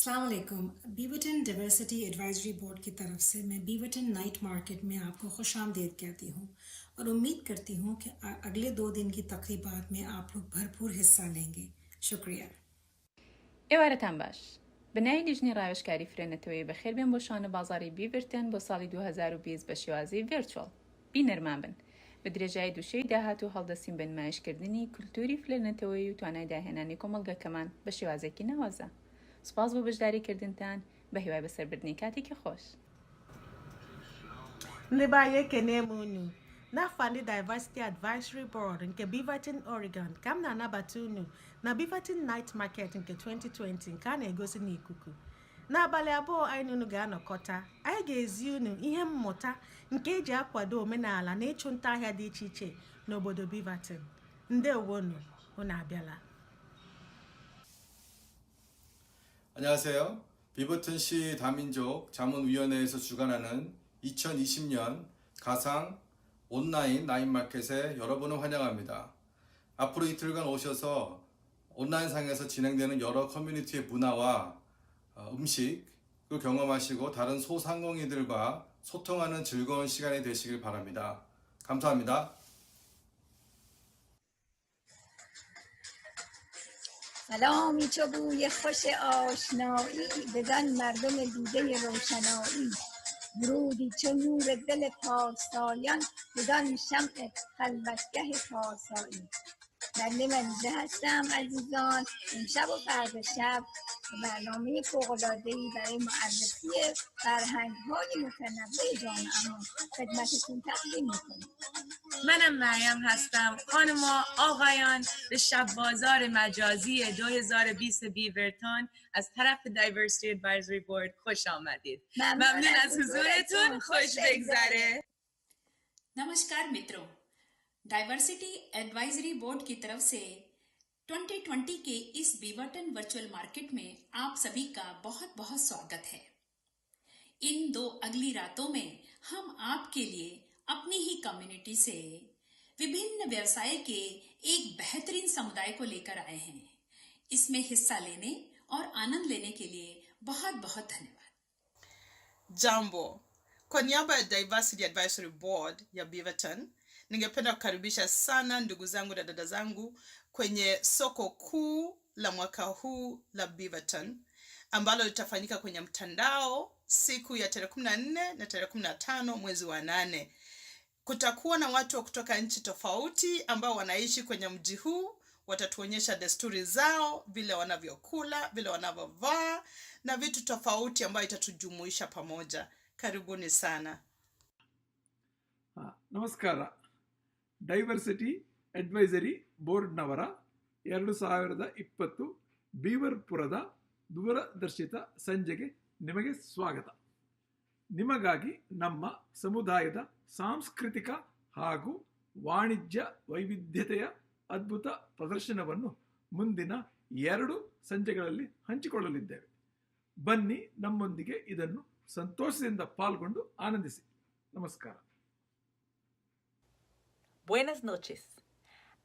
अस्सलाम वालेकुम। बीवर्टन diversity advisory board की तरफ से मैं बीवर्टन नाइट मार्केट में आपको खुश आमदीद कहती हूँ और उम्मीद करती हूँ कि अगले 2 दिन की तकरीबात में आप लोग भरपूर हिस्सा लेंगे। शुक्रिया। ئێوارەتان باش. بنای لیژنی ڕاوێژکاری فرێنەتەوەی بەخێر بێن بۆ شانە بازاری بیڤرتن بۆ ساڵی 2020 بە شێوازی ڤێرچوەڵ. بینەرمان بن. بە درێژایی دووشەی داهاتوو هەڵدەستین بە نمایشکردنی کولتوری فرێنەتەوەی و توانای داهێنانی کۆمەڵگەکەمان بە شێوازێکی ناوازە. سوپاس بۆ بەشداریکردنتان بە هیوای بەسەربردنی کاتێکی خۆش. Ndị be anyị ekene m unu n'afọ ndị Diversity Advisory Board nke Beaverton, Oregon ka m na-anabata unu na Beaverton Night Market nke 2020 nke a na-egosi n'ikuku. N'abalị abụọ anyị unu ga-anọkọta, anyị ga-ezi unu ihe mmụta nke eji akwado omenala na ịchụ nta ahịa dị iche iche n'obodo Beaverton. Ndewonu, unu abịala. 안녕하세요. 비버튼시 다민족 자문위원회에서 주관하는 2020년 가상 온라인 나인마켓에 여러분을 환영합니다. 앞으로 이틀간 오셔서 온라인상에서 진행되는 여러 커뮤니티의 문화와 음식을 경험하시고 다른 소상공인들과 소통하는 즐거운 시간이 되시길 바랍니다. 감사합니다. سلامی چو بوی خوش آشنایی بدان مردم دیده روشنایی درودی چو نور دل پارسایان بدان شمع خلوتگه پارسایی بنده ملیحه هستم عزیزان. امشب و فردا شب برنامه فوق‌العاده‌ای برای معرفی فرهنگ‌های متنوع جامعه‌مون خدمتتون تقدیم می‌کنیم. منم مریم هستم. خانما آقایان، به شب بازار مجازی 2020 بیورتون از طرف Diversity Advisory Board خوش آمدید. ممنون از حضورتون. خوش بگذره. नमस्कार मित्रों, diversity advisory board की तरफ से 2020 के इस बीवर्टन virtual market में आप सभी का बहुत बहुत स्वागत है। इन 2 अगली रातों में हम आपके लिए अपनी ही कम्युनिटी से विभिन्न व्यवसाय के एक बेहतरीन समुदाय को लेकर आए हैं। इसमें हिस्सा लेने और आनंद लेने के लिए बहुत बहुत धन्यवाद। Jambo, kwa niaba ya Diversity Advisory Board ya Beaverton, ningependa kukaribisha sana ndugu zangu na dada zangu kwenye soko kuu la mwaka huu la Beaverton ambalo litafanyika kwenye mtandao siku ya tarehe 14 na tarehe 15 mwezi wa 8. Kutakuwa na watu wa kutoka nchi tofauti ambao wanaishi kwenye mji huu, watatuonyesha desturi zao, vile wanavyokula, vile wanavyovaa na vitu tofauti ambayo itatujumuisha pamoja. Karibuni sana. ನಮಸ್ಕಾರ. Diversity advisory ಬೋರ್ಡ್ನವರ 2020 ಬೀವರ್ಪುರದ ದೂರದರ್ಶಿತ ಸಂಜೆಗೆ ನಿಮಗೆ ಸ್ವಾಗತ. ನಿಮಗಾಗಿ ನಮ್ಮ ಸಮುದಾಯದ ಸಾಂಸ್ಕೃತಿಕ ಹಾಗೂ ವಾಣಿಜ್ಯ ವೈವಿಧ್ಯತೆಯ ಅದ್ಭುತ ಪ್ರದರ್ಶನವನ್ನು ಮುಂದಿನ 2 ಸಂಜೆಗಳಲ್ಲಿ ಹಂಚಿಕೊಳ್ಳಲಿದ್ದೇವೆ. ಬನ್ನಿ, ನಮ್ಮೊಂದಿಗೆ ಇದನ್ನು ಸಂತೋಷದಿಂದ ಪಾಲ್ಗೊಂಡು ಆನಂದಿಸಿ. ನಮಸ್ಕಾರ. Buenas noches.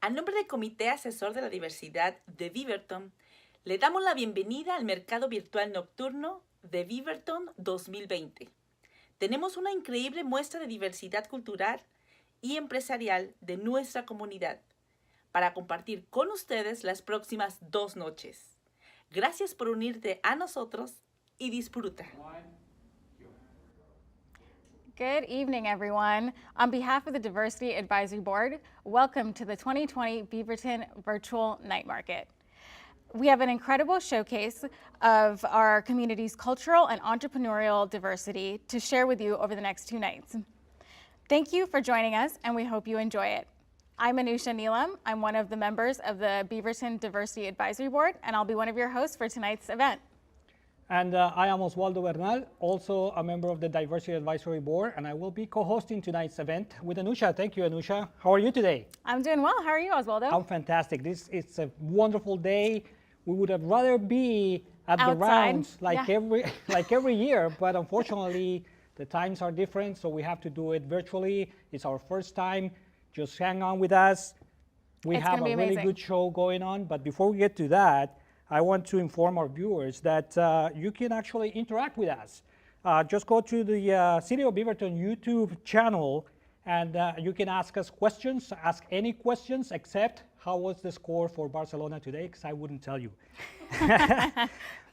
A nombre del Comité Asesor de la Diversidad de Beaverton, le damos la bienvenida al mercado virtual nocturno de Beaverton 2020. Tenemos una increíble muestra de diversidad cultural y empresarial de nuestra comunidad para compartir con ustedes las próximas 2 noches. Gracias por unirte a nosotros y disfruta. Good evening, everyone. On behalf of the Diversity Advisory Board, welcome to the 2020 Beaverton Virtual Night Market. We have an incredible showcase of our community's cultural and entrepreneurial diversity to share with you over the next 2 nights. Thank you for joining us, and we hope you enjoy it. I'm Anusha Neelam. I'm one of the members of the Beaverton Diversity Advisory Board, and I'll be one of your hosts for tonight's event. And I am Oswaldo Bernal, also a member of the Diversity Advisory Board, and I will be co-hosting tonight's event with Anusha. Thank you, Anusha. How are you today? I'm doing well. How are you, Oswaldo? I'm fantastic. It's a wonderful day. We would have rather be at Outside. the rounds Yeah. like every year, but unfortunately the times are different, so we have to do it virtually. It's our first time. Just hang on with us. We It's have gonna a be really amazing. good show going on, but before we get to that, I want to inform our viewers that you can actually interact with us. Just go to the City of Beaverton YouTube channel and you can ask us questions, ask any questions except how was the score for Barcelona today, because I wouldn't tell you.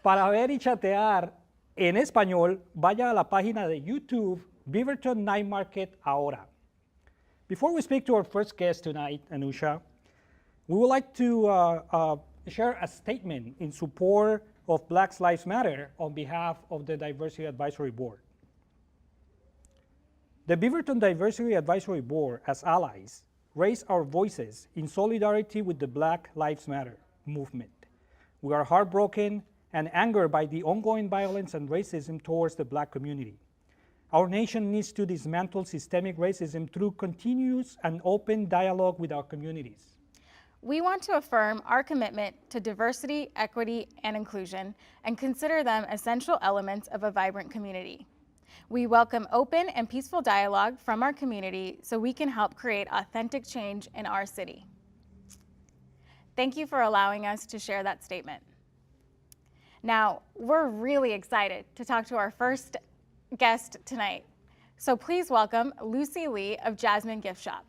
Para ver y chatear en español, vaya a la página de YouTube Beaverton Night Market ahora. Before we speak to our first guest tonight, Anusha, we would like to share a statement in support of Black Lives Matter on behalf of the Diversity Advisory Board. The Beaverton Diversity Advisory Board, as allies, raise our voices in solidarity with the Black Lives Matter movement. We are heartbroken and angered by the ongoing violence and racism towards the Black community. Our nation needs to dismantle systemic racism through continuous and open dialogue with our communities. We want to affirm our commitment to diversity, equity, and inclusion, and consider them essential elements of a vibrant community. We welcome open and peaceful dialogue from our community so we can help create authentic change in our city. Thank you for allowing us to share that statement. Now, we're really excited to talk to our first guest tonight. So please welcome Lucy Lee of Jasmine Gift Shop.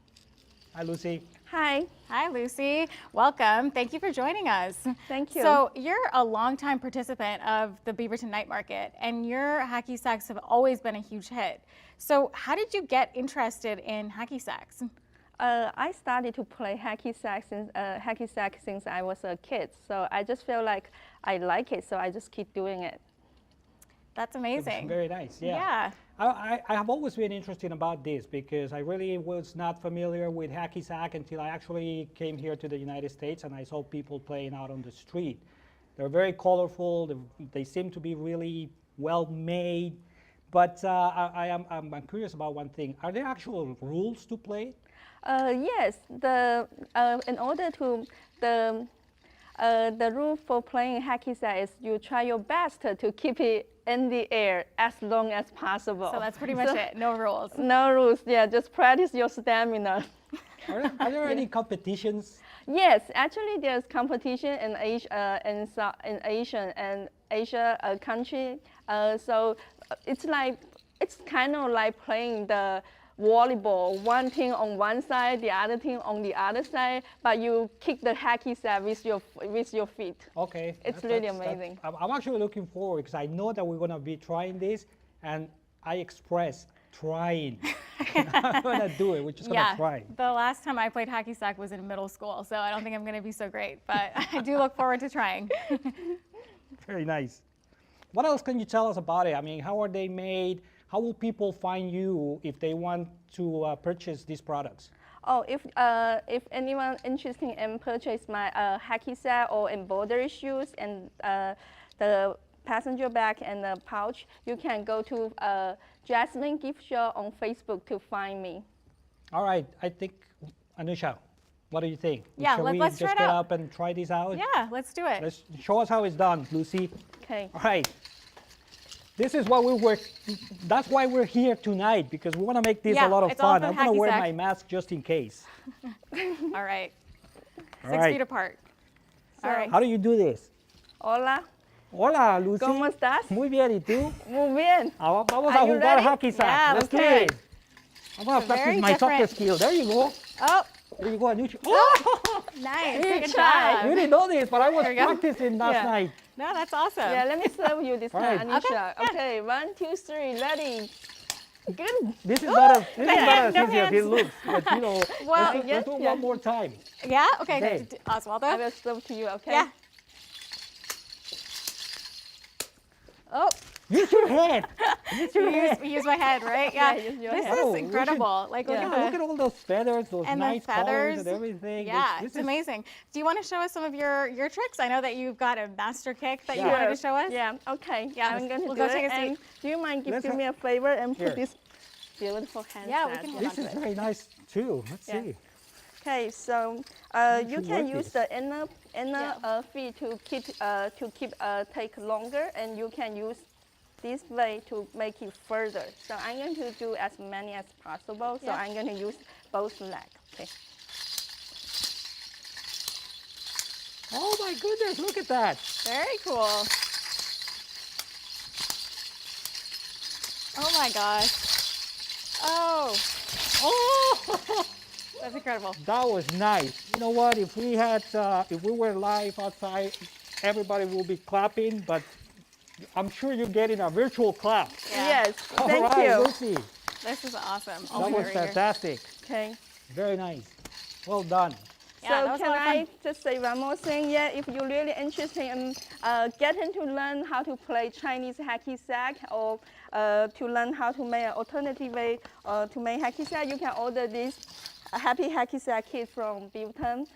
Hi, Lucy. Hi. Hi, Lucy. Welcome. Thank you for joining us. Thank you. So you're a longtime participant of the Beaverton Night Market, and your hacky sacks have always been a huge hit. So how did you get interested in hacky sacks? I started to play hacky sack since I was a kid. So I just feel like I like it, so I just keep doing it. That's amazing. Very nice, yeah. I have always been interested about this because I really was not familiar with hacky sack until I actually came here to the United States and I saw people playing out on the street. They're very colorful, they seem to be really well made, but I'm curious about one thing. Are there actual rules to play? Yes, in order to, the rule for playing hacky sack is you try your best to keep it in the air as long as possible. So that's pretty much it, no rules. No rules, yeah, just practice your stamina. Are there any competitions? Yes, actually there's competition in Asia country. So it's kind of like playing the volleyball, one team on one side, the other team on the other side, but you kick the hacky sack with your feet. Okay. It's really amazing. I'm actually looking forward because I know that we're going to be trying this, and I express trying. I'm going to do it. We're just going to try. The last time I played hacky sack was in middle school, so I don't think I'm going to be so great, but I do look forward to trying. Very nice. What else can you tell us about it? I mean, how are they made? How will people find you if they want to purchase these products? Oh, if anyone interested in purchase my hacky sack or embroidery shoes and the passenger bag and the pouch, you can go to Jasmine Gift Shop on Facebook to find me. All right, I think, Anusha, what do you think? Yeah, Shall we let's just try it get out. up and try this out? Yeah, let's do it. Show us how it's done, Lucy. Okay. All right. This is what that's why we're here tonight, because we want to make this a lot of fun. I'm going to wear my mask just in case. All right. All 6 right. feet apart. All right. How do you do this? Hola. Hola, Lucy. ¿Cómo estás? Muy bien, ¿y tú? Muy bien. Vamos a jugar hacky sack. Yeah, let's do okay. it. I'm going to practice my soccer skill. There you go. Oh. There you go, Anusha. Oh! Nice. Good job. You didn't know this, but I was practicing last night. No, that's awesome. Yeah, let me serve you this time, Right. Anisha. Okay, 1, 2, 3, ready. Good. This is not as easy as it hands. looks. But, you know, Well, let's do it one more time. Yeah? Okay. Okay. Oswaldo? I will serve to you, okay? Yeah. Oh. Use your head. Use your head. Use my head, right? Yeah. use your This head. is Oh, we incredible. Like, Look at all those feathers, those and nice the feathers colors and everything. Yeah, This it's is amazing. Do you want to show us some of your tricks? I know that you've got a master kick that you Yeah. wanted to show us. Yeah, okay. Yeah, I'm going to we'll do go it. take a seat. And do you mind Let's giving me a favor and Here. put this beautiful hand Yeah, we set? can hold This on is to it. very nice too. Let's Yeah. see. Okay, so you should can work use this. the inner feet to keep take longer, and you can use this blade to make it further. So I'm going to do as many as possible. So Yeah. I'm going to use both legs. Okay. Oh my goodness, look at that. Very cool. Oh my gosh. Oh, Oh, that's incredible. that was nice. You know what? If we were live outside, everybody will be clapping, but I'm sure you're getting a virtual clap. Yeah. Yes, All thank right, you. Lucy, This is awesome. that was fantastic. Okay. Very nice. Well done. Yeah, So that was a can lot of fun. I just say one more thing? Yeah, if you're really interested in getting to learn how to play Chinese hacky sack or to learn how to make an alternative way to make hacky sack, you can order this happy hacky sack kit from Beaverton.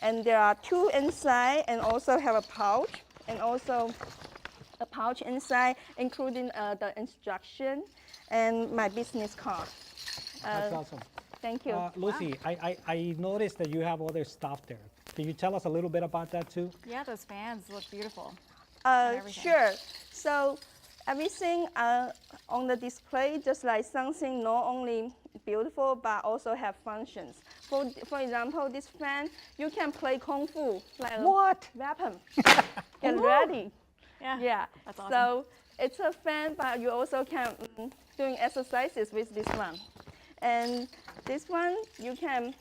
And there are 2 inside and also have a pouch and also a pouch inside including the instruction and my business card. That's awesome. Thank you. Lucy, I noticed that you have other stuff there. Can you tell us a little bit about that too? Yeah, those fans look beautiful. everything. Sure. So everything on the display, just like something not only beautiful but also have functions. For example, this fan, you can play kung fu like What? a weapon. Get ready. Yeah. Yeah. That's awesome. So it's a fan, but you also can doing exercises with this one. And this one, you can.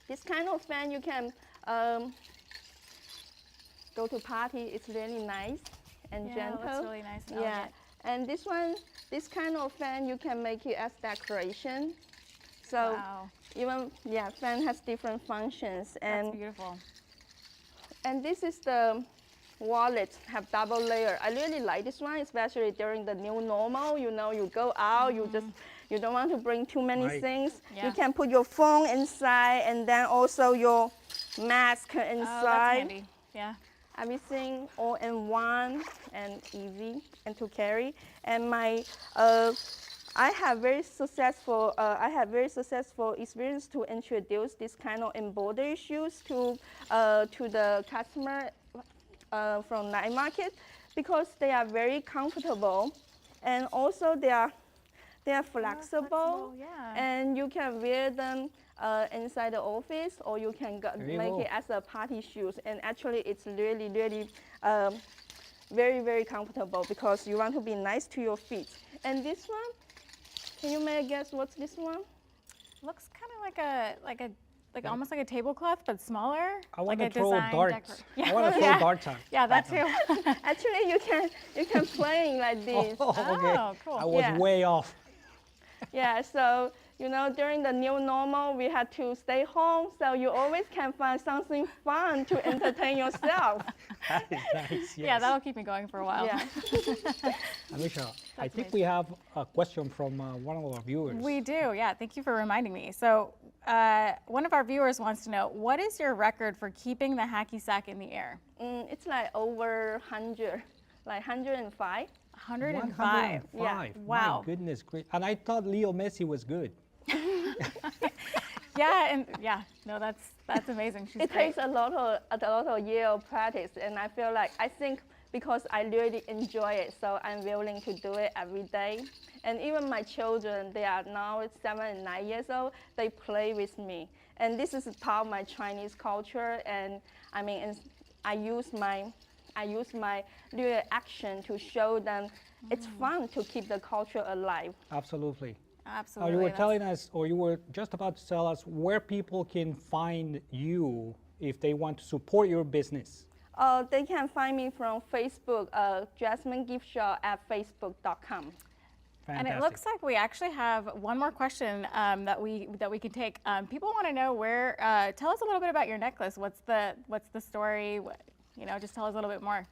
This kind of fan, you can go to party. It's really nice and Yeah, gentle. it looks really nice and Yeah. elegant. And this one, this kind of fan, you can make it as decoration. So Wow. even fan has different functions. That's beautiful. And this is the wallet, have double layer. I really like this one, especially during the new normal. You know, you go out, you don't want to bring too many Right. things. Yeah. You can put your phone inside and then also your mask Oh, that's inside. handy. Yeah. Everything all in one and easy and to carry. And my I have very successful experience to introduce this kind of embroidery shoes to the customer from night market because they are very comfortable and also they are flexible, yeah. and you can wear them inside the office or you can make it as a party shoes. And actually it's really very, very comfortable because you want to be nice to your feet. And this one, can you make a guess what's this one? Looks kind of like almost like a tablecloth, but smaller. I want like to a throw design darts. Yeah. I want to throw darts on. Yeah, that too. Actually, you can play like this. Oh, okay. Oh, cool. I was Yeah. way off. Yeah, so you know, during the new normal, we had to stay home, so you always can find something fun to entertain yourself. That is nice. Yes. Yeah, that'll keep me going for a while. Yeah. Amisha, I think amazing. we have a question from one of our viewers. We do, yeah. Thank you for reminding me. So one of our viewers wants to know, what is your record for keeping the hacky sack in the air? It's like over 100, like 105. 105. Yeah. Wow. My goodness, great. And I thought Leo Messi was good. No, that's amazing. She's It great. takes a lot of year of practice, and I think because I really enjoy it, so I'm willing to do it every day. And even my children, they are now 7 and 9 years old, they play with me. And this is part of my Chinese culture, and I mean, I use my little action to show them it's fun to keep the culture alive. Absolutely. Absolutely. You were that's- telling us, or you were just about to tell us where people can find you if they want to support your business. They can find me from Facebook, Jasmine Gift Shop at facebook.com. And it looks like we actually have one more question that we can take. People want to know where. Tell us a little bit about your necklace. What's the story? Just tell us a little bit more.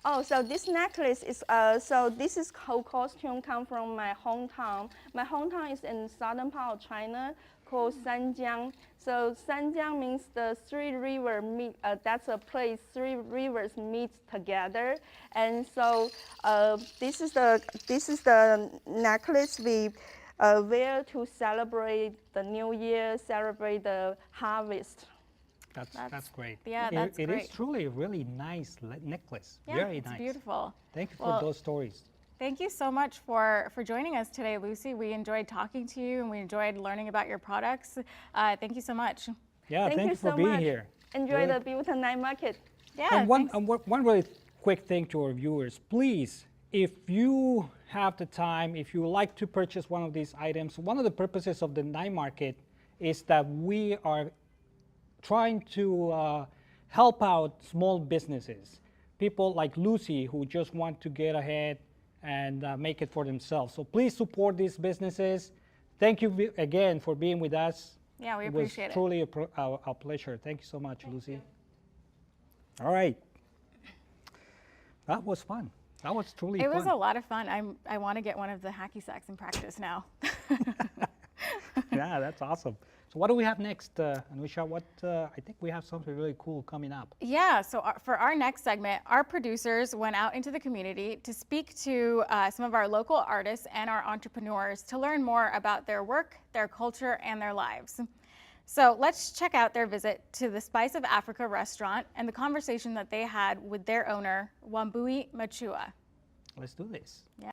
Oh, so this necklace is this is whole costume come from my hometown. My hometown is in southern part of China called Sanjiang. So Sanjiang means the three rivers meet. That's a place 3 rivers meet together. And so this is the necklace we wear to celebrate the New Year, celebrate the harvest. That's great. Yeah, that's It great. is truly a really nice necklace. Yeah, Very it's nice. beautiful. Thank you for Well, those stories. Thank you so much for joining us today, Lucy. We enjoyed talking to you and we enjoyed learning about your products. Thank you so much. Yeah, Thank thank you you for so being much. here. enjoy the Beaverton night market. Yeah. And one really quick thing to our viewers, please, if you have the time, if you like to purchase one of these items, one of the purposes of the night market is that we are trying to help out small businesses, people like Lucy who just want to get ahead and make it for themselves. So please support these businesses. Thank you again for being with us. Yeah, we appreciate it. It was truly a pleasure. Thank you so much, Lucy. All right. That was fun. That was truly fun. It was a lot of fun. I want to get one of the hacky sacks in practice now. Yeah, that's awesome. So what do we have next, Anusha? I think we have something really cool coming up. Yeah, so for our next segment, our producers went out into the community to speak to some of our local artists and our entrepreneurs to learn more about their work, their culture, and their lives. So let's check out their visit to the Spice of Africa restaurant and the conversation that they had with their owner, Wambui Machua. Let's do this. Yeah.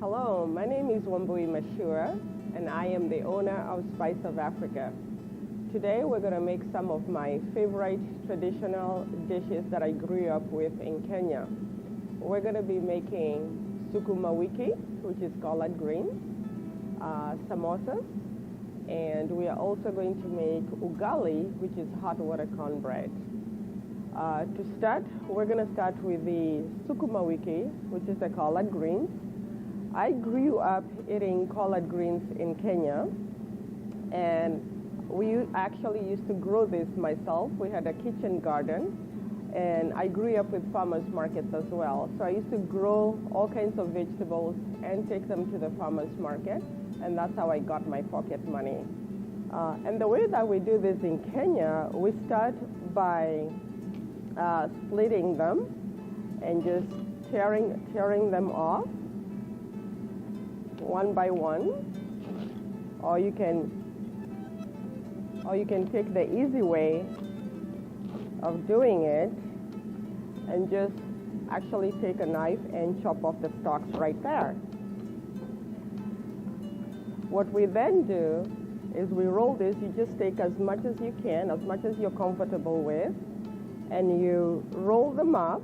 Hello, my name is Wambui Machua, and I am the owner of Spice of Africa. Today we're going to make some of my favorite traditional dishes that I grew up with in Kenya. We're going to be making sukuma wiki, which is collard greens, samosas, and we are also going to make ugali, which is hot water cornbread. To start, we're going to start with the sukuma wiki, which is the collard greens. I grew up eating collard greens in Kenya, and we actually used to grow this myself. We had a kitchen garden, and I grew up with farmers markets as well. So I used to grow all kinds of vegetables and take them to the farmers market, and that's how I got my pocket money. And the way that we do this in Kenya, we start by splitting them and just tearing them off one by one, or you can take the easy way of doing it and just actually take a knife and chop off the stalks right there. What we then do is we roll this. You just take as much as you can, as much as you're comfortable with, and you roll them up.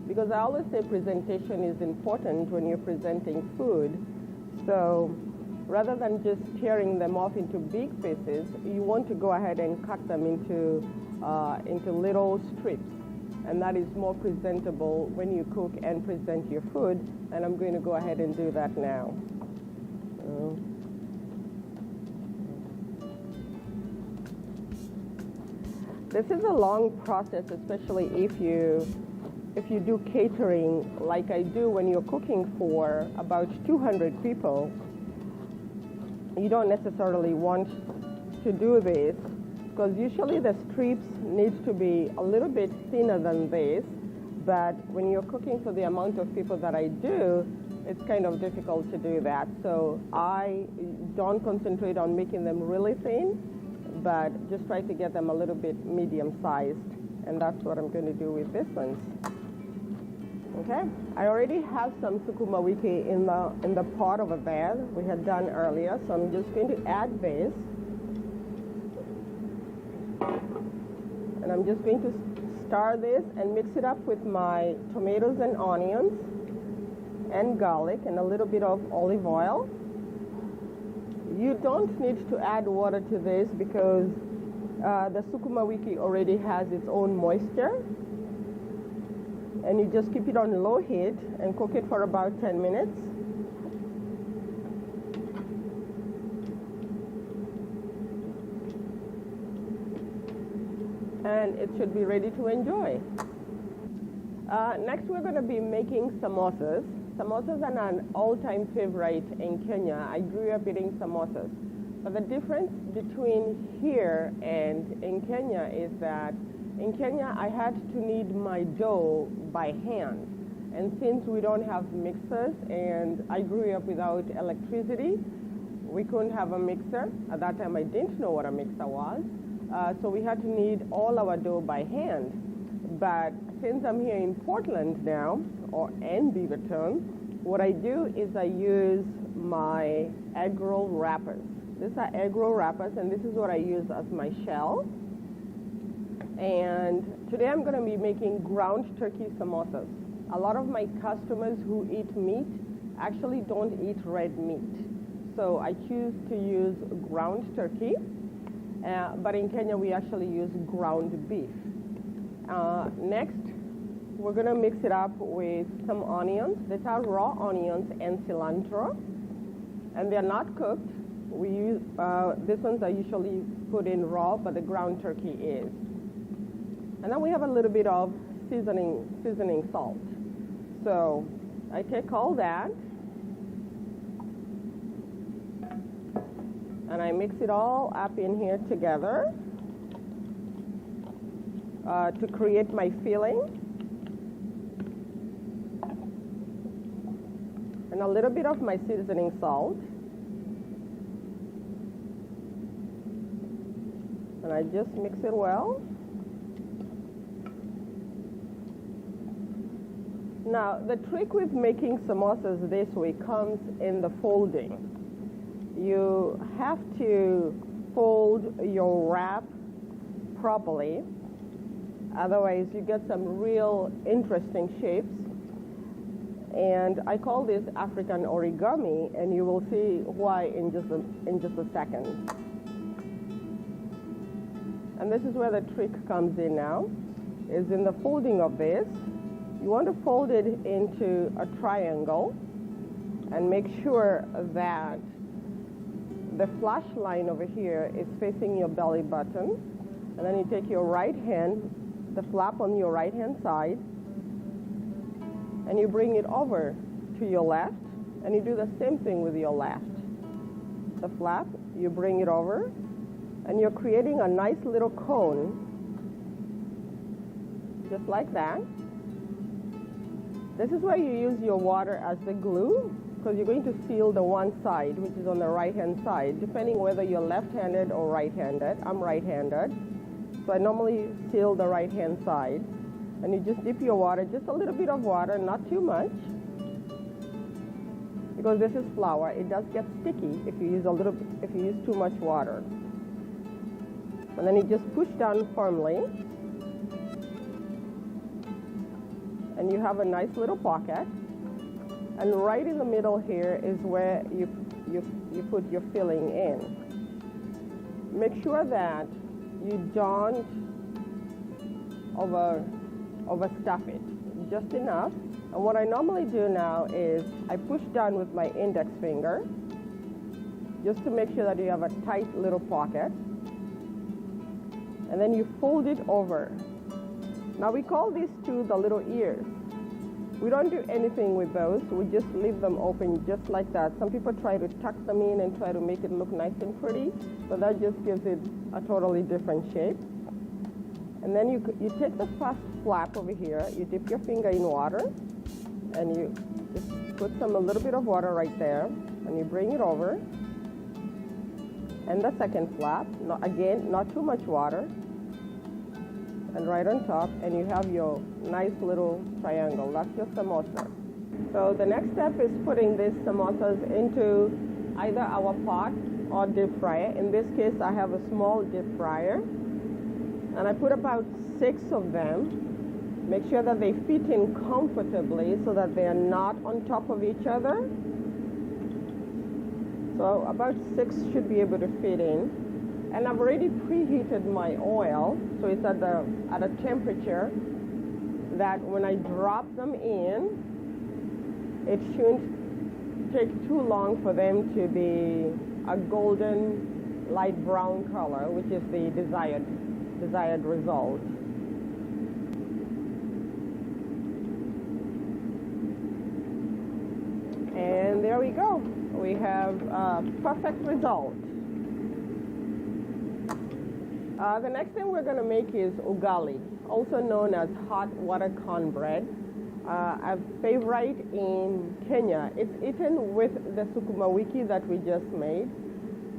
Because I always say presentation is important when you're presenting food. So rather than just tearing them off into big pieces, you want to go ahead and cut them into little strips. And that is more presentable when you cook and present your food. And I'm going to go ahead and do that now. This is a long process, especially if you do catering like I do when you're cooking for about 200 people. You don't necessarily want to do this because usually the strips need to be a little bit thinner than this, but when you're cooking for the amount of people that I do, it's kind of difficult to do that. So I don't concentrate on making them really thin, but just try to get them a little bit medium-sized, and that's what I'm going to do with this one. Okay, I already have some sukuma wiki in the pot over there we had done earlier, so I'm just going to add this. And I'm just going to stir this and mix it up with my tomatoes and onions and garlic and a little bit of olive oil. You don't need to add water to this because the sukuma wiki already has its own moisture. And you just keep it on low heat and cook it for about 10 minutes. And it should be ready to enjoy. Next, we're going to be making samosas. Samosas are an all-time favorite in Kenya. I grew up eating samosas. But the difference between here and in Kenya is that in Kenya, I had to knead my dough by hand. And since we don't have mixers, and I grew up without electricity, we couldn't have a mixer. At that time, I didn't know what a mixer was. So we had to knead all our dough by hand. But since I'm here in Portland now, or in Beaverton, What I do is I use my egg roll wrappers. These are egg roll wrappers, and this is what I use as my shell. And today I'm going to be making ground turkey samosas. A lot of my customers who eat meat actually don't eat red meat. So I choose to use ground turkey, but in Kenya we actually use ground beef. Next, we're going to mix it up with some onions. These are raw onions and cilantro, and they're not cooked. We use, these ones are usually put in raw, but the ground turkey is. And then we have a little bit of seasoning salt. So I take all that and I mix it all up in here together to create my filling. And a little bit of my seasoning salt. And I just mix it well. Now, the trick with making samosas this way comes in the folding. You have to fold your wrap properly, otherwise you get some real interesting shapes. And I call this African origami, and you will see why in just a second. And this is where the trick comes in now, is in the folding of this. You want to fold it into a triangle and make sure that the flash line over here is facing your belly button. And then you take your right hand, the flap on your right hand side, and you bring it over to your left, and you do the same thing with your left. The flap, you bring it over, and you're creating a nice little cone, just like that. This is where you use your water as the glue, because you're going to seal the one side, which is on the right-hand side, depending whether you're left-handed or right-handed. I'm right-handed, so I normally seal the right-hand side. And you just dip your water, just a little bit of water, not too much, because this is flour. It does get sticky if you use too much water. And then you just push down firmly, and you have a nice little pocket. And right in the middle here is where you put your filling in. Make sure that you don't overstuff it, just enough. And what I normally do now is I push down with my index finger, just to make sure that you have a tight little pocket. And then you fold it over. Now we call these two the little ears. We don't do anything with those. We just leave them open just like that. Some people try to tuck them in and try to make it look nice and pretty, but that just gives it a totally different shape. And then you take the first flap over here, you dip your finger in water, and you just put a little bit of water right there, and you bring it over. And the second flap, not too much water, and right on top, and you have your nice little triangle. That's your samosa. So the next step is putting these samosas into either our pot or deep fryer. In this case, I have a small deep fryer, and I put about 6 of them. Make sure that they fit in comfortably so that they are not on top of each other. So about 6 should be able to fit in. And I've already preheated my oil, so it's at a temperature that when I drop them in, it shouldn't take too long for them to be a golden light brown color, which is the desired result. And there we go. We have a perfect result. The next thing we're going to make is ugali, also known as hot water cornbread. A favorite in Kenya. It's eaten with the sukuma wiki that we just made.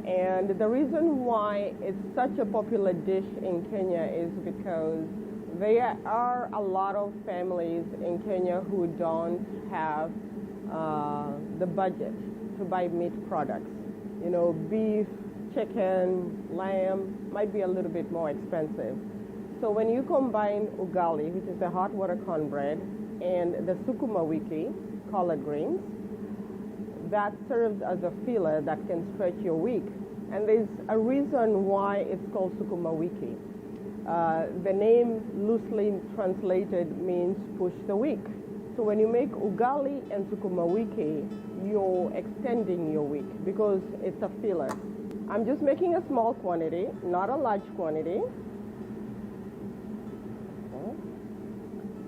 And the reason why it's such a popular dish in Kenya is because there are a lot of families in Kenya who don't have the budget to buy meat products. You know, beef, chicken, lamb might be a little bit more expensive. So when you combine ugali, which is the hot water cornbread, and the sukuma wiki, collard greens, that serves as a filler that can stretch your week. And there's a reason why it's called sukuma wiki. The name loosely translated means push the week. So when you make ugali and sukuma wiki, you're extending your week because it's a filler. I'm just making a small quantity, not a large quantity.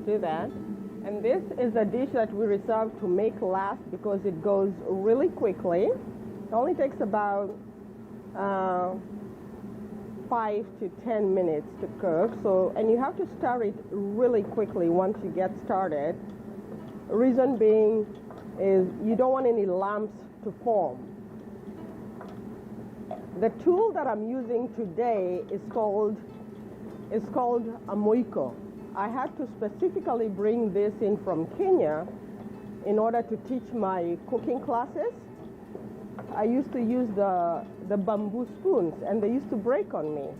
Do that. And this is a dish that we reserve to make last because it goes really quickly. It only takes about 5 to 10 minutes to cook. So, and you have to stir it really quickly once you get started. Reason being is you don't want any lumps to form. The tool that I'm using today is called a moiko. I had to specifically bring this in from Kenya in order to teach my cooking classes. I used to use the bamboo spoons, and they used to break on me.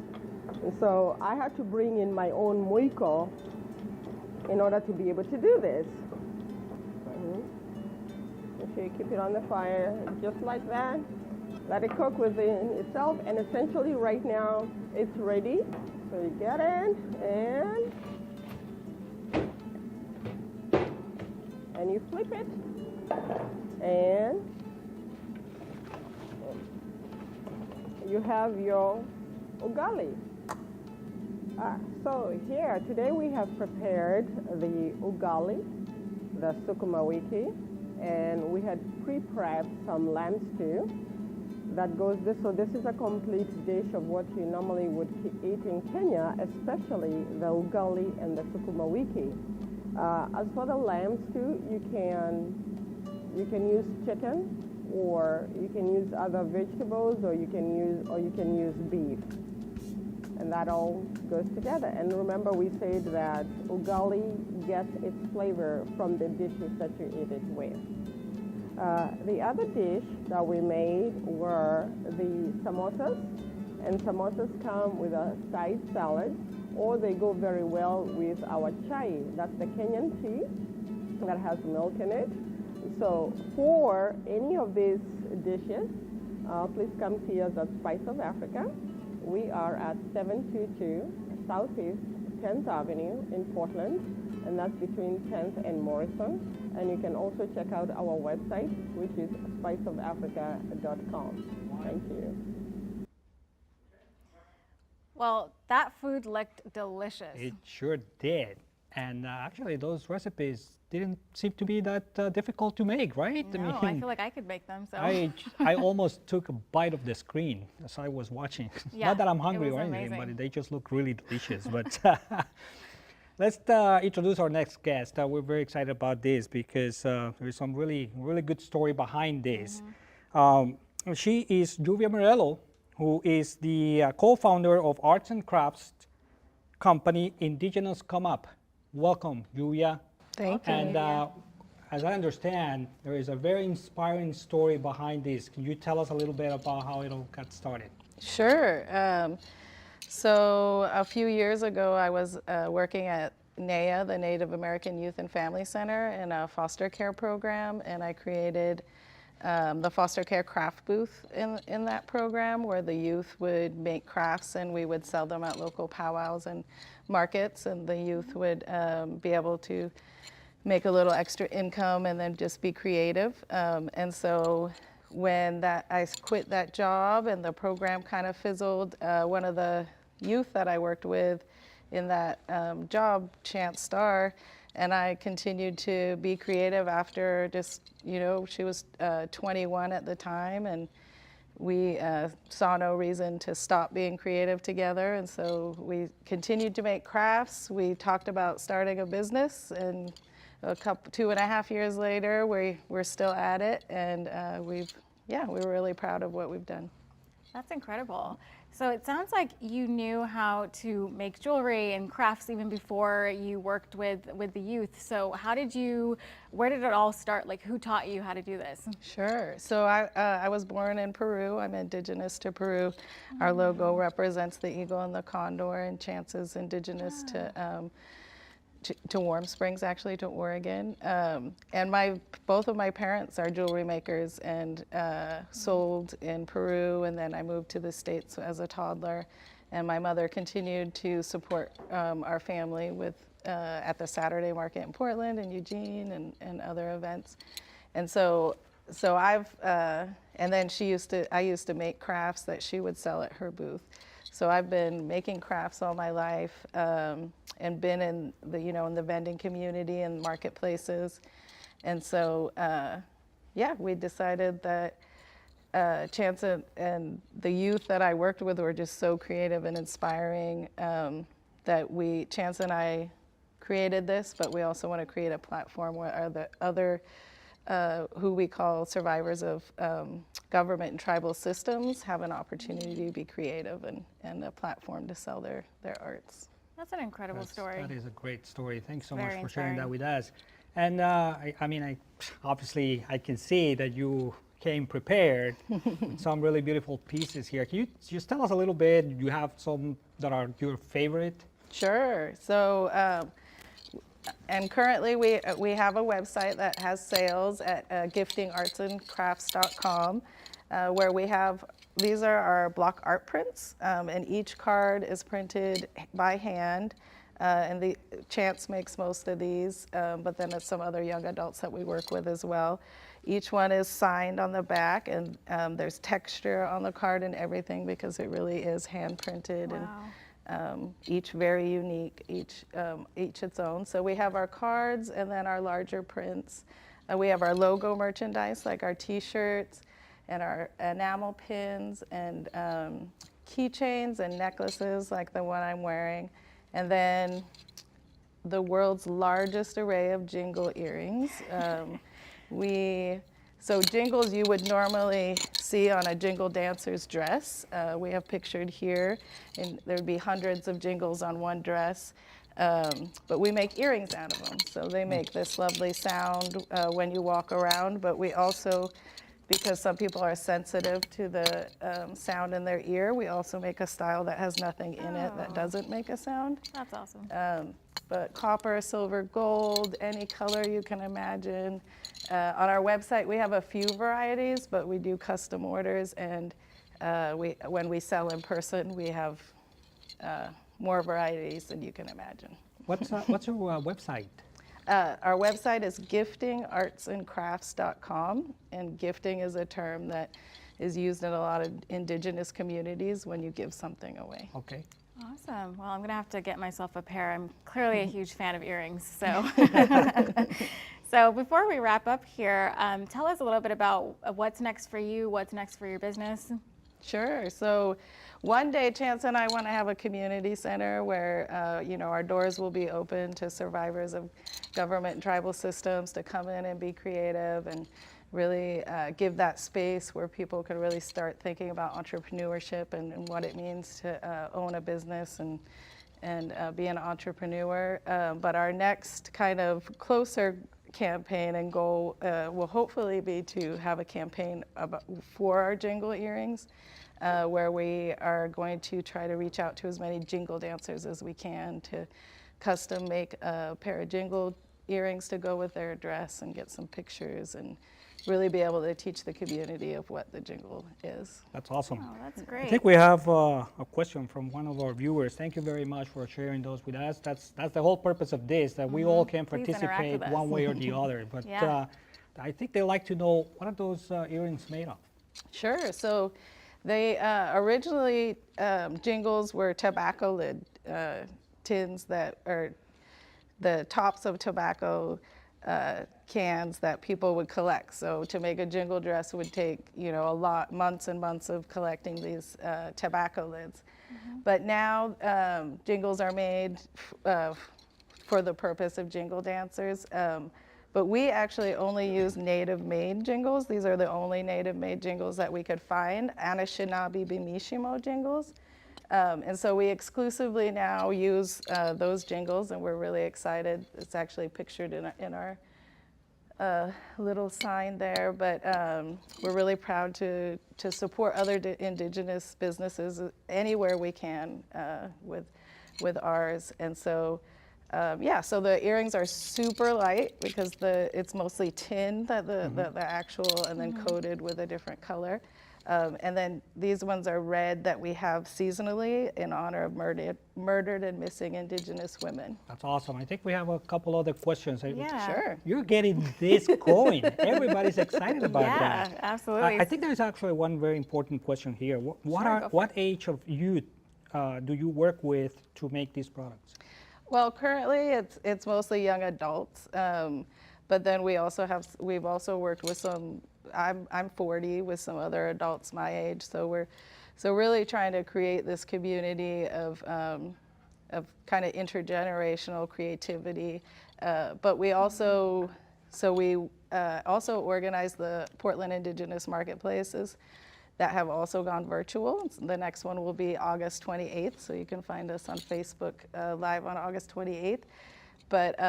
And so I had to bring in my own moiko in order to be able to do this. Make sure you keep it on the fire just like that. Let it cook within itself, and essentially right now it's ready. So you get in and you flip it, and you have your ugali. So here, today we have prepared the ugali, the sukuma wiki, and we had pre-prepped some lamb stew that goes this. So this is a complete dish of what you normally would eat in Kenya, especially the ugali and the sukuma wiki. As for the lamb stew, you can use chicken, or you can use other vegetables, or you can use beef, and that all goes together. And remember, we said that ugali gets its flavor from the dishes that you eat it with. The other dish that we made were the samosas, and samosas come with a side salad, or they go very well with our chai. That's the Kenyan tea that has milk in it. So for any of these dishes, please come see us at Spice of Africa. We are at 722 Southeast 10th Avenue in Portland, and that's between 10th and Morrison. And you can also check out our website, which is spiceofafrica.com. Thank you. Well, that food looked delicious. It sure did. And actually, those recipes didn't seem to be that difficult to make, right? No, I feel like I could make them. So I almost took a bite of the screen as I was watching. Yeah, Not that I'm hungry or anything, but they just look really delicious. But let's introduce our next guest. We're very excited about this because there's some really good story behind this. She is Juvia Morello, who is the co-founder of arts and crafts company Indigenous Come Up. Welcome, Juvia. Thank you. And as I understand, there is a very inspiring story behind this. Can you tell us a little bit about how it all got started? Sure. So a few years ago, I was working at NAYA, the Native American Youth and Family Center, in a foster care program, and I created the foster care craft booth in that program, where the youth would make crafts and we would sell them at local powwows and markets, and the youth would be able to make a little extra income and then just be creative. And so when I quit that job and the program kind of fizzled, one of the youth that I worked with in that job, Chance Starr, and I continued to be creative after just, she was 21 at the time, and we saw no reason to stop being creative together. And so we continued to make crafts. We talked about starting a business, and 2.5 years later, we're still at it, and we were really proud of what we've done. That's incredible. So it sounds like you knew how to make jewelry and crafts even before you worked with the youth. So where did it all start? Like, who taught you how to do this? Sure. So I was born in Peru. I'm indigenous to Peru. Our logo represents the eagle and the condor, and Chance is indigenous to Warm Springs, actually, to Oregon. And both of my parents are jewelry makers and sold in Peru, and then I moved to the States as a toddler. And my mother continued to support our family at the Saturday market in Portland and Eugene and other events. And so and then I used to make crafts that she would sell at her booth. So I've been making crafts all my life, and been in the vending community and marketplaces. And so, we decided that Chance and the youth that I worked with were just so creative and inspiring, that Chance and I created this, but we also want to create a platform where the other who we call survivors of government and tribal systems have an opportunity to be creative and a platform to sell their arts. That's an incredible story. That is a great story. Thanks so Very much for sharing that inspiring. with us. And obviously I can see that you came prepared with some really beautiful pieces here. Can you just tell us a little bit? You have some that are your favorite? Sure. So, and currently we have a website that has sales at giftingartsandcrafts.com, where these are our block art prints, and each card is printed by hand. And Chance makes most of these, but then there's some other young adults that we work with as well. Each one is signed on the back, and there's texture on the card and everything because it really is hand printed. Wow. And each very unique, each its own. So we have our cards and then our larger prints. We have our logo merchandise, like our T-shirts and our enamel pins and keychains and necklaces, like the one I'm wearing. And then the world's largest array of jingle earrings. So jingles you would normally see on a jingle dancer's dress. We have pictured here, and there'd be hundreds of jingles on one dress. But we make earrings out of them. So they make this lovely sound when you walk around, but we also, because some people are sensitive to the sound in their ear, we also make a style that has nothing in it that doesn't make a sound. That's awesome. But copper, silver, gold, any color you can imagine. On our website, we have a few varieties, but we do custom orders, and when we sell in person, we have more varieties than you can imagine. What's your website? Our website is giftingartsandcrafts.com, and gifting is a term that is used in a lot of indigenous communities when you give something away. Okay. Awesome. Well, I'm going to have to get myself a pair. I'm clearly a huge fan of earrings. So, so before we wrap up here, tell us a little bit about what's next for you, what's next for your business. Sure. So one day, Chance and I want to have a community center where, our doors will be open to survivors of government and tribal systems to come in and be creative and really give that space where people can really start thinking about entrepreneurship and what it means to own a business and be an entrepreneur. But our next kind of closer campaign and goal will hopefully be to have a campaign for our jingle earrings, where we are going to try to reach out to as many jingle dancers as we can to custom make a pair of jingle earrings to go with their dress and get some pictures and really be able to teach the community of what the jingle is. That's awesome. Oh, that's great. I think we have a question from one of our viewers. Thank you very much for sharing those with us. That's the whole purpose of this, that we all can Please interact participate with us. one way or the other. But Yeah. I think they like to know, what are those earrings made of? Sure. So they originally, jingles were tobacco lid tins that are the tops of tobacco cans that people would collect. So to make a jingle dress would take, months and months of collecting these tobacco lids. But now jingles are made for the purpose of jingle dancers. But we actually only use native-made jingles. These are the only native-made jingles that we could find, Anishinaabe Bimishimo jingles. And so we exclusively now use those jingles, and we're really excited. It's actually pictured in our little sign there, but we're really proud to support other indigenous businesses anywhere we can with ours. And so, yeah, so the earrings are super light because it's mostly tin that the actual, and then coated with a different color. And then these ones are red that we have seasonally in honor of murdered and missing Indigenous women. That's awesome. I think we have a couple other questions. Yeah. Sure. You're getting this going. Everybody's excited about that. Yeah, absolutely. I think there's actually one very important question here. What age of youth do you work with to make these products? Well, currently it's mostly young adults, but then we've also worked with some. I'm 40 with some other adults my age, so we're really trying to create this community of kind of intergenerational creativity. But we also organize the Portland Indigenous Marketplaces that have also gone virtual. The next one will be August 28th, so you can find us on Facebook live on August 28th. But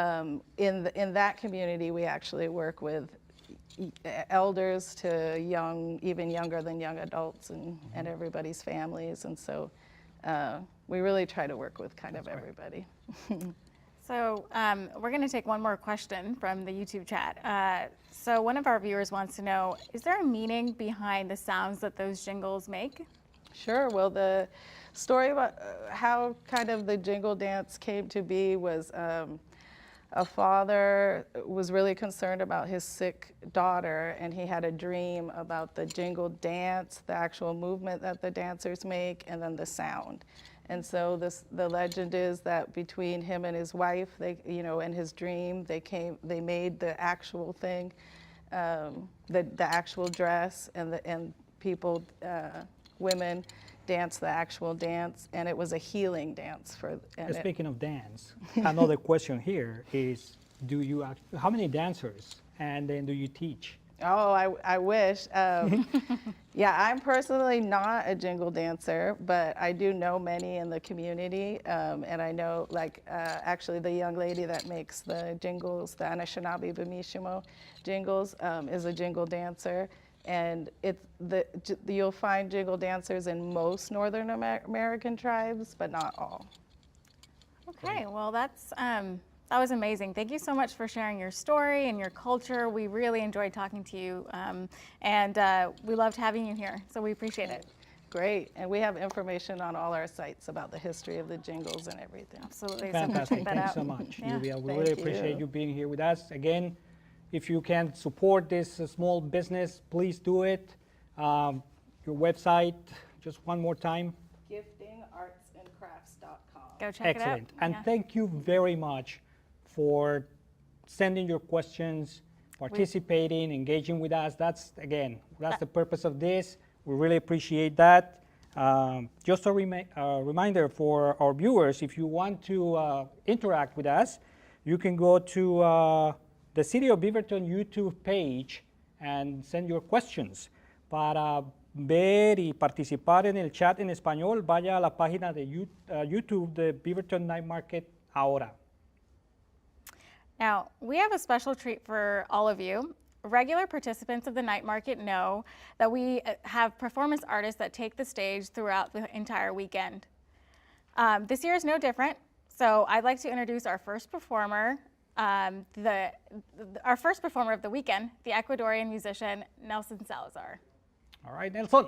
in that community, we actually work with elders to even younger than young adults, and everybody's families. And so we really try to work with kind of everybody. So we're going to take one more question from the YouTube chat. So one of our viewers wants to know, is there a meaning behind the sounds that those jingles make? Sure. Well, the story about how kind of the jingle dance came to be was a father was really concerned about his sick daughter, and he had a dream about the jingle dance, the actual movement that the dancers make, and then the sound. And so the legend is that between him and his wife, in his dream, they made the actual thing, the actual dress, and people, women, dance the actual dance, and it was a healing dance Speaking of dance, another question here is: how many dancers, and then do you teach? Oh, I wish. Yeah, I'm personally not a jingle dancer, but I do know many in the community, and I know, actually, the young lady that makes the jingles, the Anishinaabe Bimishimo jingles, is a jingle dancer. And you'll find jingle dancers in most Northern American tribes, but not all. Okay, well that was amazing. Thank you so much for sharing your story and your culture. We really enjoyed talking to you, and we loved having you here, so we appreciate it. Great, and we have information on all our sites about the history of the jingles and everything. Absolutely, Fantastic. So check that Thanks out. so much, Yeah. Julia. We really appreciate you being here with us. Again, if you can support this small business, please do it. Your website, just one more time. giftingartsandcrafts.com. Go check it out. Excellent. And Yeah. thank you very much for sending your questions, participating, engaging with us. That's the purpose of this. We really appreciate that. Just a reminder for our viewers, if you want to interact with us, you can go to the City of Beaverton YouTube page and send your questions. Para ver y participar en el chat en español, vaya a la página de YouTube de Beaverton Night Market ahora. Now, we have a special treat for all of you. Regular participants of the night market know that we have performance artists that take the stage throughout the entire weekend. This year is no different, so I'd like to introduce our first performer, our first performer of the weekend, the Ecuadorian musician Nelson Salazar. All right, Nelson.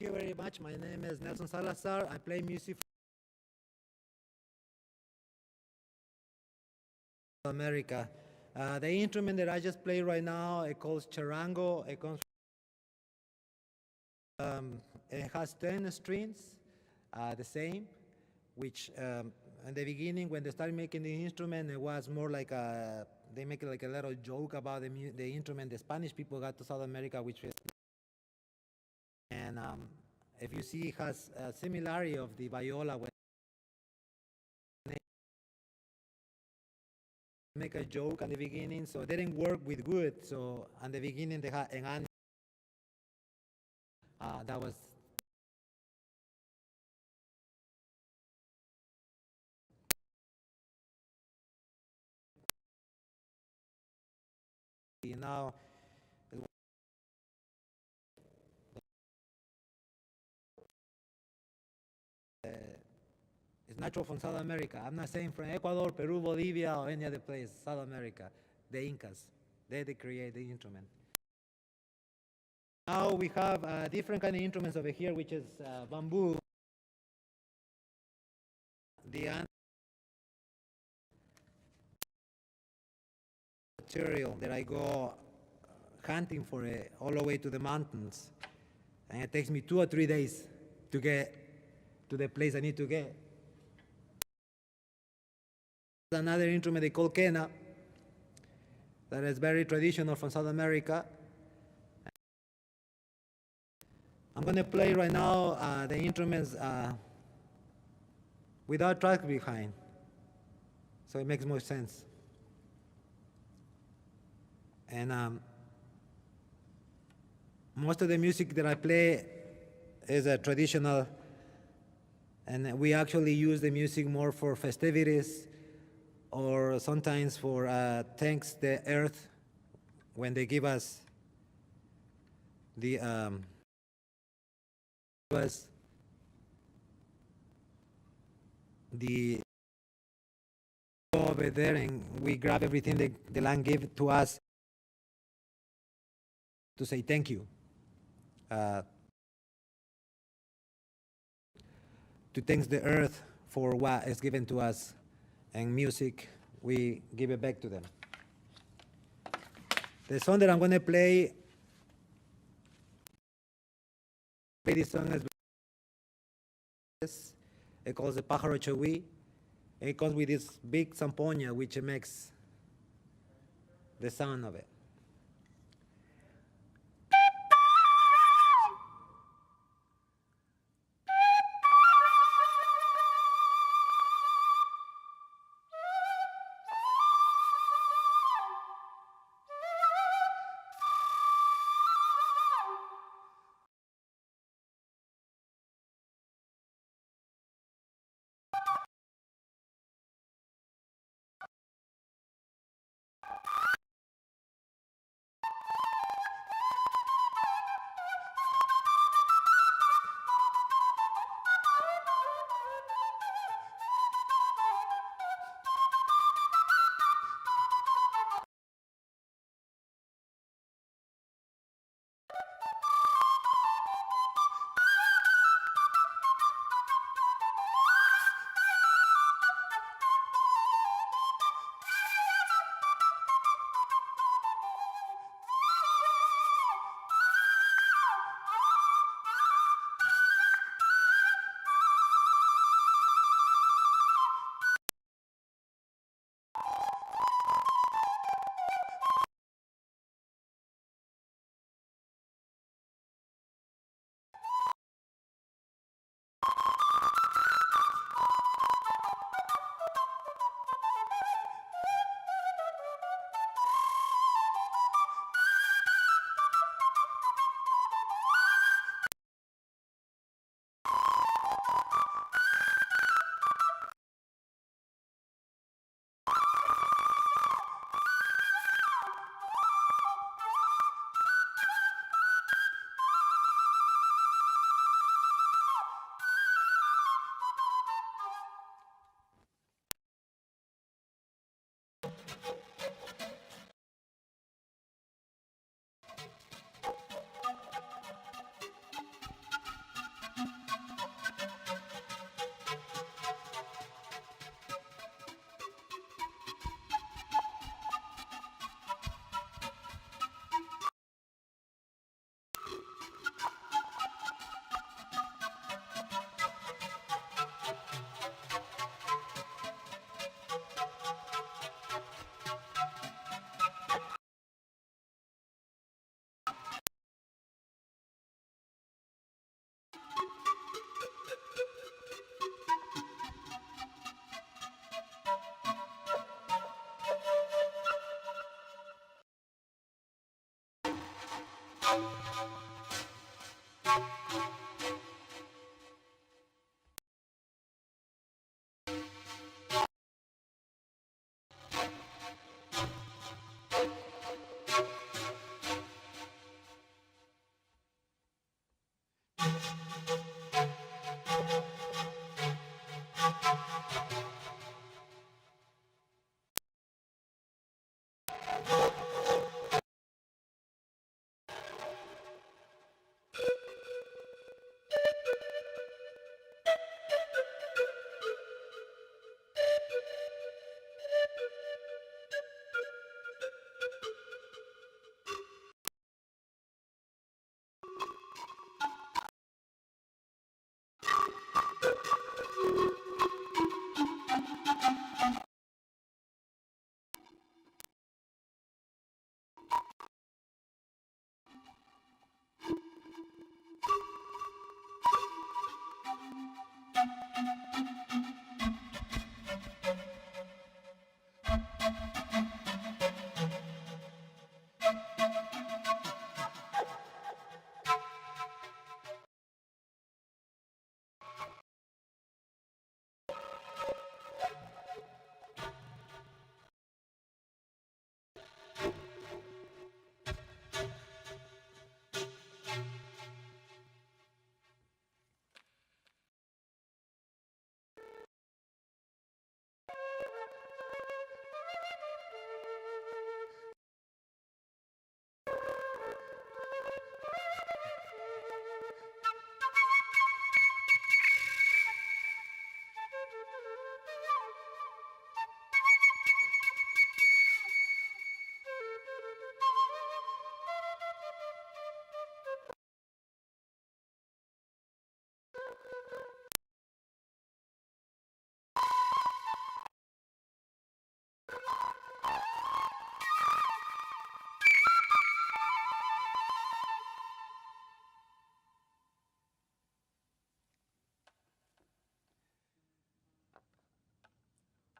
you very much. My name is Nelson Salazar. I play music for America. The instrument that I just play right now, it calls charango. It has 10 strings, the same, which in the beginning when they started making the instrument, it was more like they make like a little joke about the instrument. The Spanish people got to South America, which is, and if you see, it has a similarity of the viola. When they make a joke at the beginning, so they didn't work with wood. So at the beginning they had an that was now. It's natural from South America. I'm not saying from Ecuador, Peru, Bolivia, or any other place. South America, the Incas, they create the instrument. Now we have different kind of instruments over here, which is bamboo. The material that I go hunting for it all the way to the mountains, and it takes me 2 or 3 days to get to the place I need to get. Another instrument they call quena, that is very traditional from South America. I'm going to play right now the instruments without track behind, so it makes more sense. And most of the music that I play is traditional, and we actually use the music more for festivities or sometimes for thanks the earth when they give us the over there, and we grab everything the land gave to us to say thank you, to thank the earth for what is given to us, and music, we give it back to them. The song that I'm going to play, this song is it calls the Pájaro Chagüí. It comes with this big zampoña, which makes the sound of it.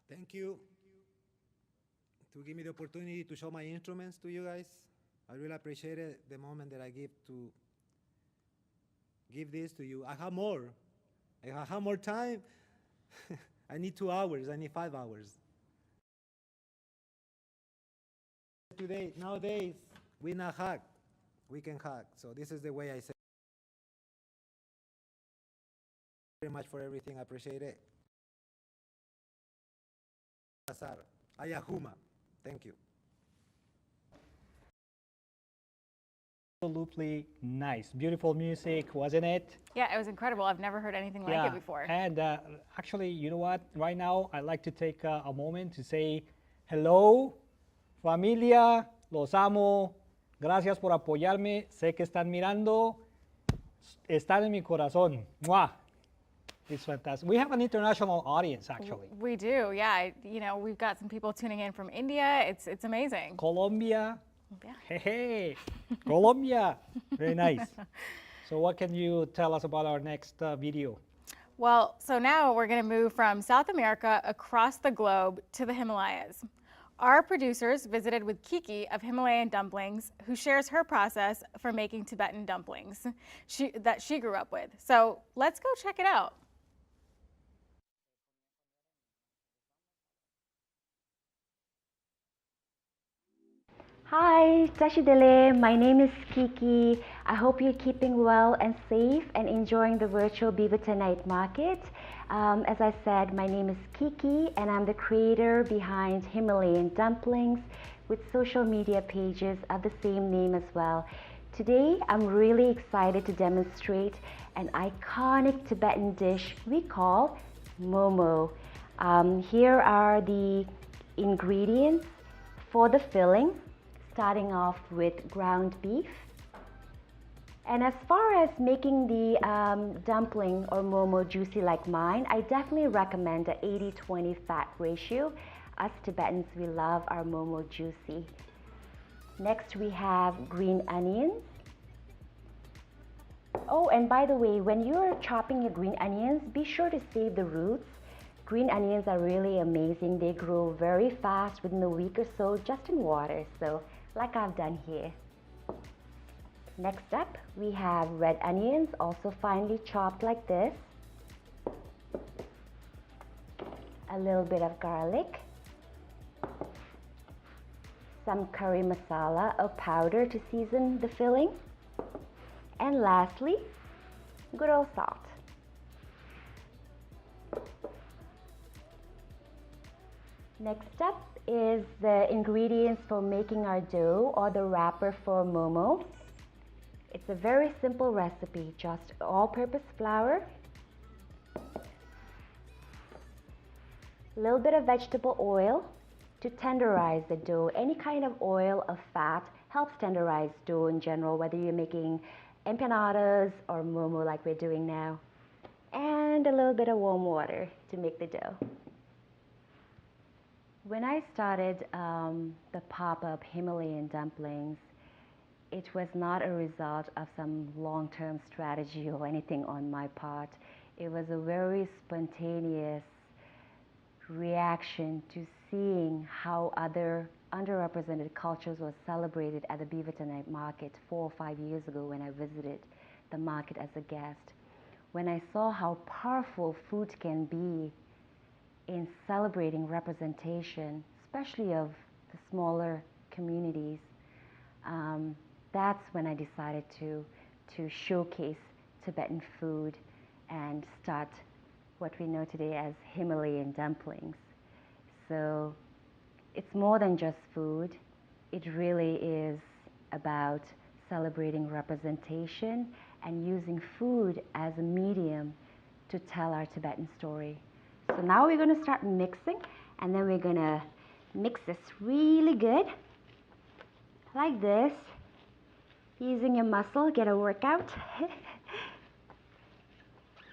Thank you to give me the opportunity to show my instruments to you guys. I really appreciate it, the moment that I give to give this to you. I have more. I have more time. I need 2 hours. I need 5 hours. Today, nowadays, we not hug. We can hug. So this is the way I say. Very much for everything. I appreciate it. Ayahuma. Thank you. Absolutely nice. Beautiful music, wasn't it? Yeah, it was incredible. I've never heard anything like it before. And actually, you know what? Right now, I'd like to take a moment to say hello, familia, los amo. Gracias por apoyarme. Sé que están mirando. Están en mi corazón. ¡Mua! It's fantastic. We have an international audience, actually. We do, yeah. You know, we've got some people tuning in from India. It's amazing. Colombia. Yeah. Hey, Colombia. Very nice. So what can you tell us about our next video? Well, so now we're going to move from South America across the globe to the Himalayas. Our producers visited with Kiki of Himalayan Dumplings, who shares her process for making Tibetan dumplings that she grew up with. So let's go check it out. Hi, Tashidele. My name is Kiki. I hope you're keeping well and safe and enjoying the virtual Beaverton Night Market. As I said, my name is Kiki and I'm the creator behind Himalayan Dumplings with social media pages of the same name as well. Today, I'm really excited to demonstrate an iconic Tibetan dish we call momo. Here are the ingredients for the filling. Starting off with ground beef. And as far as making the dumpling or momo juicy like mine, I definitely recommend the 80-20 fat ratio. Us Tibetans, we love our momo juicy. Next we have green onions. Oh, and by the way, when you're chopping your green onions, be sure to save the roots. Green onions are really amazing. They grow very fast within a week or so just in water. So like I've done here. Next up, we have red onions, also finely chopped like this. A little bit of garlic. Some curry masala or powder to season the filling. And lastly, good old salt. Next up is the ingredients for making our dough or the wrapper for momo. It's a very simple recipe, just all-purpose flour, a little bit of vegetable oil to tenderize the dough. Any kind of oil or fat helps tenderize dough in general, whether you're making empanadas or momo like we're doing now. And a little bit of warm water to make the dough. When I started the pop-up Himalayan dumplings, it was not a result of some long-term strategy or anything on my part. It was a very spontaneous reaction to seeing how other underrepresented cultures were celebrated at the Beaverton Night Market 4 or 5 years ago when I visited the market as a guest. When I saw how powerful food can be in celebrating representation, especially of the smaller communities, that's when I decided to showcase Tibetan food and start what we know today as Himalayan dumplings. So it's more than just food. It really is about celebrating representation and using food as a medium to tell our Tibetan story. So now we're going to start mixing, and then we're going to mix this really good, like this, using your muscle, get a workout.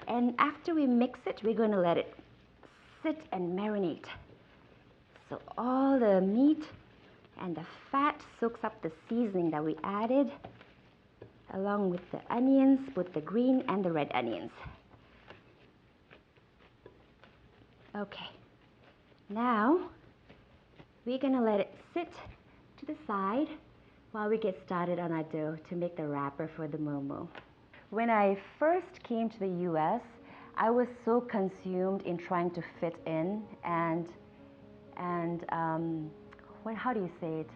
And after we mix it, we're going to let it sit and marinate. So all the meat and the fat soaks up the seasoning that we added, along with the onions, both the green and the red onions. Okay, now we're going to let it sit to the side while we get started on our dough to make the wrapper for the momo. When I first came to the US, I was so consumed in trying to fit in and how do you say it?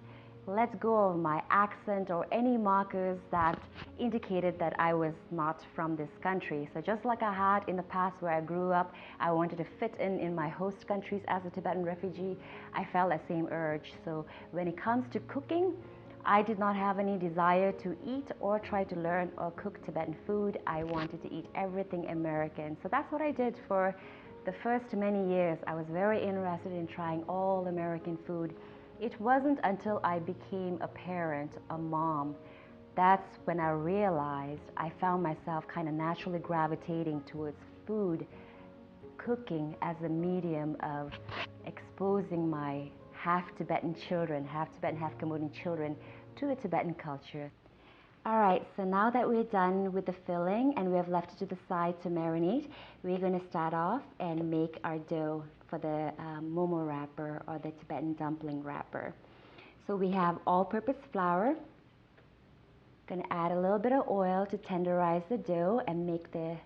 Let go of my accent or any markers that indicated that I was not from this country. So just like I had in the past where I grew up, I wanted to fit in my host countries as a Tibetan refugee, I felt that same urge. So when it comes to cooking, I did not have any desire to eat or try to learn or cook Tibetan food. I wanted to eat everything American. So that's what I did for the first many years. I was very interested in trying all American food. It wasn't until I became a parent, a mom, that's when I realized I found myself kind of naturally gravitating towards food, cooking as a medium of exposing my half Tibetan children, half Tibetan, half Cambodian children to the Tibetan culture. All right, so now that we're done with the filling and we have left it to the side to marinate, we're going to start off and make our dough for the momo wrapper or the Tibetan dumpling wrapper. So we have all-purpose flour. Going to add a little bit of oil to tenderize the dough and make the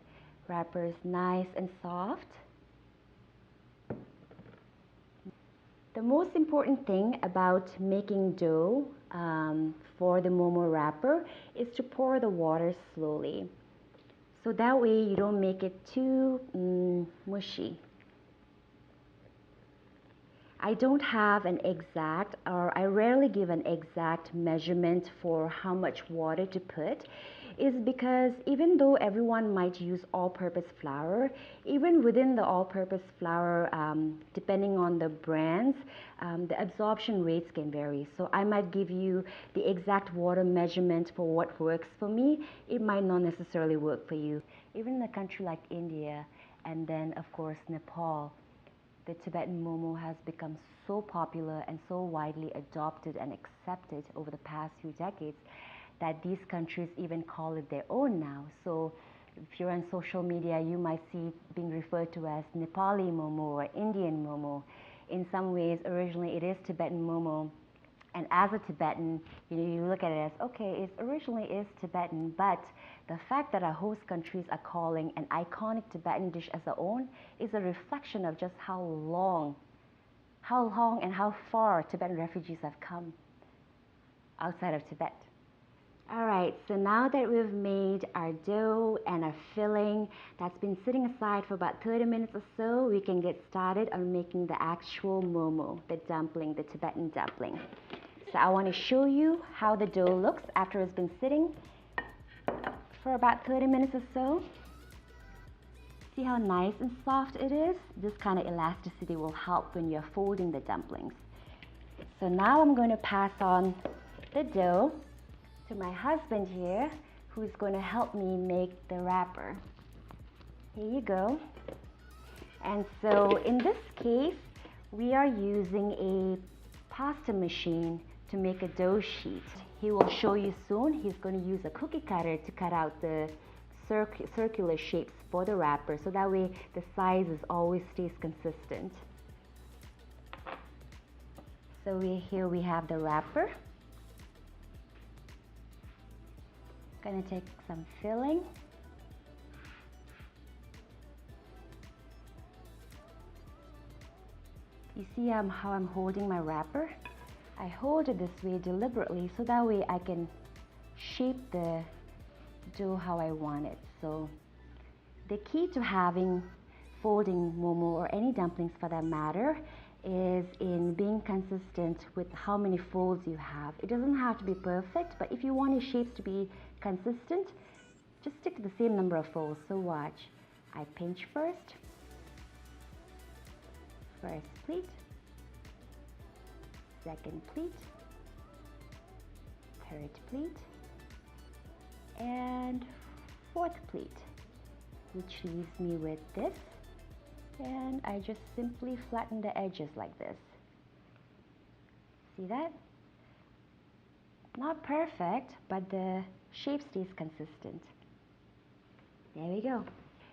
wrappers nice and soft. The most important thing about making dough for the momo wrapper is to pour the water slowly. So that way you don't make it too mushy. I don't have an exact, or I rarely give an exact measurement for how much water to put, is because even though everyone might use all-purpose flour, even within the all-purpose flour, depending on the brands, the absorption rates can vary. So I might give you the exact water measurement for what works for me. It might not necessarily work for you. Even in a country like India, and then of course Nepal, the Tibetan momo has become so popular and so widely adopted and accepted over the past few decades that these countries even call it their own now. So if you're on social media, you might see it being referred to as Nepali momo or Indian momo. In some ways, originally it is Tibetan momo, And as a Tibetan, you look at it as, okay, it originally is Tibetan, but the fact that our host countries are calling an iconic Tibetan dish as their own is a reflection of just how long and how far Tibetan refugees have come outside of Tibet. All right, so now that we've made our dough and our filling that's been sitting aside for about 30 minutes or so, we can get started on making the actual momo, the dumpling, the Tibetan dumpling. So I want to show you how the dough looks after it's been sitting for about 30 minutes or so. See how nice and soft it is? This kind of elasticity will help when you're folding the dumplings. So now I'm going to pass on the dough to my husband here, who's going to help me make the wrapper. Here you go. And so in this case, we are using a pasta machine to make a dough sheet. He will show you soon. He's going to use a cookie cutter to cut out the circular shapes for the wrapper, so that way the sizes always stays consistent. So here we have the wrapper. Gonna take some filling. You see how I'm holding my wrapper? I hold it this way deliberately so that way I can shape the dough how I want it. So the key to folding momo or any dumplings for that matter is in being consistent with how many folds you have. It doesn't have to be perfect, but if you want your shapes to be consistent, just stick to the same number of folds. So watch. I pinch first pleat, second pleat, third pleat, and fourth pleat, which leaves me with this. And I just simply flatten the edges like this. See that? Not perfect, but the shape stays consistent. There we go.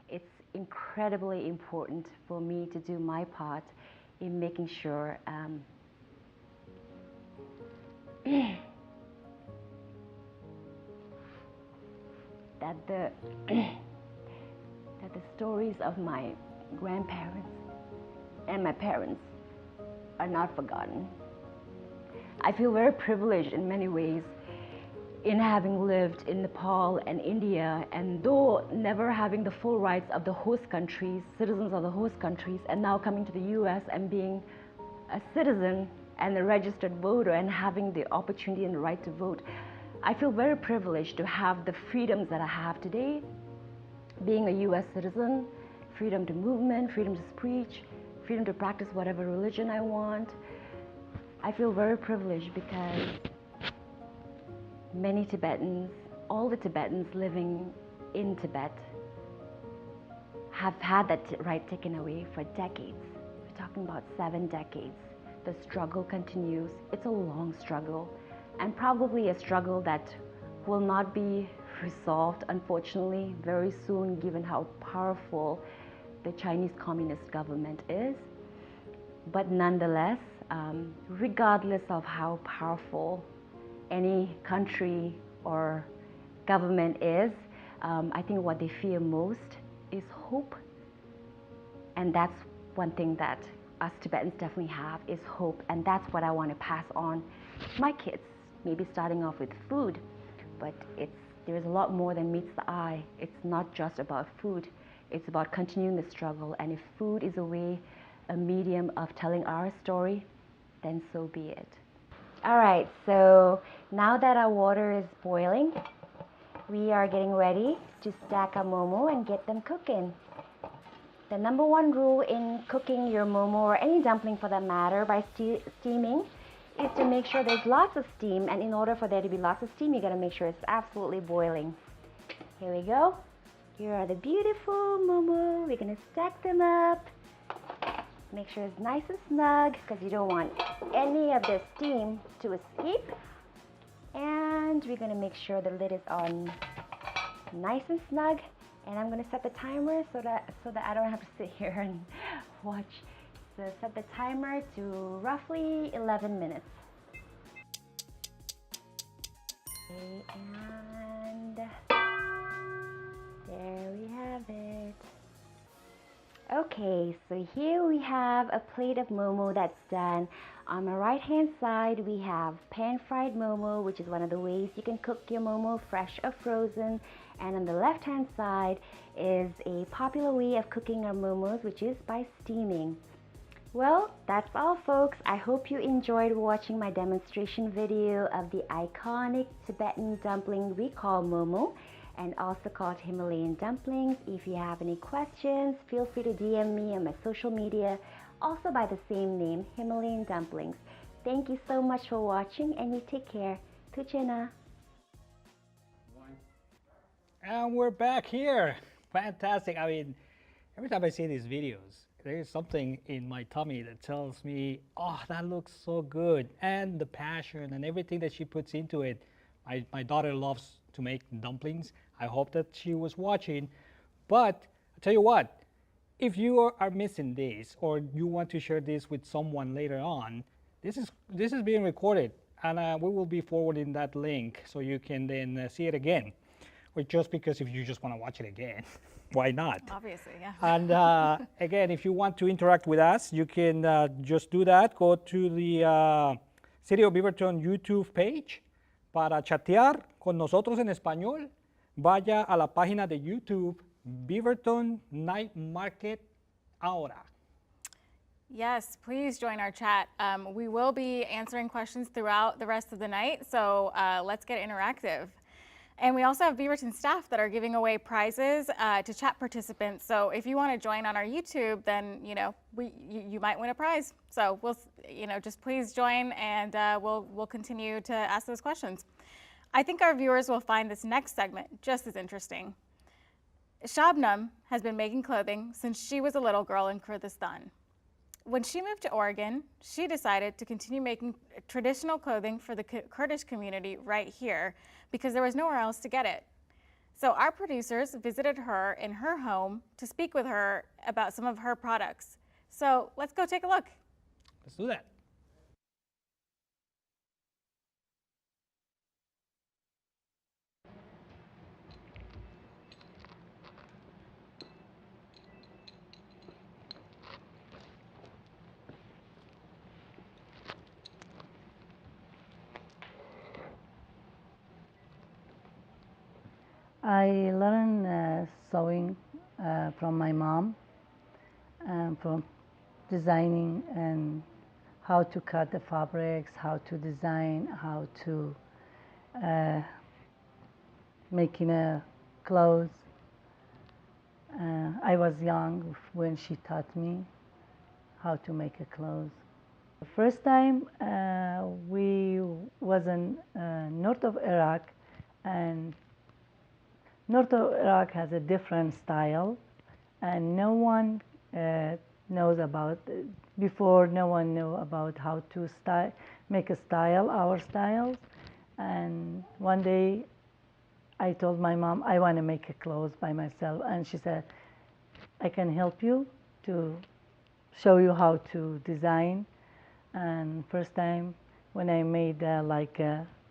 It's incredibly important for me to do my part in making sure that the stories of my grandparents and my parents are not forgotten. I feel very privileged in many ways in having lived in Nepal and India, and though never having the full rights of the host countries, citizens of the host countries, and now coming to the US and being a citizen and a registered voter and having the opportunity and the right to vote, I feel very privileged to have the freedoms that I have today, being a US citizen, freedom to movement, freedom to speech, freedom to practice whatever religion I want. I feel very privileged because many Tibetans, all the Tibetans living in Tibet, have had that right taken away for decades. We're talking about 7 decades. The struggle continues. It's a long struggle, and probably a struggle that will not be resolved, unfortunately, very soon, given how powerful the Chinese Communist government is. But nonetheless, regardless of how powerful any country or government is, I think what they fear most is hope. And that's one thing that us Tibetans definitely have, is hope. And that's what I want to pass on to my kids, maybe starting off with food. But there's a lot more than meets the eye. It's not just about food. It's about continuing the struggle. And if food is a medium of telling our story, then so be it. All right, so now that our water is boiling, we are getting ready to stack our momo and get them cooking. The number one rule in cooking your momo, or any dumpling for that matter, by steaming, is to make sure there's lots of steam. And in order for there to be lots of steam, you gotta make sure it's absolutely boiling. Here we go. Here are the beautiful momo. We're gonna stack them up. Make sure it's nice and snug, because you don't want any of the steam to escape. And we're gonna make sure the lid is on nice and snug. And I'm gonna set the timer so that I don't have to sit here and watch. So set the timer to roughly 11 minutes. Okay, so here we have a plate of momo that's done. On the right hand side we have pan-fried momo, which is one of the ways you can cook your momo, fresh or frozen. And on the left hand side is a popular way of cooking our momos, which is by steaming. Well, that's all folks. I hope you enjoyed watching my demonstration video of the iconic Tibetan dumpling we call momo, and also called Himalayan dumplings. If you have any questions, feel free to DM me on my social media, also by the same name, Himalayan dumplings. Thank you so much for watching, and you take care. Tuchena. And we're back here. Fantastic. I mean, every time I see these videos, there is something in my tummy that tells me, oh, that looks so good. And the passion and everything that she puts into it. My daughter loves to make dumplings. I hope that she was watching. But I'll tell you what, if you are missing this or you want to share this with someone later on, this is being recorded, and we will be forwarding that link so you can then see it again. Or just because if you just want to watch it again, why not? Obviously, yeah. And again, if you want to interact with us, you can just do that. Go to the City of Beaverton YouTube page para chatear con nosotros en español. Vaya a la página de YouTube Beaverton Night Market ahora. Yes, please join our chat. We will be answering questions throughout the rest of the night, so let's get interactive. And we also have Beaverton staff that are giving away prizes to chat participants. So if you want to join on our YouTube, then you might win a prize. So we'll just please join, and we'll continue to ask those questions. I think our viewers will find this next segment just as interesting. Shabnam has been making clothing since she was a little girl in Kurdistan. When she moved to Oregon, she decided to continue making traditional clothing for the Kurdish community right here because there was nowhere else to get it. So our producers visited her in her home to speak with her about some of her products. So let's go take a look. Let's do that. I learned sewing from my mom, from designing and how to cut the fabrics, how to design, how to making a clothes. I was young when she taught me how to make a clothes. The first time we was in north of Iraq, and north of Iraq has a different style, and no one knows about it. Before, no one knew about how to make a style, our styles. And one day I told my mom, I want to make a clothes by myself, and she said, I can help you to show you how to design. And first time when I made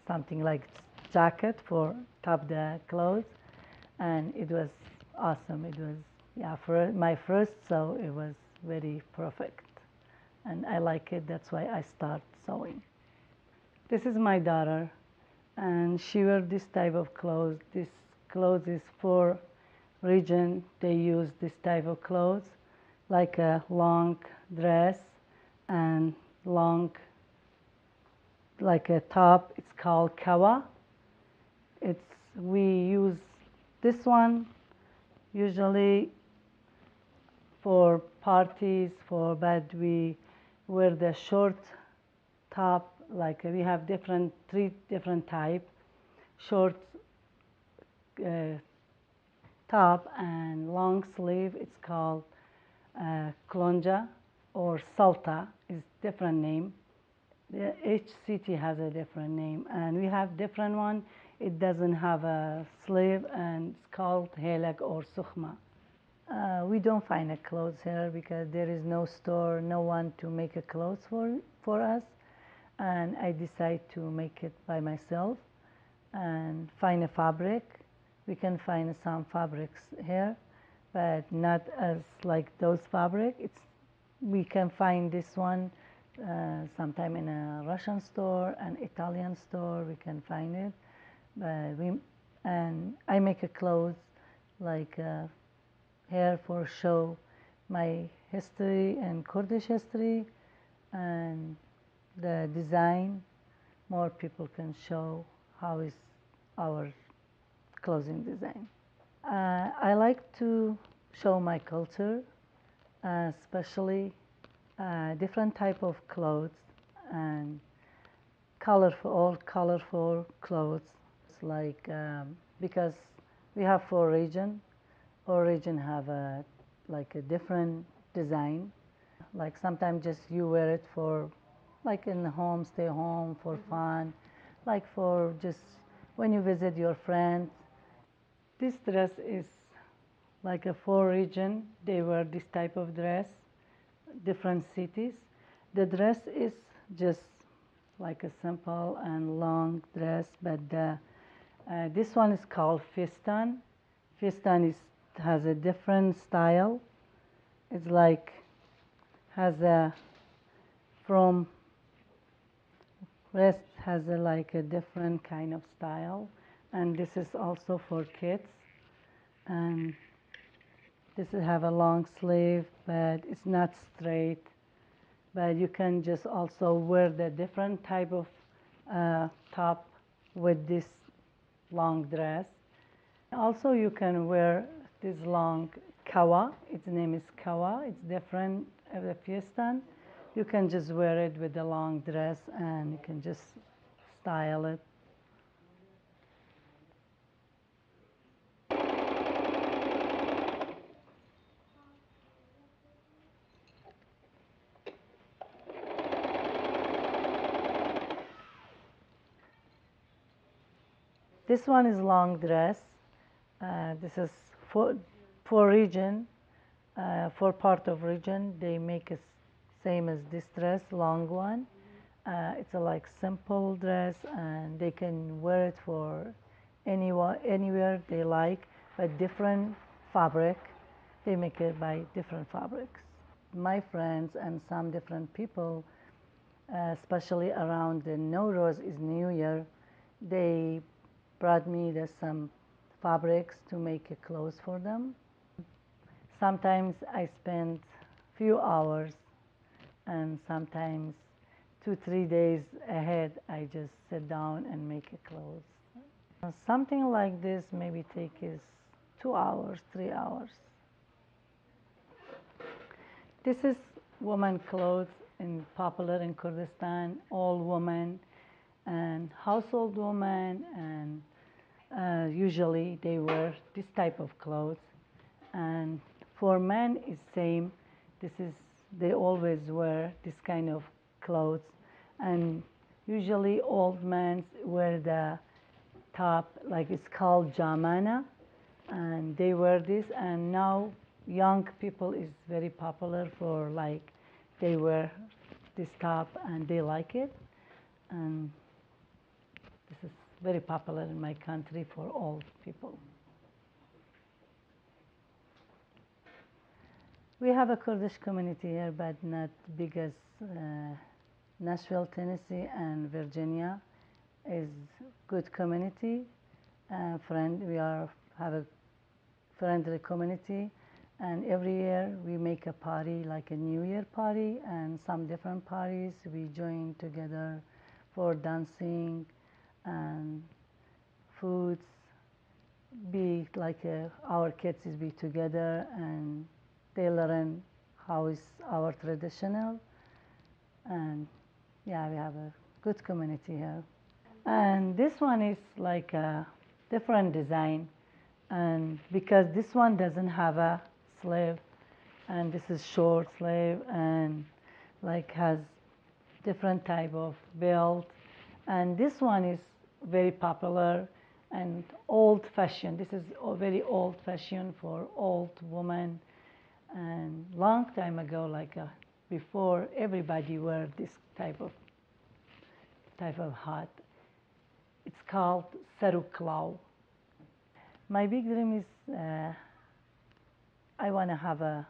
something like jacket for top the clothes, and it was awesome. It was, for my first sew, it was very perfect, and I like it. That's why I start sewing. This is my daughter, and she wears this type of clothes. This clothes is for region. They use this type of clothes, like a long dress and long, like a top. It's called kawa. We use this one usually for parties, but we wear the short top. Like we have three different type, short top and long sleeve. It's called klonja or salta. Is different name. Each city has a different name, and we have different one. It doesn't have a sleeve, and it's called helag or sukhma. We don't find a clothes here because there is no store, no one to make a clothes for us, and I decide to make it by myself and find a fabric. We can find some fabrics here, but not as like those fabric. We can find this one sometime in a Russian store, an Italian store, we can find it. And I make a clothes like here for show my history and Kurdish history and the design. More people can show how is our clothing design. I like to show my culture, especially different type of clothes and all colorful clothes. It's like because we have 4 regions, all region have like a different design. Like sometimes just you wear it for like in the home, stay home for fun, like for just when you visit your friends. This dress is like a 4 region, they wear this type of dress, different cities. The dress is just like a simple and long dress, but this one is called fistan. Fistan has a different style. It's like has a from rest has like a different kind of style, and this is also for kids. And this will have a long sleeve, but it's not straight. But you can just also wear the different type of top with this long dress. Also, you can wear this long kawa. Its name is kawa. It's different of the fiestan. You can just wear it with a long dress, and you can just style it. This one is long dress. This is for region, for part of region. They make it same as this dress, long one. It's a like simple dress, and they can wear it for anywhere they like, but different fabric. They make it by different fabrics. My friends and some different people, especially around the Nowruz is New Year, they brought me some fabrics to make a clothes for them. Sometimes I spend few hours, and sometimes 2-3 days ahead I just sit down and make a clothes. Something like this maybe take is 2 hours, 3 hours. This is woman clothes popular in Kurdistan, all women and household women, and usually they wear this type of clothes. And for men it's same. They always wear this kind of clothes, and usually old men wear the top, like it's called jamana, and they wear this. And now young people is very popular for like they wear this top and they like it, and this is very popular in my country for old people. We have a Kurdish community here, but not big as Nashville, Tennessee, and Virginia is good community. We have a friendly community, and every year we make a party, like a New Year party, and some different parties. We join together for dancing and foods. Be like our kids be together, and they learn how is our traditional. And yeah, we have a good community here. And this one is like a different design, and because this one doesn't have a sleeve, and this is short sleeve, and like has different type of belt. And this one is very popular and old fashioned. This is very old fashioned for old women. And long time ago, like before everybody wear this type of hat. It's called saruklau. My big dream is I want to have a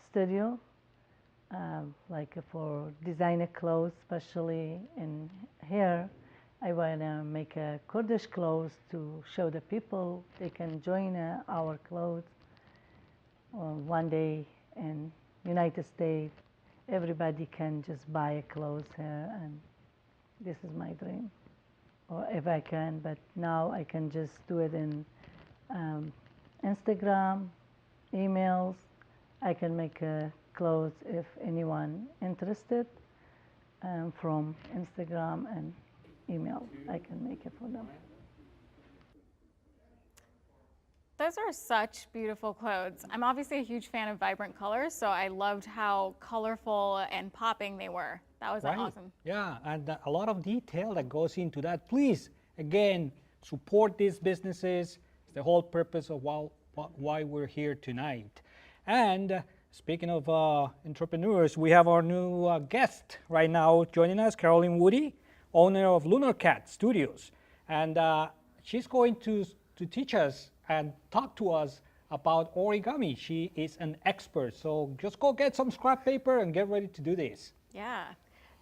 studio, like for designer clothes, especially in here. I want to make a Kurdish clothes to show the people they can join our clothes. One day in United States, everybody can just buy a clothes here, and this is my dream. Or if I can, but now I can just do it in Instagram, emails. I can make clothes if anyone interested from Instagram and email. I can make it for them. Those are such beautiful clothes. I'm obviously a huge fan of vibrant colors, so I loved how colorful and popping they were. That was awesome. Yeah, and a lot of detail that goes into that. Please, again, support these businesses. It's the whole purpose of why we're here tonight. And speaking of entrepreneurs, we have our new guest right now joining us, Carolyn Woody, owner of Lunar Cat Studios. And she's going to teach us and talk to us about origami. She is an expert. So just go get some scrap paper and get ready to do this. Yeah.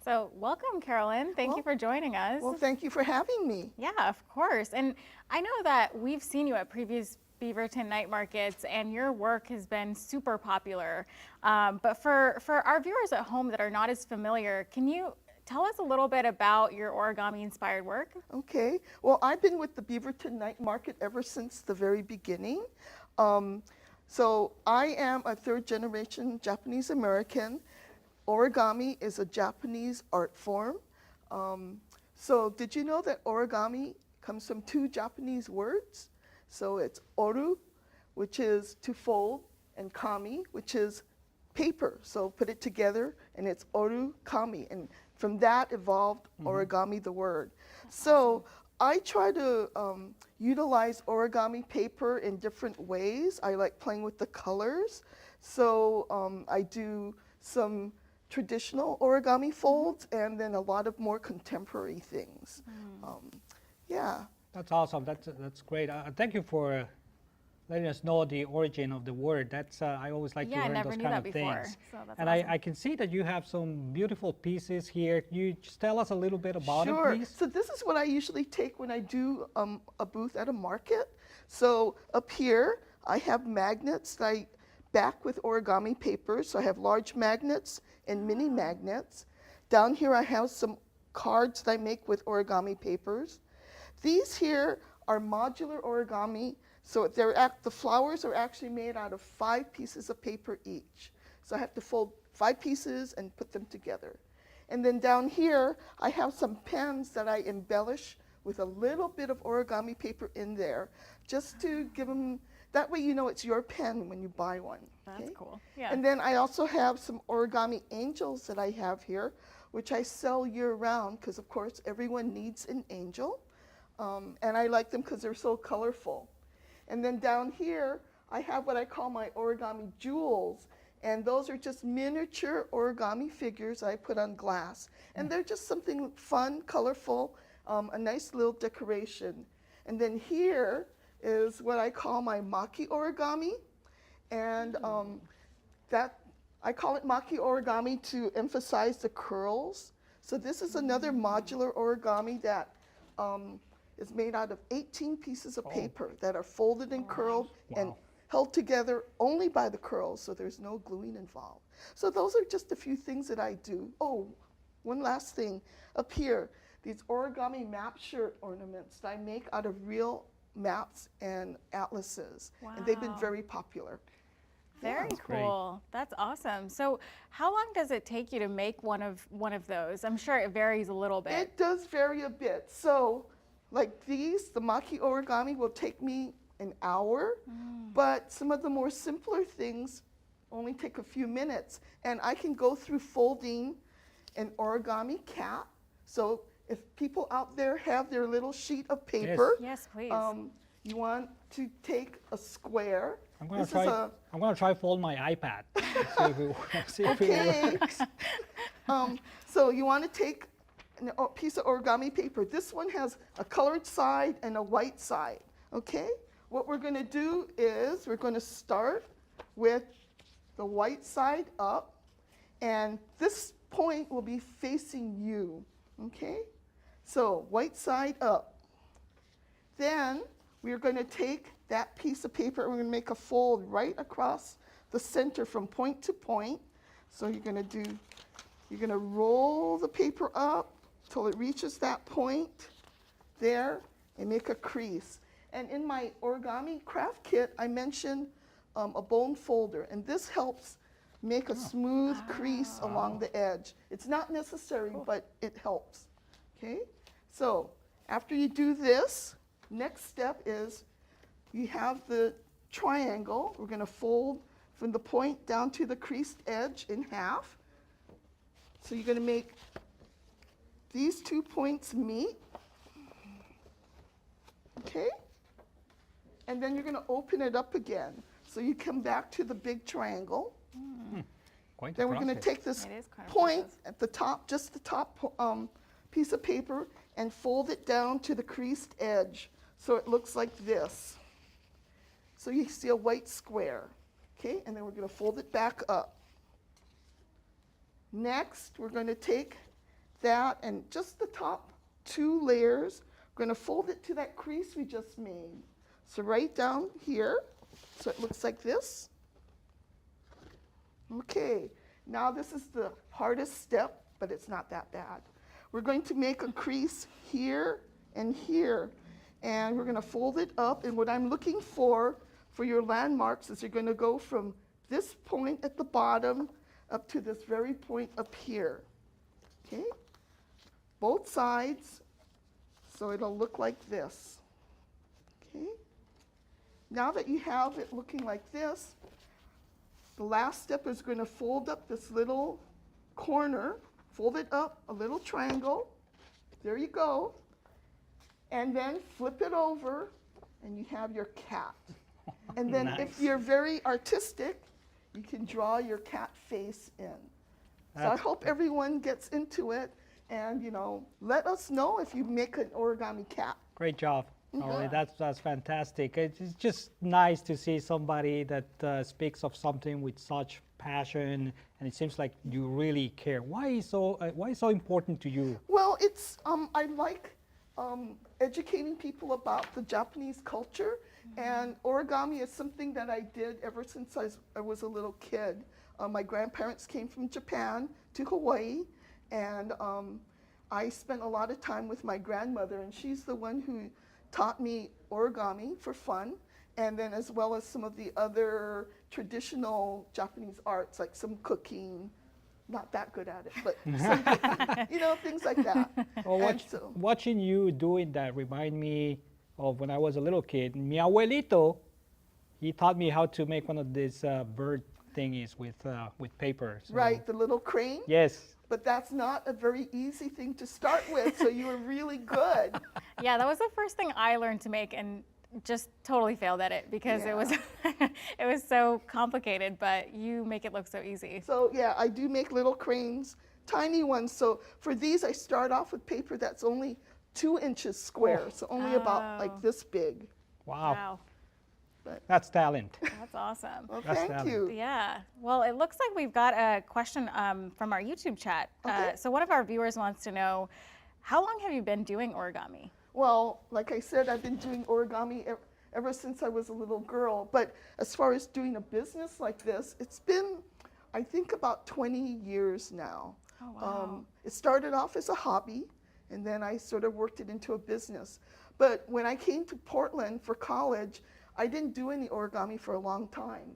So welcome, Carolyn. Thank you for joining us. Well, thank you for having me. Yeah, of course. And I know that we've seen you at previous Beaverton night markets, and your work has been super popular. But for our viewers at home that are not as familiar, can you tell us a little bit about your origami-inspired work? Okay. Well, I've been with the Beaverton Night Market ever since the very beginning. So I am a third-generation Japanese American. Origami is a Japanese art form. So did you know that origami comes from two Japanese words? So it's oru, which is to fold, and kami, which is paper. So put it together, and it's oru kami. And from that evolved origami, the word. So I try to utilize origami paper in different ways. I like playing with the colors. So I do some traditional origami folds and then a lot of more contemporary things. Yeah. That's awesome. That's great. Thank you for letting us know the origin of the word. That's I always like to learn those kind of things. So that's and awesome. I can see that you have some beautiful pieces here. Can you just tell us a little bit about it, Sure. please? So this is what I usually take when I do a booth at a market. So up here, I have magnets that I back with origami paper. So I have large magnets and mini magnets. Down here, I have some cards that I make with origami papers. These here are modular origami. So the flowers are actually made out of 5 pieces of paper each. So I have to fold 5 pieces and put them together. And then down here, I have some pens that I embellish with a little bit of origami paper in there, just to give them, that way you know it's your pen when you buy one. That's cool. Yeah. And then I also have some origami angels that I have here, which I sell year round, because of course everyone needs an angel. And I like them because they're so colorful. And then down here, I have what I call my origami jewels. And those are just miniature origami figures I put on glass. And they're just something fun, colorful, a nice little decoration. And then here is what I call my maki origami. And I call it maki origami to emphasize the curls. So this is another modular origami that is made out of 18 pieces of paper that are folded and curled and held together only by the curls, so there's no gluing involved. So those are just a few things that I do. Oh, one last thing. Up here, these origami map shirt ornaments that I make out of real maps and atlases. And they've been very popular. Very cool. That's awesome. So how long does it take you to make one of those? I'm sure it varies a little bit. It does vary a bit. So like these, the maki origami will take me an hour, but some of the more simpler things only take a few minutes. And I can go through folding an origami cat. So if people out there have their little sheet of paper, yes, please. You want to take a square. I'm gonna try fold my iPad. See if it works. So you want to take a piece of origami paper. This one has a colored side and a white side. Okay. What we're going to do is we're going to start with the white side up, and this point will be facing you, okay? So white side up. Then we're going to take that piece of paper and we're going to make a fold right across the center from point to point. So you're going to roll the paper up till it reaches that point there and make a crease. And in my origami craft kit, I mentioned a bone folder, and this helps make a smooth crease along the edge. It's not necessary, but it helps, okay? So after you do this, next step is you have the triangle. We're going to fold from the point down to the creased edge in half. So you're going to make these 2 points meet, okay? And then you're going to open it up again. So you come back to the big triangle. Then we're going to take this point at the top, just the top piece of paper, and fold it down to the creased edge so it looks like this. So you see a white square, okay? And then we're going to fold it back up. Next, we're going to take that and just the top 2 layers, we're going to fold it to that crease we just made. So right down here, so it looks like this. Okay, now this is the hardest step, but it's not that bad. We're going to make a crease here and here, and we're going to fold it up. And what I'm looking for your landmarks is you're going to go from this point at the bottom up to this very point up here. Okay, both sides, so it'll look like this. Okay, now that you have it looking like this, the last step is going to fold up this little corner, fold it up a little triangle. There you go. And then flip it over, and you have your cat. And then if you're very artistic, you can draw your cat face in. So I hope everyone gets into it, and let us know if you make an origami cat. Great job. Orly, that's fantastic. It's just nice to see somebody that speaks of something with such passion, and it seems like you really care. Why is so important to you? Well, it's I like educating people about the Japanese culture, and origami is something that I did ever since I was a little kid. My grandparents came from Japan to Hawaii, and I spent a lot of time with my grandmother, and she's the one who taught me origami for fun, and then as well as some of the other traditional Japanese arts, like some cooking. Not that good at it, but some cooking, things like that. Well, watching you doing that remind me of when I was a little kid. Mi abuelito, he taught me how to make one of these bird thingies with paper. So. Right, the little crane? Yes. But that's not a very easy thing to start with, so you were really good. Yeah, that was the first thing I learned to make, and just totally failed at it because it was it was so complicated, but you make it look so easy. So yeah, I do make little cranes, tiny ones. So for these, I start off with paper that's only 2 inches square, so only about like this big. Wow. That's talent. That's awesome. Well, thank you. Yeah. Well, it looks like we've got a question from our YouTube chat. Okay. So one of our viewers wants to know, how long have you been doing origami? Well, like I said, I've been doing origami ever since I was a little girl. But as far as doing a business like this, it's been, I think, about 20 years now. Oh, wow. It started off as a hobby, and then I sort of worked it into a business. But when I came to Portland for college, I didn't do any origami for a long time.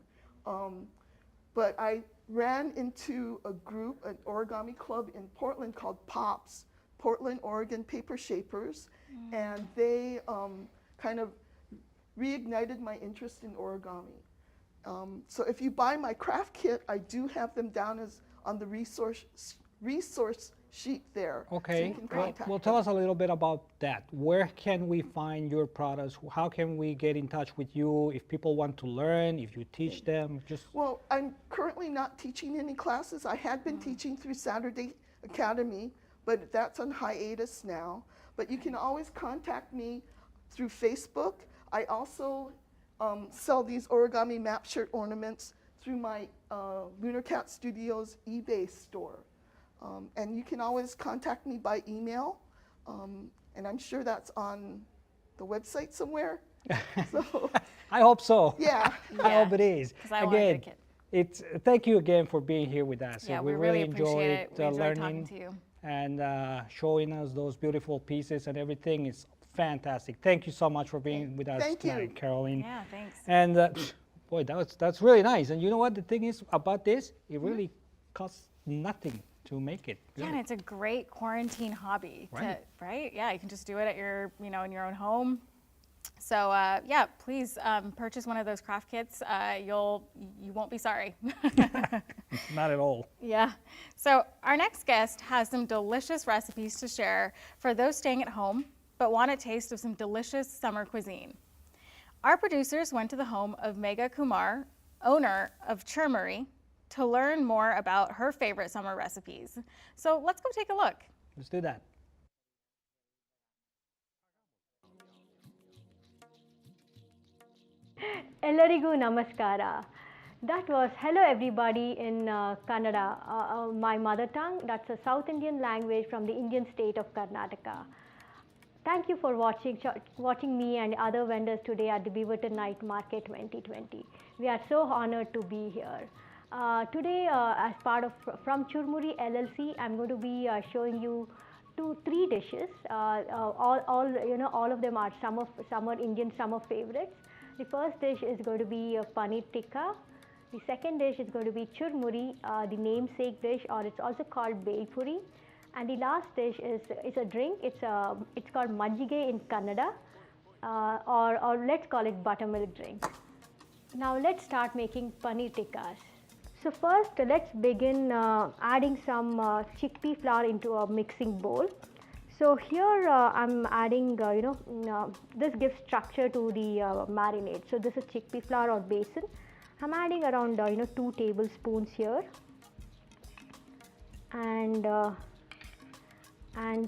But I ran into a group, an origami club in Portland called POPS, Portland, Oregon Paper Shapers, and they kind of reignited my interest in origami. So if you buy my craft kit, I do have them down as on the resource sheet there. Okay, so you can contact well, tell us a little bit about that. Where can we find your products? How can we get in touch with you if people want to learn, if you teach them? Well, I'm currently not teaching any classes. I had been teaching through Saturday Academy, but that's on hiatus now. But you can always contact me through Facebook. I also sell these origami map shirt ornaments through my Lunar Cat Studios eBay store. And you can always contact me by email, and I'm sure that's on the website somewhere. So, I hope so. yeah. I hope it is. 'Cause I wanna get a kit. Thank you again for being here with us. Yeah, we we really enjoyed appreciate it. We enjoyed learning talking to you. and showing us those beautiful pieces and everything. It's fantastic. Thank you so much for being with us Thank you. tonight, Caroline. Yeah, thanks. And boy, that's really nice. And you know what the thing is about this? It really costs nothing to make it. Yeah, and it's a great quarantine hobby. Right. Right? Yeah, you can just do it at your, in your own home. So yeah, please purchase one of those craft kits. You won't be sorry. Not at all. Yeah. So our next guest has some delicious recipes to share for those staying at home but want a taste of some delicious summer cuisine. Our producers went to the home of Megha Kumar, owner of Churmuri, to learn more about her favorite summer recipes. So let's go take a look. Let's do that. Ellarigu namaskara. That was hello everybody in Kannada, my mother tongue. That's a South Indian language from the Indian state of Karnataka. Thank you for watching me and other vendors today at the Beaverton Night Market 2020. We are so honored to be here. Today, as part of from Churmuri LLC, I'm going to be showing you three dishes. All of them are summer Indian summer favorites. The first dish is going to be paneer tikka. The second dish is going to be churmuri, the namesake dish, or it's also called bel puri. And the last dish is a drink. It's called majjige in Kannada, or let's call it buttermilk drink. Now let's start making paneer tikkas. So first, let's begin adding some chickpea flour into a mixing bowl. So here I'm adding, this gives structure to the marinade. So this is chickpea flour or besan. I'm adding around 2 tablespoons here, and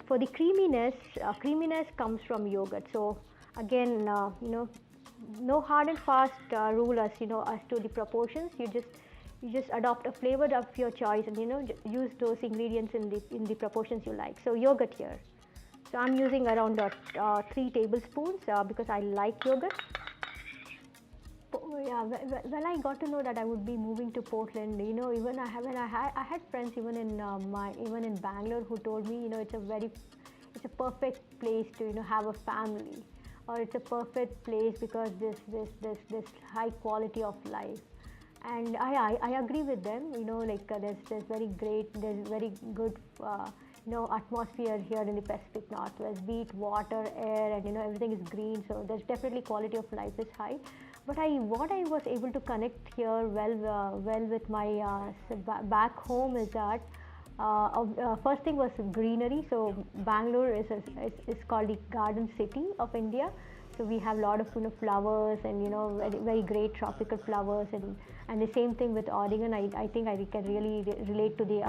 for the creaminess comes from yogurt. So again, no hard and fast rule as to the proportions. You just adopt a flavor of your choice, and use those ingredients in the proportions you like. So yogurt here. So I'm using around 3 tablespoons because I like yogurt. Yeah, when I got to know that I would be moving to Portland, even I had friends even in Bangalore who told me, it's a perfect place to have a family, or it's a perfect place because this high quality of life. And I agree with them. There's very good atmosphere here in the Pacific Northwest, be it water, air, and everything is green. So there's definitely quality of life is high. But what I was able to connect here well with my back home is that first thing was greenery. So Bangalore is called the Garden City of India. So we have a lot of flowers and very great tropical flowers, and the same thing with Oregon. I think I can really relate to the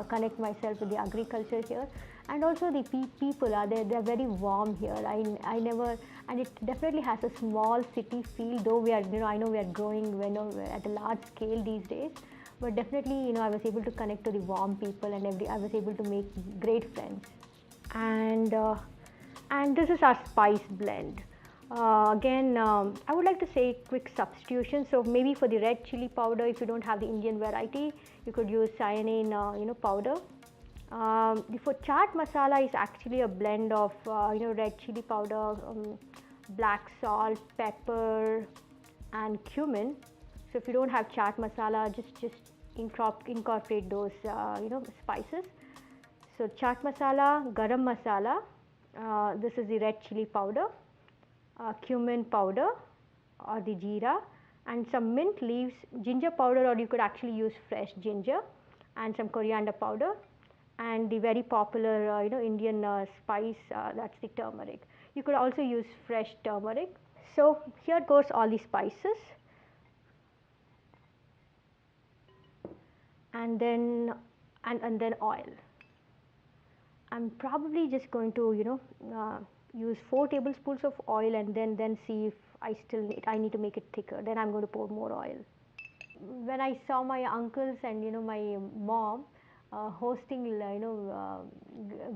connect myself with the agriculture here, and also the people they're very warm here. I never, and it definitely has a small city feel. Though we are I know we are growing at a large scale these days, but definitely I was able to connect to the warm people, and I was able to make great friends. And this is our spice blend. Again, I would like to say quick substitution. So maybe for the red chili powder, if you don't have the Indian variety, you could use cayenne powder. For chaat masala is actually a blend of red chili powder, black salt, pepper, and cumin. So if you don't have chaat masala, just incorporate those spices. So chaat masala, garam masala. This is the red chili powder. Cumin powder or the jeera, and some mint leaves, ginger powder, or you could actually use fresh ginger, and some coriander powder, and the very popular Indian spice, that's the turmeric. You could also use fresh turmeric. So here goes all the spices, and then oil. I'm probably just going to use 4 tablespoons of oil, and then see if I need to make it thicker. Then I'm going to pour more oil. When I saw my uncles and my mom hosting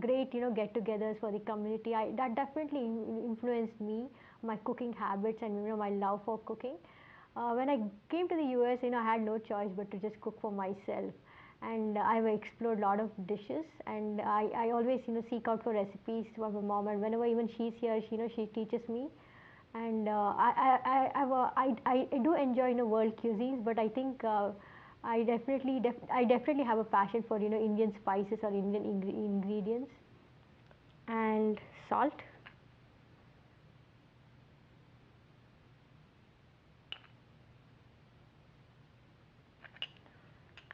great get-togethers for the community, that definitely influenced me, my cooking habits, and my love for cooking. When I came to the US, I had no choice but to just cook for myself, and I've explored a lot of dishes, and I always seek out for recipes for my mom, and whenever even she's here, she teaches me. And I do enjoy world cuisines, but I think I definitely have a passion for Indian spices or Indian ingredients. And salt,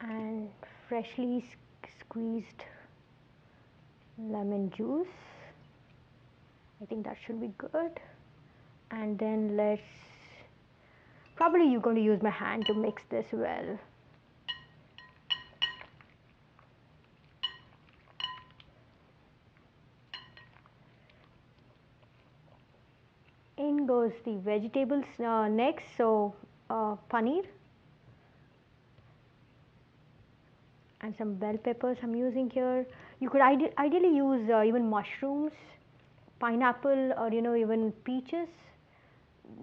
and freshly squeezed lemon juice. I think that should be good. And then probably you're going to use my hand to mix this well. In goes the vegetables next. So paneer and some bell peppers I'm using here. You could ideally use even mushrooms, pineapple, or even peaches.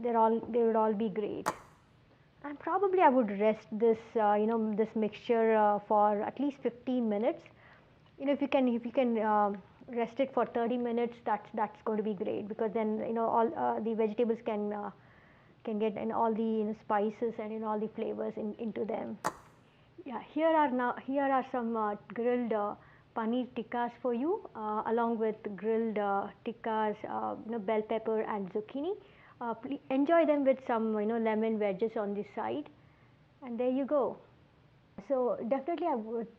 They would all be great. And probably I would rest this this mixture for at least 15 minutes. If you can rest it for 30 minutes, that's going to be great, because then all the vegetables can get all the spices and all the flavors into them. Yeah, here are some grilled paneer tikkas for you, along with grilled tikkas, bell pepper and zucchini. Please enjoy them with some lemon wedges on the side, and there you go. So definitely,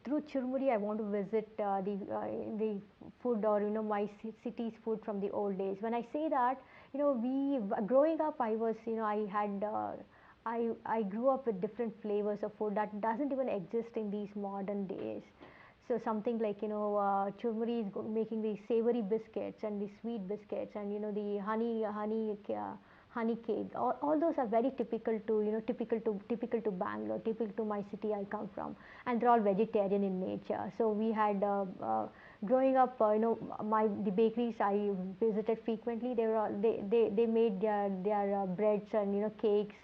through Churmuri, I want to visit the food, or my city's food from the old days. When I say that, we growing up, I grew up with different flavors of food that doesn't even exist in these modern days. So something like Churmuri is making the savory biscuits and the sweet biscuits, and the honey cake. All those are very typical to typical to Bangalore, typical to my city I come from, and they're all vegetarian in nature. So we had growing up, the bakeries I visited frequently, they made their breads and cakes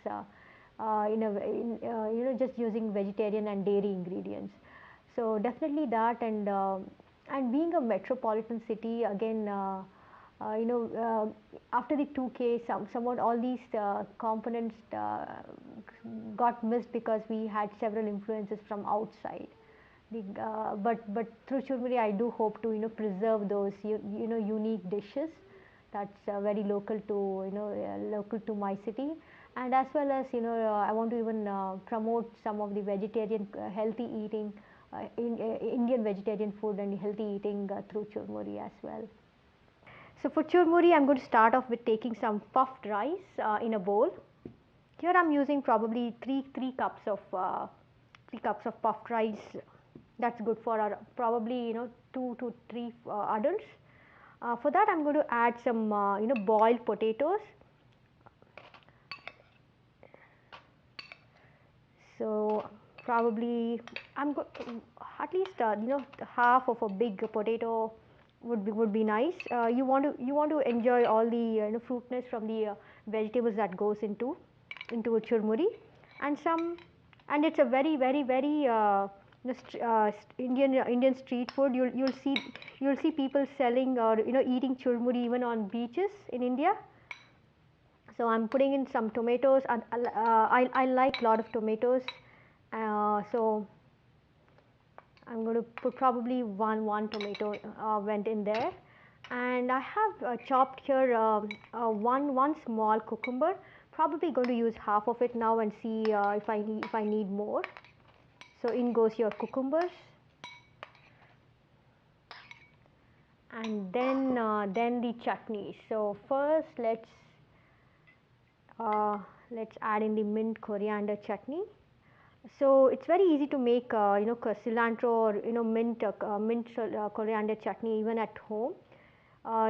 just using vegetarian and dairy ingredients. So definitely that, and being a metropolitan city again. After the 2K, somewhat all these components got missed because we had several influences from outside. But through Churmuri, I do hope to preserve those unique dishes that's very local to my city, and as well as I want to even promote some of the vegetarian healthy eating, Indian vegetarian food and healthy eating through Churmuri as well. So for churmuri, I'm going to start off with taking some puffed rice in a bowl. Here I'm using probably three cups of puffed rice. That's good for probably 2 to 3 adults. For that, I'm going to add some boiled potatoes. So probably at least half of a big potato would be nice. You want to enjoy all the fruitness from the vegetables that goes into a churmuri, and it's a very Indian street food. You'll see people selling or eating churmuri even on beaches in India. So I'm putting in some tomatoes, and I like a lot of tomatoes. So I'm going to put probably one tomato went in there, and I have chopped here one small cucumber. Probably going to use half of it now and see if I need more. So in goes your cucumbers, and then the chutney. So first let's add in the mint coriander chutney. So it's very easy to make cilantro or mint coriander chutney even at home.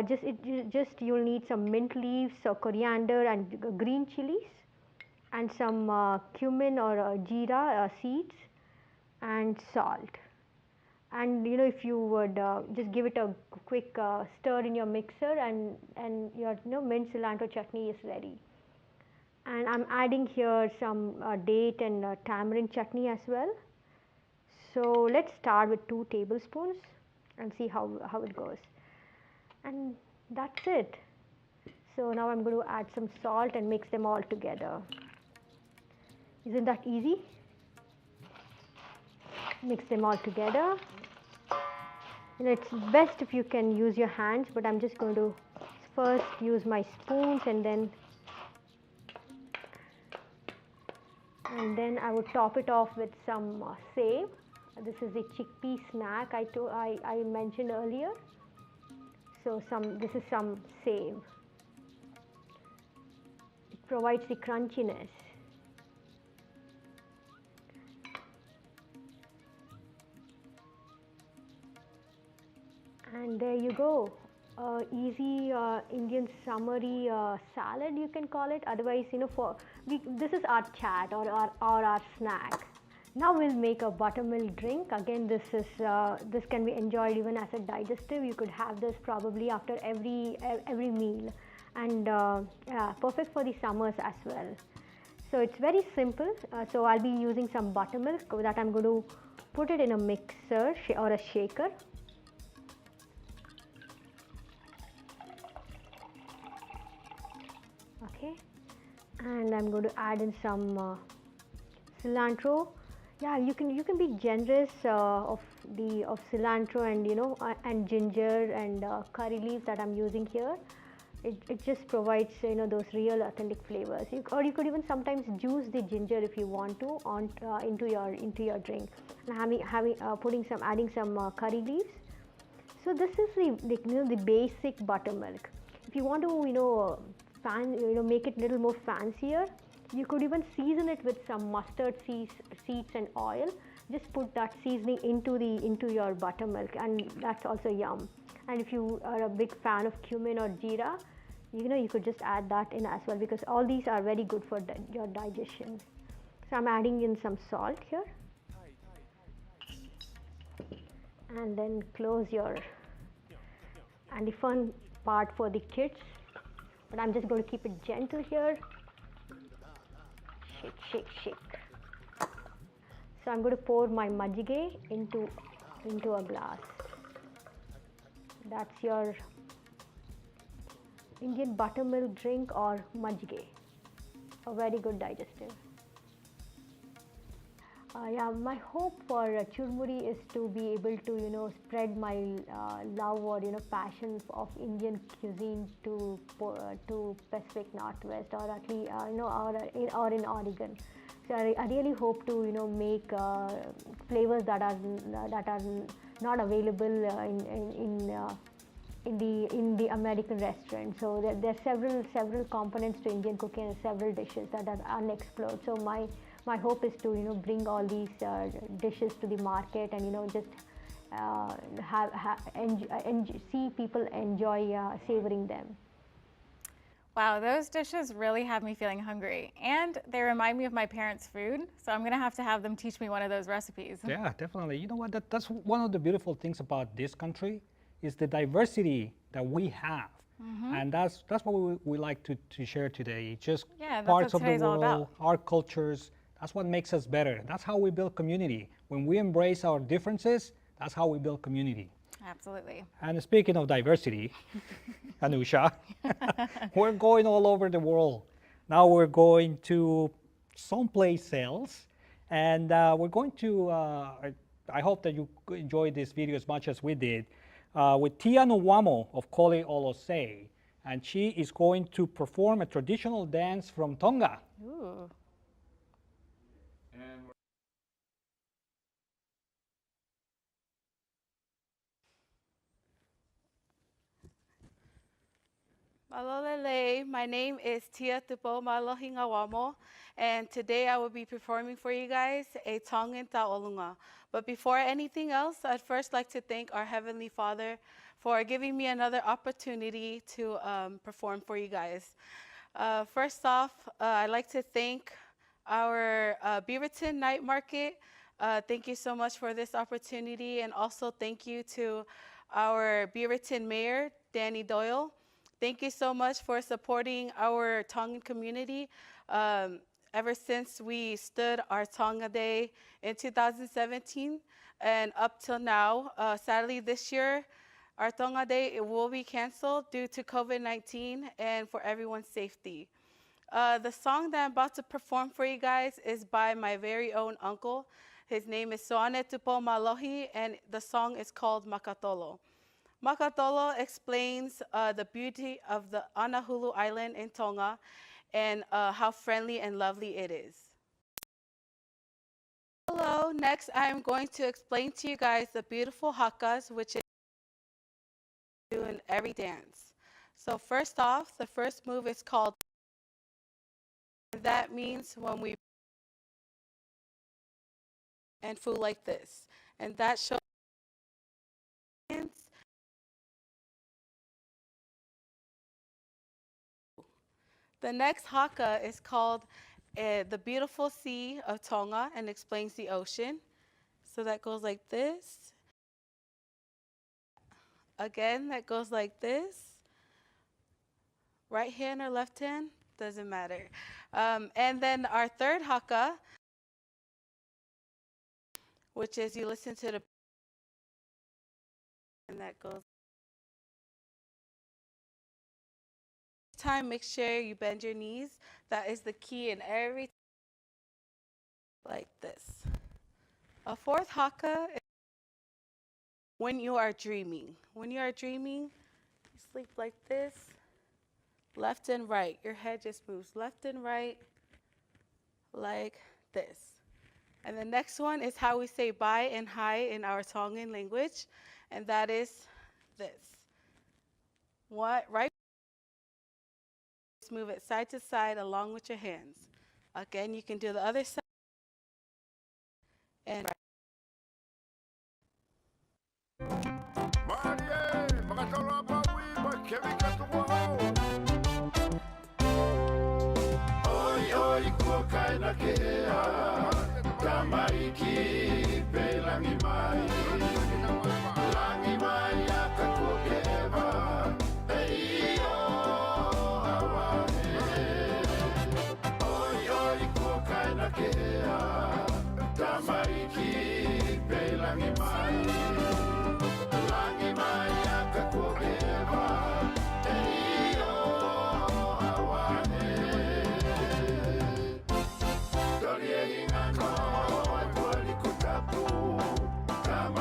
Just you'll need some mint leaves, coriander, and green chilies, and some cumin or jeera seeds, and salt. And if you would just give it a quick stir in your mixer, and your mint cilantro chutney is ready. And I'm adding here some date and tamarind chutney as well. So let's start with 2 tablespoons and see how it goes. And that's it. So now I'm going to add some salt and mix them all together. Isn't that easy? Mix them all together. It's best if you can use your hands, but I'm just going to first use my spoons, and then I would top it off with some save. This is the chickpea snack I mentioned earlier. So this is some save. It provides the crunchiness. And there you go. Easy Indian summery salad, you can call it. Otherwise, this is our chat or our snack. Now we'll make a buttermilk drink. Again, this can be enjoyed even as a digestive. You could have this probably after every meal, and perfect for the summers as well. So it's very simple. So I'll be using some buttermilk that I'm going to put it in a mixer or a shaker. Okay, and I'm going to add in some cilantro. Yeah, you can be generous of cilantro and and ginger and curry leaves that I'm using here. It just provides those real authentic flavors. Or you could even sometimes juice the ginger if you want to into your drink. And adding some curry leaves. So this is the basic buttermilk. If you want to make it a little more fancier, you could even season it with some mustard seeds and oil. Just put that seasoning into your buttermilk, and that's also yum. And if you are a big fan of cumin or jeera, you could just add that in as well, because all these are very good for your digestion. So I'm adding in some salt here, and then close your. And the fun part for the kids, but I'm just going to keep it gentle here. Shake, shake, shake. So I'm going to pour my majjige into a glass. That's your Indian buttermilk drink or majjige, a very good digestive. My hope for churmuri is to be able to spread my love or passion of Indian cuisine to Pacific Northwest, or at least or in Oregon. So I really hope to make flavors that are not available in the American restaurant. So there are several components to Indian cooking and several dishes that are unexplored. So my hope is to bring all these dishes to the market, and just see people enjoy savoring them. Wow, those dishes really have me feeling hungry, and they remind me of my parents' food, so I'm gonna have to have them teach me one of those recipes. Yeah, definitely. You know what, that's one of the beautiful things about this country, is the diversity that we have. Mm-hmm. And that's what we like to share today. Just parts of the world, our cultures. That's what makes us better. That's how we build community. When we embrace our differences, that's how we build community. Absolutely. And speaking of diversity, Anusha, we're going all over the world. Now we're going to someplace else, and we're going to, I hope that you enjoyed this video as much as we did, with Tia Nuwamo of Kole Olosei, and she is going to perform a traditional dance from Tonga. Ooh. Malolele, my name is Tia Tupo Malohingawamo, and today I will be performing for you guys a Tongan Ta'olunga. But before anything else, I'd first like to thank our Heavenly Father for giving me another opportunity to perform for you guys. First off, I'd like to thank our Beaverton Night Market. Thank you so much for this opportunity, and also thank you to our Beaverton Mayor, Danny Doyle. Thank you so much for supporting our Tongan community. Ever since we stood our Tonga Day in 2017 and up till now, sadly this year, our Tonga Day it will be canceled due to COVID-19 and for everyone's safety. The song that I'm about to perform for you guys is by my very own uncle. His name is Soane Tupo Malohi, and the song is called Makatolo. Makatolo explains the beauty of the Anahulu Island in Tonga and how friendly and lovely it is. Hello, next I'm going to explain to you guys the beautiful hakas, which is in every dance. So first off, the first move is called, that means when we and food like this, and that shows the next haka is called the beautiful sea of Tonga and explains the ocean. So that goes like this. Again, that goes like this. Right hand or left hand, doesn't matter. And then our third haka, which is you listen to the, and that goes. Time, make sure you bend your knees. That is the key in every, like this. A fourth haka is when you are dreaming. When you are dreaming, you sleep like this, left and right. Your head just moves left and right, like this. And the next one is how we say bye and hi in our Tongan language, and that is this. What, right? Move it side to side along with your hands. Again, you can do the other side. And Come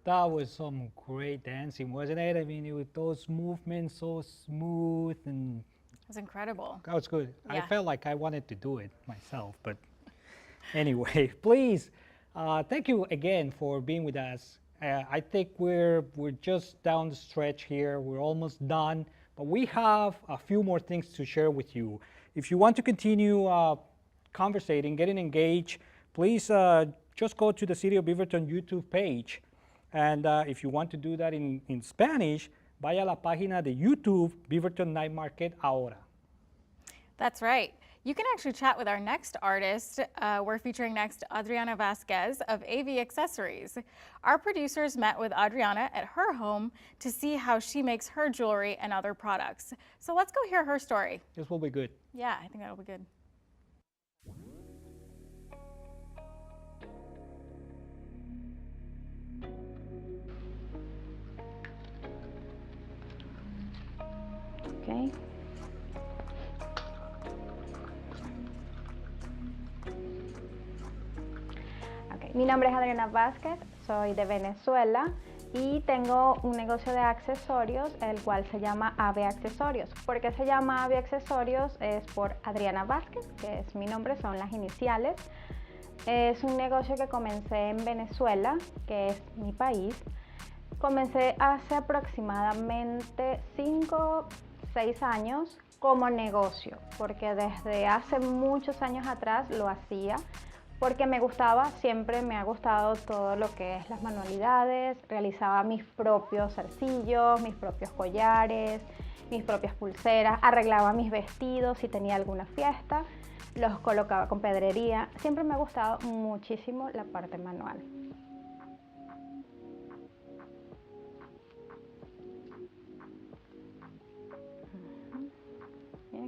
That was some great dancing, wasn't it? I mean, with those movements so smooth and It was incredible. that was good. I Yeah. felt like I wanted to do it myself, but anyway, please, thank you again for being with us. I think we're just down the stretch here. We're almost done, but we have a few more things to share with you. If you want to continue conversating, getting engaged, please just go to the City of Beaverton YouTube page. And if you want to do that in Spanish, vaya a la página de YouTube Beaverton Night Market ahora. That's right. You can actually chat with our next artist. We're featuring next Adriana Vasquez of AV Accessories. Our producers met with Adriana at her home to see how she makes her jewelry and other products. So let's go hear her story. This will be good. Yeah, I think that'll be good. Okay. Okay. Mi nombre es Adriana Vázquez, soy de Venezuela y tengo un negocio de accesorios, el cual se llama Ave Accesorios. ¿Por qué se llama Ave Accesorios? Es por Adriana Vázquez, que es mi nombre, son las iniciales. Es un negocio que comencé en Venezuela, que es mi país. Comencé hace aproximadamente 5 6 años como negocio, porque desde hace muchos años atrás lo hacía, porque me gustaba, siempre me ha gustado todo lo que es las manualidades, realizaba mis propios zarcillos, mis propios collares, mis propias pulseras, arreglaba mis vestidos si tenía alguna fiesta, los colocaba con pedrería, siempre me ha gustado muchísimo la parte manual.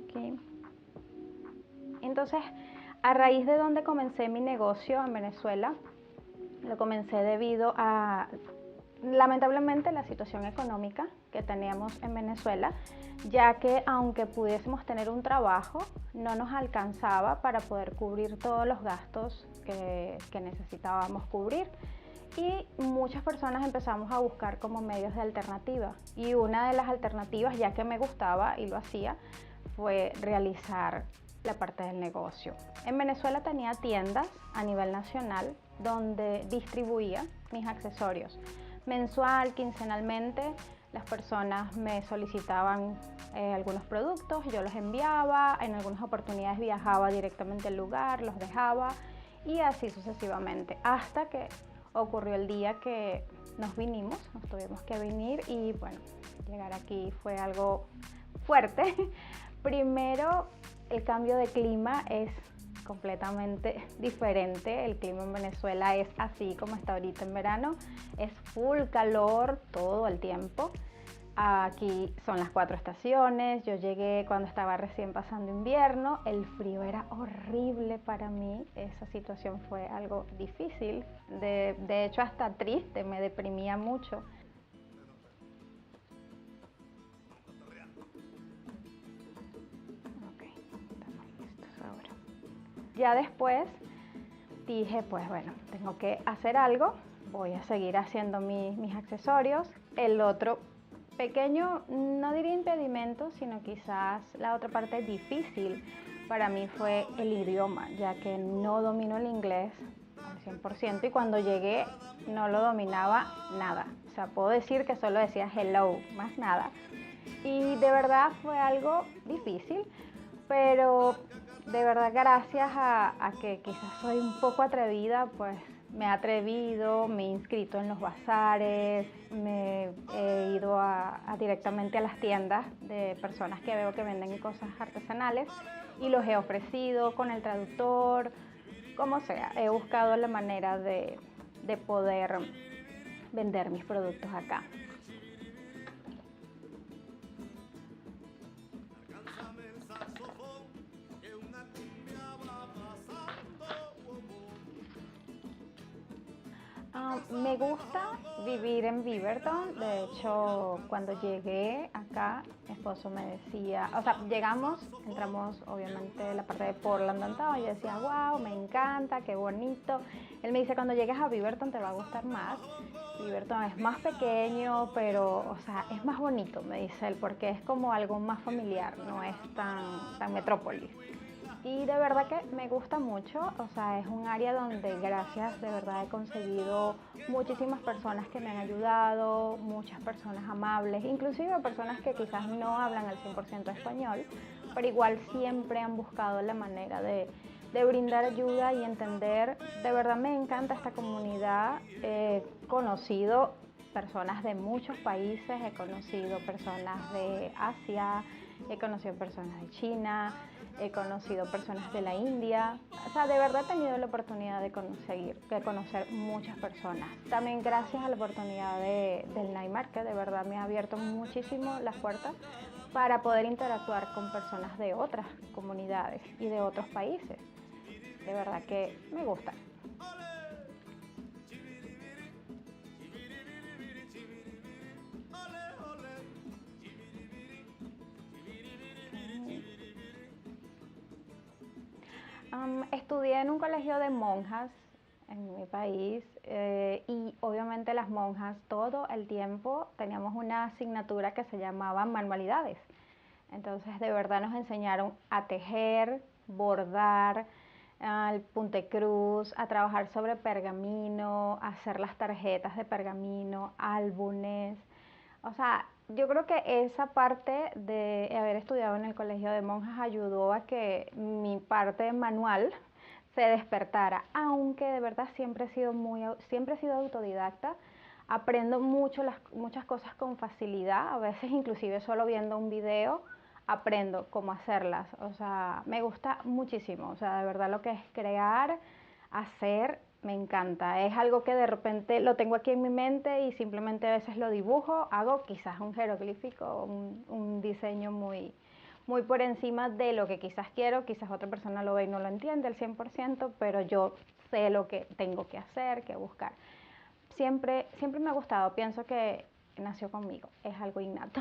Aquí. Entonces, a raíz de donde comencé mi negocio en Venezuela, lo comencé debido a, lamentablemente, la situación económica que teníamos en Venezuela, ya que aunque pudiésemos tener un trabajo, no nos alcanzaba para poder cubrir todos los gastos que necesitábamos cubrir. Y muchas personas empezamos a buscar como medios de alternativa. Y una de las alternativas, ya que me gustaba y lo hacía, fue realizar la parte del negocio. En Venezuela tenía tiendas a nivel nacional donde distribuía mis accesorios. Mensual, quincenalmente, las personas me solicitaban algunos productos, yo los enviaba, en algunas oportunidades viajaba directamente al lugar, los dejaba y así sucesivamente, hasta que ocurrió el día que nos vinimos, nos tuvimos que venir y bueno, llegar aquí fue algo fuerte. Primero, el cambio de clima es completamente diferente. El clima en Venezuela es así como está ahorita en verano, es full calor todo el tiempo. Aquí son las 4 estaciones, yo llegué cuando estaba recién pasando invierno, el frío era horrible para mí, esa situación fue algo difícil, de hecho hasta triste, me deprimía mucho. Ya después dije, pues bueno, tengo que hacer algo, voy a seguir haciendo mis accesorios. El otro pequeño, no diría impedimento, sino quizás la otra parte difícil para mí fue el idioma, ya que no domino el inglés al 100% y cuando llegué no lo dominaba nada. O sea, puedo decir que solo decía hello, más nada. Y de verdad fue algo difícil, pero de verdad gracias a que quizás soy un poco atrevida, pues me he atrevido, me he inscrito en los bazares, me he ido directamente a las tiendas de personas que veo que venden cosas artesanales y los he ofrecido con el traductor, como sea. He buscado la manera de de poder vender mis productos acá. Me gusta vivir en Beaverton. De hecho, cuando llegué acá, mi esposo me decía, o sea, entramos obviamente la parte de Portland downtown, y yo decía, wow, me encanta, qué bonito. Él me dice, cuando llegues a Beaverton te va a gustar más. Beaverton es más pequeño, pero, o sea, es más bonito, me dice él, porque es como algo más familiar, no es tan metrópolis. Y de verdad que me gusta mucho, o sea, es un área donde gracias de verdad he conseguido muchísimas personas que me han ayudado, muchas personas amables, inclusive personas que quizás no hablan al 100% español, pero igual siempre han buscado la manera de brindar ayuda y entender. De verdad me encanta esta comunidad. He conocido personas de muchos países, he conocido personas de Asia, he conocido personas de China, he conocido personas de la India. O sea, de verdad he tenido la oportunidad de conocer muchas personas. También gracias a la oportunidad del Night Market, de verdad me ha abierto muchísimo las puertas para poder interactuar con personas de otras comunidades y de otros países. De verdad que me gusta. Estudié en un colegio de monjas en mi país y obviamente las monjas todo el tiempo teníamos una asignatura que se llamaba manualidades. Entonces de verdad nos enseñaron a tejer, bordar, al puntecruz, a trabajar sobre pergamino, a hacer las tarjetas de pergamino, álbumes. O sea, yo creo que esa parte de haber estudiado en el colegio de monjas ayudó a que mi parte manual se despertara, aunque de verdad siempre he sido autodidacta. Aprendo muchas cosas con facilidad, a veces inclusive solo viendo un video aprendo cómo hacerlas. O sea, me gusta muchísimo. O sea, de verdad lo que es crear, hacer, me encanta. Es algo que de repente lo tengo aquí en mi mente y simplemente a veces lo dibujo, hago quizás un jeroglífico, un diseño muy por encima de lo que quizás quiero. Quizás otra persona lo ve y no lo entiende al 100%, pero yo sé lo que tengo que hacer, que buscar. Siempre me ha gustado, pienso que nació conmigo, es algo innato.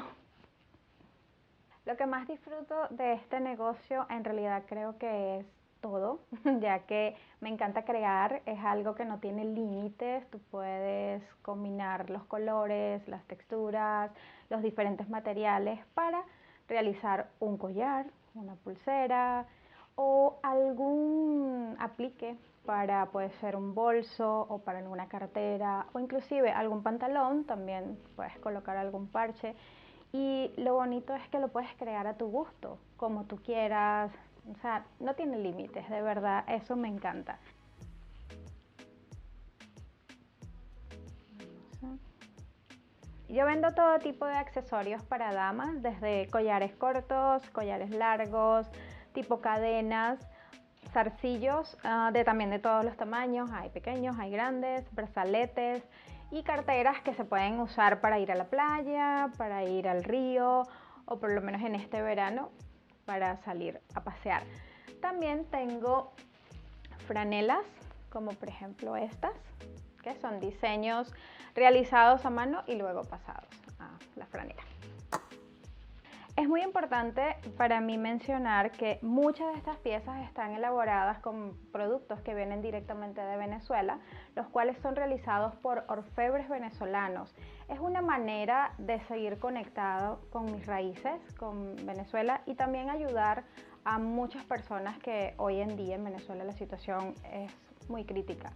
Lo que más disfruto de este negocio en realidad creo que es todo, ya que me encanta crear, es algo que no tiene límites. Tú puedes combinar los colores, las texturas, los diferentes materiales para realizar un collar, una pulsera o algún aplique para, puede ser un bolso o para alguna cartera o inclusive algún pantalón. También puedes colocar algún parche. Y lo bonito es que lo puedes crear a tu gusto, como tú quieras. O sea, no tiene límites, de verdad, eso me encanta. Yo vendo todo tipo de accesorios para damas, desde collares cortos, collares largos, tipo cadenas, zarcillos, también de todos los tamaños. Hay pequeños, hay grandes, brazaletes y carteras que se pueden usar para ir a la playa, para ir al río o por lo menos en este verano para salir a pasear. También tengo franelas, como por ejemplo estas, que son diseños realizados a mano y luego pasados a la franela. Es muy importante para mí mencionar que muchas de estas piezas están elaboradas con productos que vienen directamente de Venezuela, los cuales son realizados por orfebres venezolanos. Es una manera de seguir conectado con mis raíces, con Venezuela, y también ayudar a muchas personas que hoy en día en Venezuela la situación es muy crítica.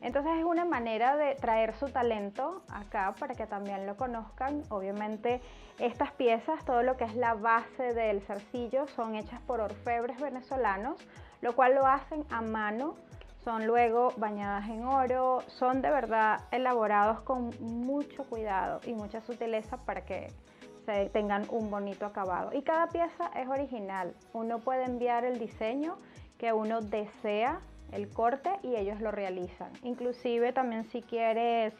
Entonces es una manera de traer su talento acá para que también lo conozcan. Obviamente estas piezas, todo lo que es la base del zarcillo, son hechas por orfebres venezolanos, lo cual lo hacen a mano. Son luego bañadas en oro, son de verdad elaborados con mucho cuidado y mucha sutileza para que tengan un bonito acabado. Y cada pieza es original. Uno puede enviar el diseño que uno desea el corte y ellos lo realizan. Inclusive también si quieres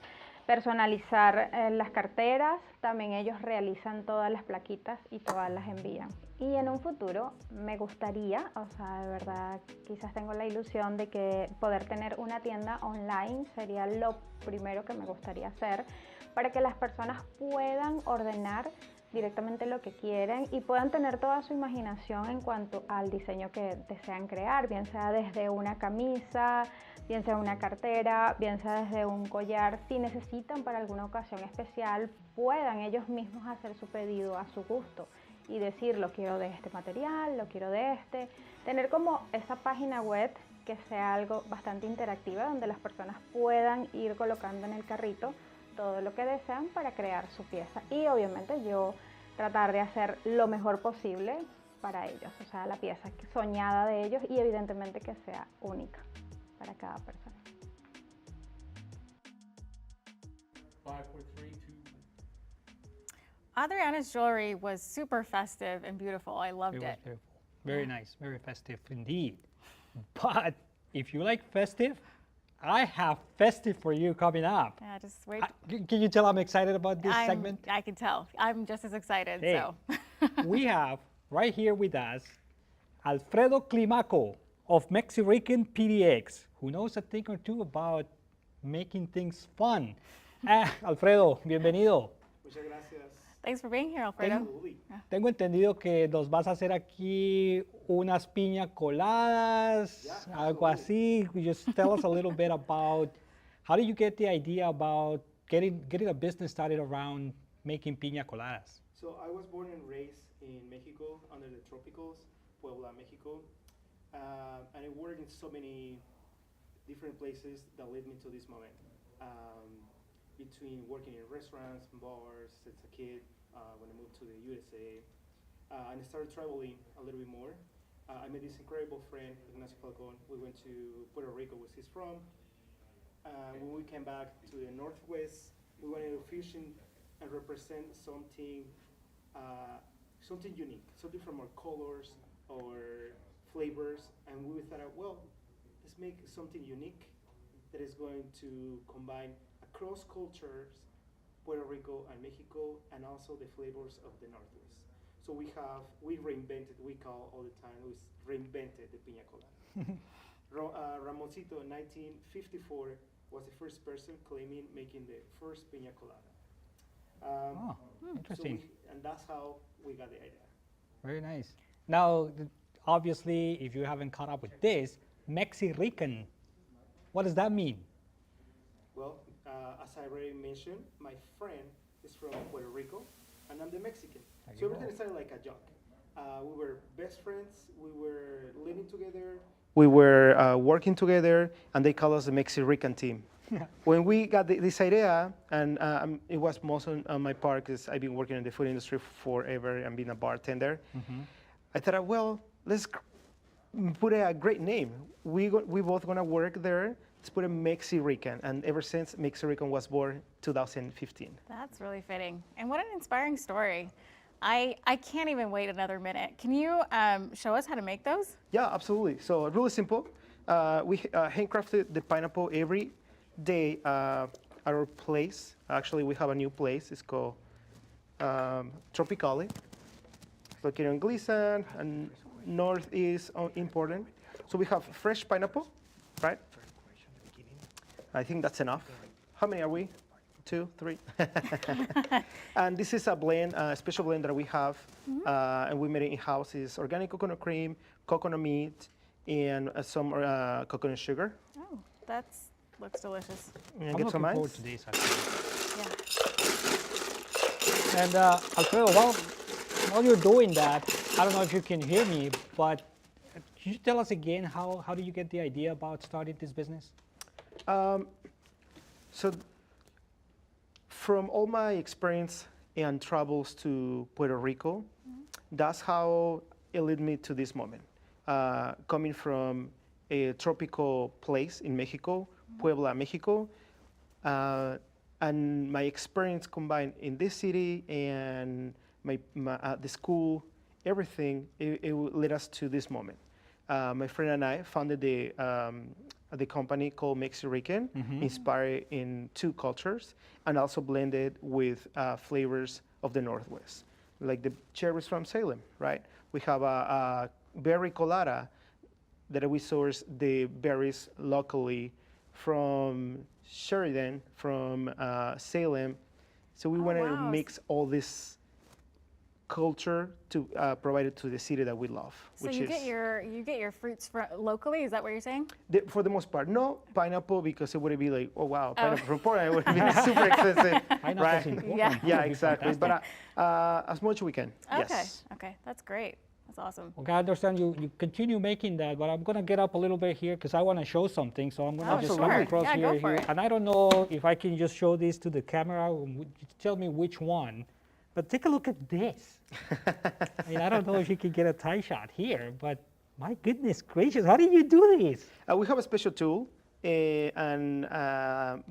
personalizar las carteras, también ellos realizan todas las plaquitas y todas las envían. Y en un futuro me gustaría, o sea, de verdad, quizás tengo la ilusión de que poder tener una tienda online sería lo primero que me gustaría hacer para que las personas puedan ordenar directamente lo que quieren y puedan tener toda su imaginación en cuanto al diseño que desean crear, bien sea desde una camisa, bien sea una cartera, bien sea desde un collar. Si necesitan para alguna ocasión especial, puedan ellos mismos hacer su pedido a su gusto y decir, lo quiero de este material, lo quiero de este. Tener como esa página web que sea algo bastante interactiva, donde las personas puedan ir colocando en el carrito todo lo que desean para crear su pieza. Y obviamente yo tratar de hacer lo mejor posible para ellos, o sea, la pieza soñada de ellos y evidentemente que sea única para cada persona. 5, 4, 3, 2. Adriana's jewelry was super festive and beautiful. I loved It it. was beautiful. Very nice, very festive indeed. But if you like festive, I have festive for you coming up. Yeah, just wait. Can you tell I'm excited about this segment? I can tell. I'm just as excited. Hey, So we have right here with us Alfredo Climaco of Mexican PDX, who knows a thing or two about making things fun. Alfredo, bienvenido. Muchas gracias. Thanks for being here, Alfredo. Tengo entendido que nos vas a hacer aquí unas piña coladas, algo así. Just tell us a little bit about how did you get the idea about getting a business started around making piña coladas? So I was born and raised in Mexico under the tropicals, Puebla, Mexico. And I worked in so many different places that led me to this moment. Between working in restaurants, bars as a kid, when I moved to the USA, and I started traveling a little bit more. I met this incredible friend, Ignacio Falcon. We went to Puerto Rico, where he's from. When we came back to the Northwest, we wanted to fusion and represent something unique, something from our colors or flavors, and we thought, well, let's make something unique that is going to combine across cultures, Puerto Rico and Mexico, and also the flavors of the Northwest. So we reinvented, we call all the time, we reinvented the piña colada. Ramoncito in 1954 was the first person claiming making the first piña colada. Interesting. And that's how we got the idea. Very nice. Now, obviously, if you haven't caught up with this, Mexican, what does that mean? Well, as I already mentioned, my friend is from Puerto Rico, and I'm the Mexican. So everything started like a joke. We were best friends, we were living together, we were working together, and they call us the Mexican team. When we got this idea, and it was most on my part because I've been working in the food industry forever and being a bartender, I thought, well, let's put a great name. We both gonna work there. Let's put a Mexican, and ever since Mexican was born 2015. That's really fitting. And what an inspiring story. I can't even wait another minute. Can you show us how to make those? Yeah, absolutely. So really simple. We handcrafted the pineapple every day at our place. Actually, we have a new place. It's called Tropicale. It's located in Gleason and Northeast important. So we have fresh pineapple, right? I think that's enough. How many are we? 2, 3. And this is a blend, a special blend that we have, and we made it in-house. It's organic coconut cream, coconut meat, and some coconut sugar. Oh, that looks delicious. I'm looking forward to this, actually. Yeah. And Alfredo, while you're doing that, I don't know if you can hear me, but could you tell us again how did you get the idea about starting this business? So from all my experience and travels to Puerto Rico, that's how it led me to this moment. Coming from a tropical place in Mexico, Puebla, Mexico, and my experience combined in this city and the school, everything, it led us to this moment. my friend and I founded the company called Mexican, inspired in 2 cultures, and also blended with flavors of the Northwest, like the cherries from Salem, right? We have a berry colada that we source the berries locally from Sheridan, from Salem. So we wanted to mix all this culture to provide it to the city that we love. So which you is get your fruits locally. Is that what you're saying? for the most part, no pineapple, because it would be like, oh wow, pineapple from Portland, it would be super expensive, right? Yeah, exactly. But as much as we can. Okay. Yes. Okay, that's great. That's awesome. Okay, I understand you continue making that, but I'm going to get up a little bit here because I want to show something. So I'm going to just come across here. And I don't know if I can just show this to the camera. Tell me which one. But take a look at this. I mean, I don't know if you can get a tie shot here, but my goodness gracious, how did you do this? We have a special tool, and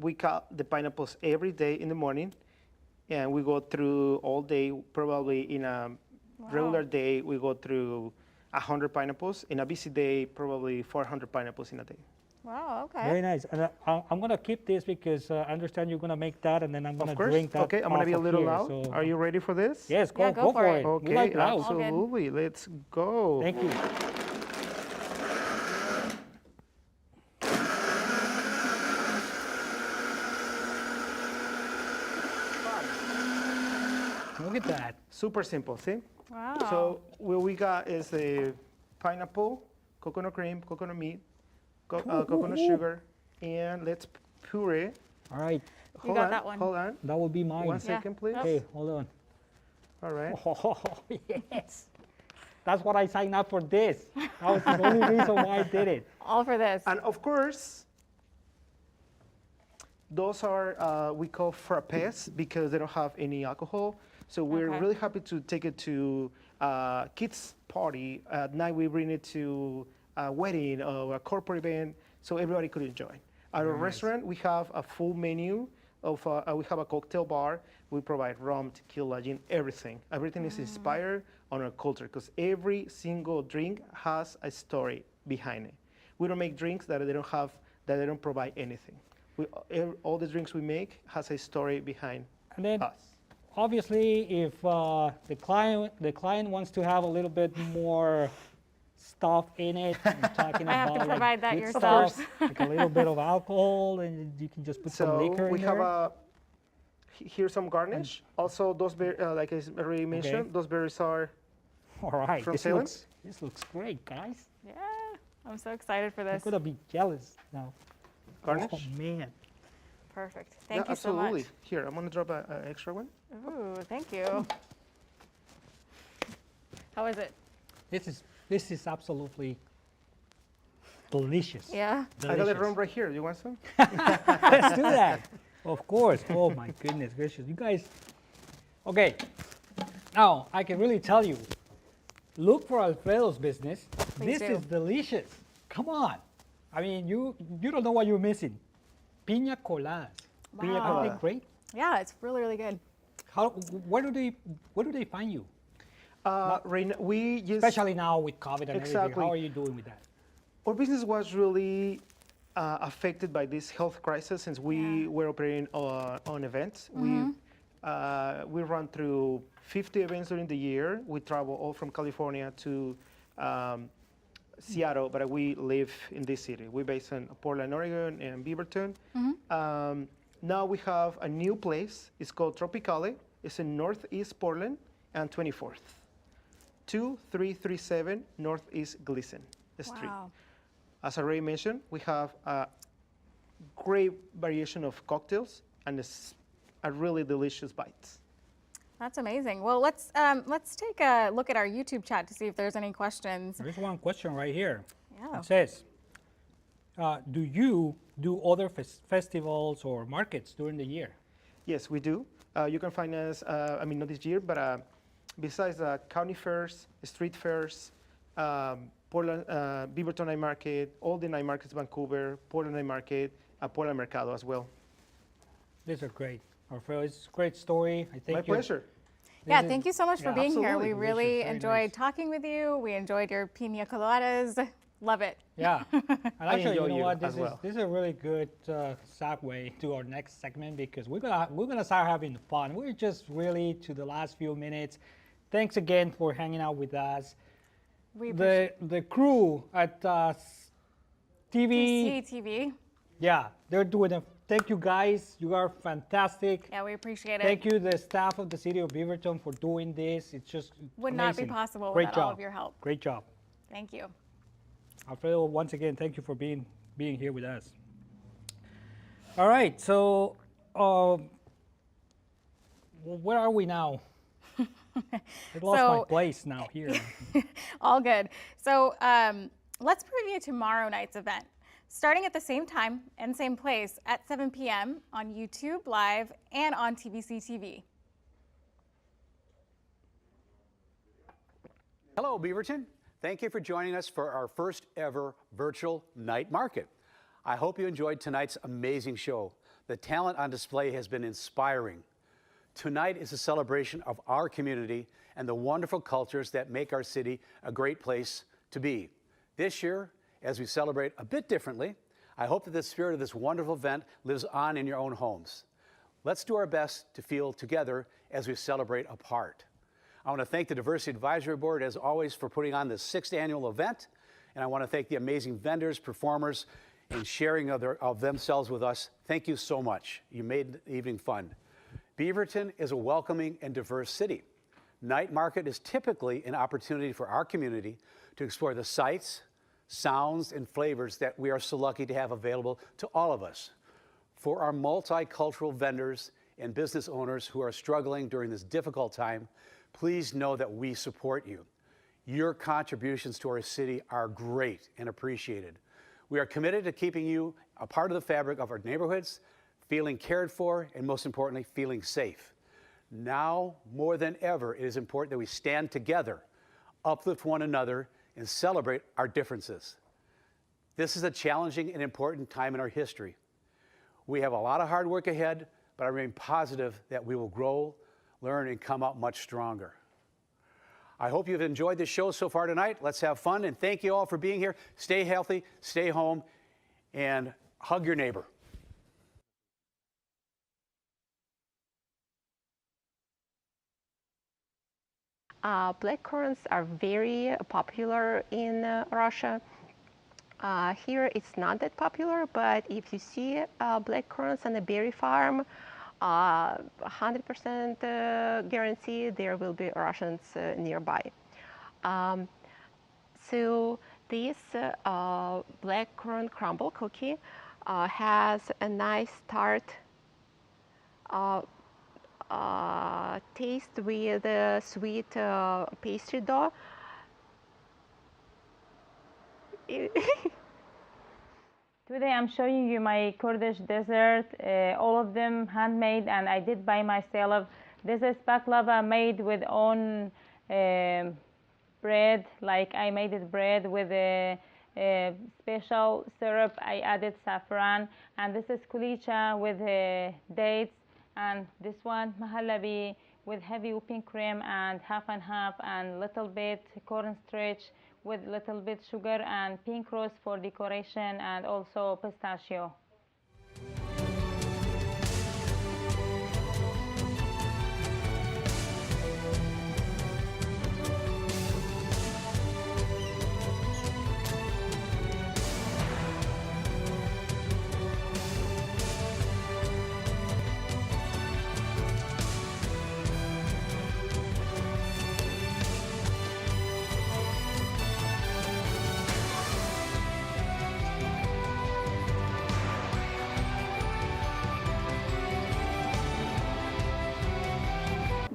we cut the pineapples every day in the morning, and we go through all day. Probably in a regular day, we go through 100 pineapples. In a busy day, probably 400 pineapples in a day. Wow, okay. Very nice. And I'm going to keep this because I understand you're going to make that, and then I'm going to drink that. Okay, I'm going to be a little here, loud. so. Are you ready for this? Yes, go for it. Okay, like absolutely. Let's go. Thank you. Look at that. Super simple, see? Wow. So what we got is the pineapple, coconut cream, coconut meat, coconut sugar, and let's puree. All right. You got that one. Hold on. That will be mine. 1 second, please. Okay, hold on. All right. Oh, yes. That's what I signed up for this. That was the only reason why I did it. All for this. And of course, those are we call frappes because they don't have any alcohol. So we're really happy to take it to kids' party. At night we bring it to a wedding or a corporate event, so everybody could enjoy. At our restaurant, we have a full menu of. We have a cocktail bar. We provide rum, tequila, gin, everything. Everything is inspired on our culture because every single drink has a story behind it. We don't make drinks that they don't provide anything. All the drinks we make has a story behind us. Obviously, if the client wants to have a little bit more stuff in it, I'm talking I have about to provide that good yourself. stuff, like a little bit of alcohol, and you can just put some liquor in we there. have here's some garnish. Also, those like I already mentioned, those berries are all right. from Salem. This looks great, guys. Yeah, I'm so excited for I'm this. gonna be jealous now. Garnish. Oh man. Perfect. Thank you so absolutely. much. Here, I'm gonna drop an extra one. Ooh, thank you. How is it? This is absolutely delicious. Yeah. I got it rum right here. You want some? Let's do that. Of course. Oh my goodness gracious. You guys. Okay. Now I can really tell you. Look for Alfredo's business. Please This do. is delicious. Come on. I mean, you don't know what you're missing. Piña coladas. Piña Wow. colada. Aren't they great? Yeah, it's really, really good. Where do they find you? Right now, we just Especially now with COVID and everything. Exactly. How are you doing with that? our business was really affected by this health crisis since we were operating on events. We run through 50 events during the year. We travel all from California to Seattle, but we live in this city. We're based in Portland, Oregon, and Beaverton. Now we have a new place. It's called Tropicale. It's in Northeast Portland and 24th. 2337 Northeast Gleason Street. Wow. As I already mentioned, we have a great variation of cocktails and a really delicious bites. That's amazing. Well, let's take a look at our YouTube chat to see if there's any questions. There's one question right here. Yeah. It says, do you do other festivals or markets during the year? Yes, we do. You can find us, not this year, but besides the county fairs, street fairs, Portland, Beaverton Night Market, all the night markets, Vancouver, Portland Night Market, Portland Mercado as well. These are great. Alfredo, it's a great story. I think My pleasure. Yeah, thank you so much for being here. absolutely. We really Very enjoyed nice. talking with you. We enjoyed your piña coladas. Love it. Yeah. And actually, enjoy you know you what? as well. This is a really good segue to our next segment because we're gonna start having fun. We're just really to the last few minutes. Thanks again for hanging out with us. The crew at TV. Yeah, they're doing it. Thank you guys. You are fantastic. Yeah, we appreciate it. Thank you, the staff of the city of Beaverton, for doing this. It's just Would amazing. not be possible Great without job. all of your help. Great job. Thank you. Alfredo, once again, thank you for being here with us. All right, so where are we now? I lost my place now here. All good. So let's preview tomorrow night's event. Starting at the same time and same place at 7 p.m. on YouTube Live and on TVC TV. Hello, Beaverton. Thank you for joining us for our first ever virtual night market. I hope you enjoyed tonight's amazing show. The talent on display has been inspiring. Tonight is a celebration of our community and the wonderful cultures that make our city a great place to be. This year, as we celebrate a bit differently, I hope that the spirit of this wonderful event lives on in your own homes. Let's do our best to feel together as we celebrate apart. I want to thank the Diversity Advisory Board, as always, for putting on this 6th annual event. And I want to thank the amazing vendors, performers, and sharing of themselves with us. Thank you so much. You made the evening fun. Beaverton is a welcoming and diverse city. Night market is typically an opportunity for our community to explore the sights, sounds, and flavors that we are so lucky to have available to all of us. For our multicultural vendors and business owners who are struggling during this difficult time, please know that we support you. Your contributions to our city are great and appreciated. We are committed to keeping you a part of the fabric of our neighborhoods, feeling cared for, and most importantly, feeling safe. Now, more than ever, it is important that we stand together, uplift one another, and celebrate our differences. This is a challenging and important time in our history. We have a lot of hard work ahead, but I remain positive that we will grow, learn, and come out much stronger. I hope you've enjoyed the show so far tonight. Let's have fun, and thank you all for being here. Stay healthy, stay home, and hug your neighbor. Blackcurrants are very popular in Russia. Here it's not that popular, but if you see blackcurrants on a berry farm, 100% guarantee there will be Russians nearby. So this blackcurrant crumble cookie has a nice tart taste with sweet pastry dough. Today I'm showing you my Kurdish dessert, all of them handmade, and I did by myself. This is baklava made with own bread, like I made it bread with a special syrup. I added saffron, and this is kulicha with dates, and this one mahalabi with heavy whipping cream and half and half, and little bit cornstarch with little bit sugar and pink rose for decoration, and also pistachio.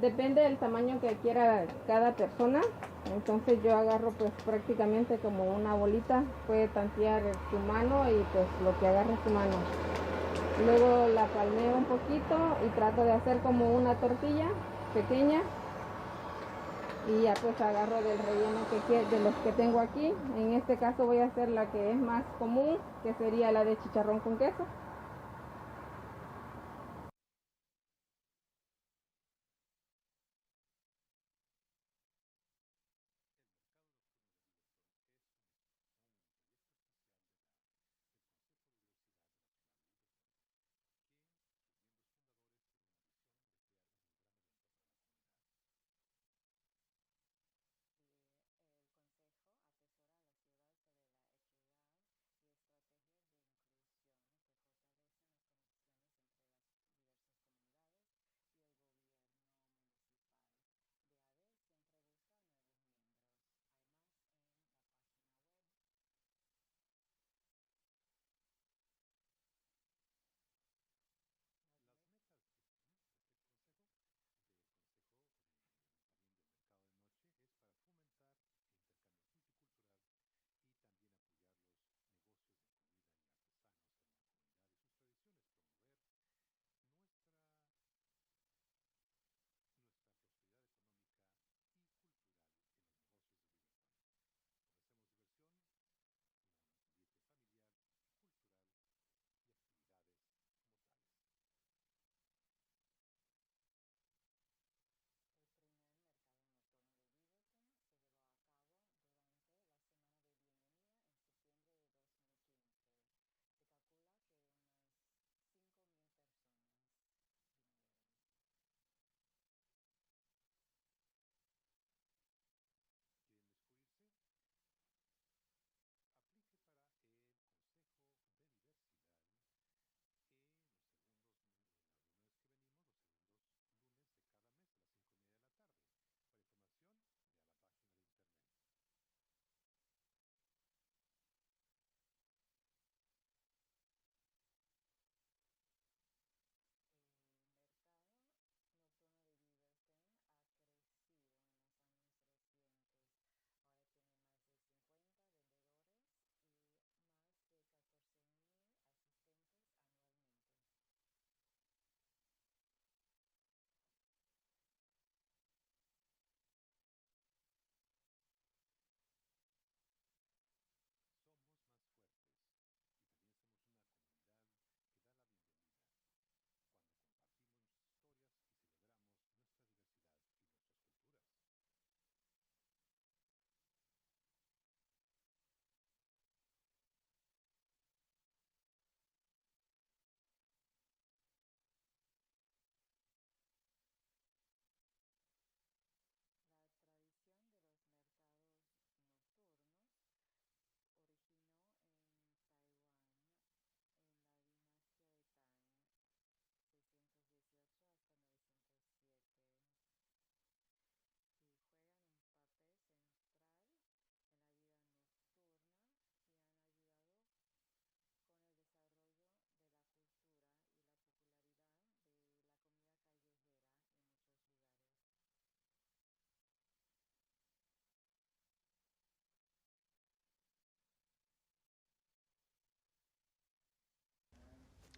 Depende del tamaño que quiera cada persona, entonces yo agarro pues prácticamente como una bolita, puede tantear su mano y pues lo que agarre su mano. Luego la palmeo un poquito y trato de hacer como una tortilla pequeña y ya pues agarro del relleno de los que tengo aquí. En este caso voy a hacer la que es más común, que sería la de chicharrón con queso.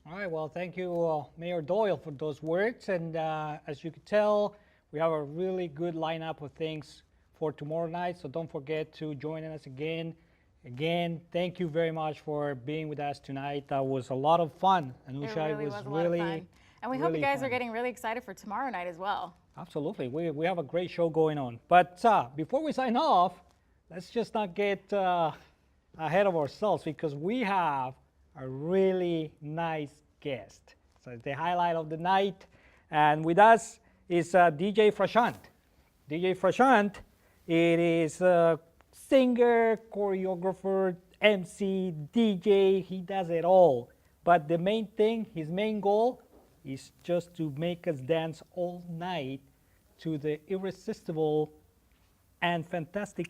All right, well, thank you, Mayor Doyle, for those words. And as you can tell, we have a really good lineup of things for tomorrow night, so don't forget to join us again. Again, thank you very much for being with us tonight. That was a lot of fun. Anusha, It really was a lot of fun. And we hope you guys are getting really excited for tomorrow night as well. Absolutely. We have a great show going on. But before we sign off, let's just not get ahead of ourselves, because we have a really nice guest. So it's the highlight of the night. And with us is DJ Frashant. DJ Frashant, it is a singer, choreographer, MC, DJ. He does it all. But the main thing, his main goal, is just to make us dance all night to the irresistible and fantastic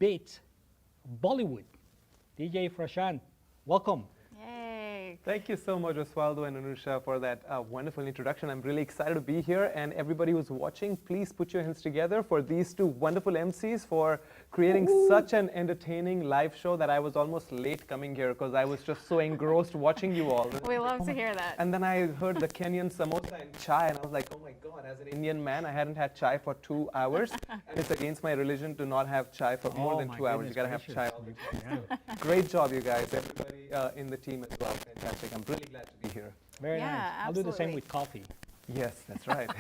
beats of Bollywood. DJ Frashant, welcome. Yay. Thank you so much, Osvaldo and Anusha, for that wonderful introduction. I'm really excited to be here, and everybody who's watching, please put your hands together for these two wonderful MCs for creating such an entertaining live show that I was almost late coming here because I was just so engrossed watching you all. We love to hear that. And then I heard the Kenyan samosa and chai, and I was like, oh my God, as an Indian man, I hadn't had chai for 2 hours, and it's against my religion to not have chai for more than 2 hours. You gotta have chai all the time. So, great job, you guys, everybody in the team as well. Fantastic. I'm really glad to be here. Very nice. I'll do the same with coffee. Yes, that's right.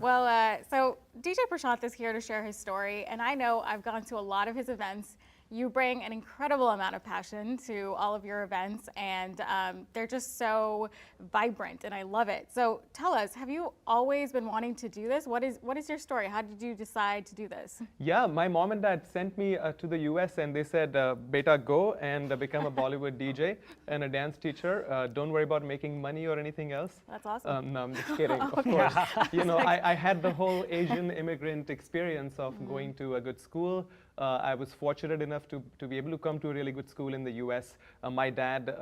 Well, so DJ Prashant is here to share his story, and I know I've gone to a lot of his events. You bring an incredible amount of passion to all of your events, and they're just so vibrant, and I love it. So tell us, have you always been wanting to do this? What is your story? How did you decide to do this? Yeah, my mom and dad sent me to the US, and they said, beta, go and become a Bollywood DJ and a dance teacher. Don't worry about making money or anything else. That's awesome. No, I'm just kidding, of course. You know, I had the whole Asian immigrant experience of going to a good school. I was fortunate enough to be able to come to a really good school in the US. My dad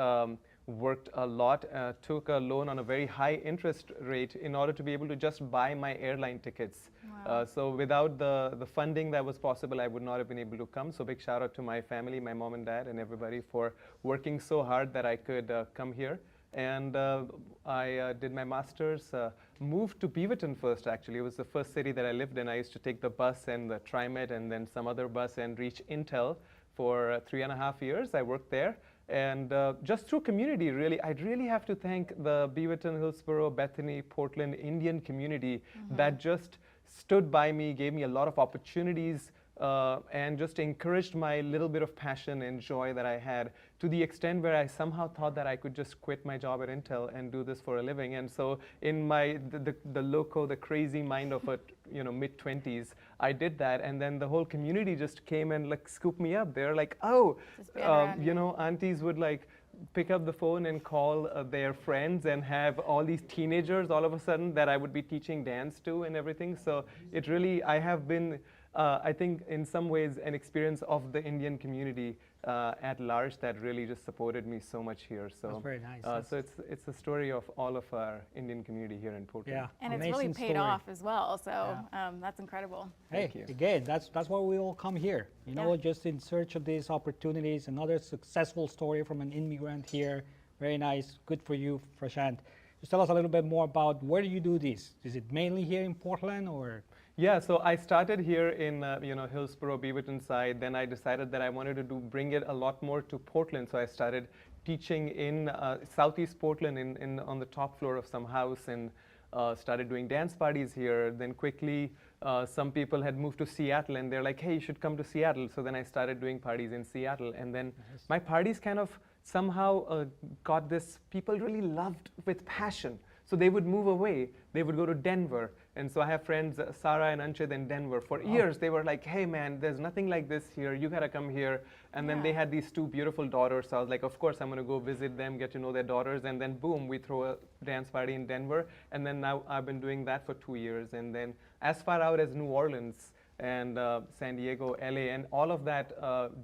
worked a lot, took a loan on a very high interest rate in order to be able to just buy my airline tickets. Wow. So without the funding that was possible, I would not have been able to come. So big shout out to my family, my mom and dad, and everybody for working so hard that I could come here. And I did my master's, moved to Beaverton first, actually. It was the first city that I lived in. I used to take the bus and the TriMet and then some other bus and reach Intel for 3.5 years. I worked there. And just through community, really, I'd really have to thank the Beaverton, Hillsborough, Bethany, Portland Indian community that just stood by me, gave me a lot of opportunities, and just encouraged my little bit of passion and joy that I had, to the extent where I somehow thought that I could just quit my job at Intel and do this for a living. And so in my the crazy mind of a mid-20s, I did that, and then the whole community just came and like scooped me up. They're like, oh, aunties would like pick up the phone and call their friends and have all these teenagers all of a sudden that I would be teaching dance to and everything. So it really, I have been, I think in some ways, an experience of the Indian community at large that really just supported me so much here. So that's very nice. So it's a story of all of our Indian community here in Portland. Yeah, and it's really paid off as well. So that's incredible. Hey, again, that's why we all come here. You know, just in search of these opportunities. Another successful story from an immigrant here. Very nice. Good for you, Prashant. Just tell us a little bit more about where do you do this? Is it mainly here in Portland or? Yeah, so I started here in Hillsborough, Beaverton side. Then I decided that I wanted to bring it a lot more to Portland. So I started teaching in Southeast Portland on the top floor of some house, and started doing dance parties here. Then quickly, some people had moved to Seattle, and they're like, hey, you should come to Seattle. So then I started doing parties in Seattle. And then my parties kind of somehow got this, people really loved with passion. So they would move away. They would go to Denver. And so I have friends, Sarah and Anchit in Denver. For years, they were like, hey, man, there's nothing like this here. You got to come here. And then they had these 2 beautiful daughters. So I was like, of course, I'm going to go visit them, get to know their daughters. And then, boom, we throw a dance party in Denver. And then now I've been doing that for 2 years. And then as far out as New Orleans and San Diego, LA, and all of that,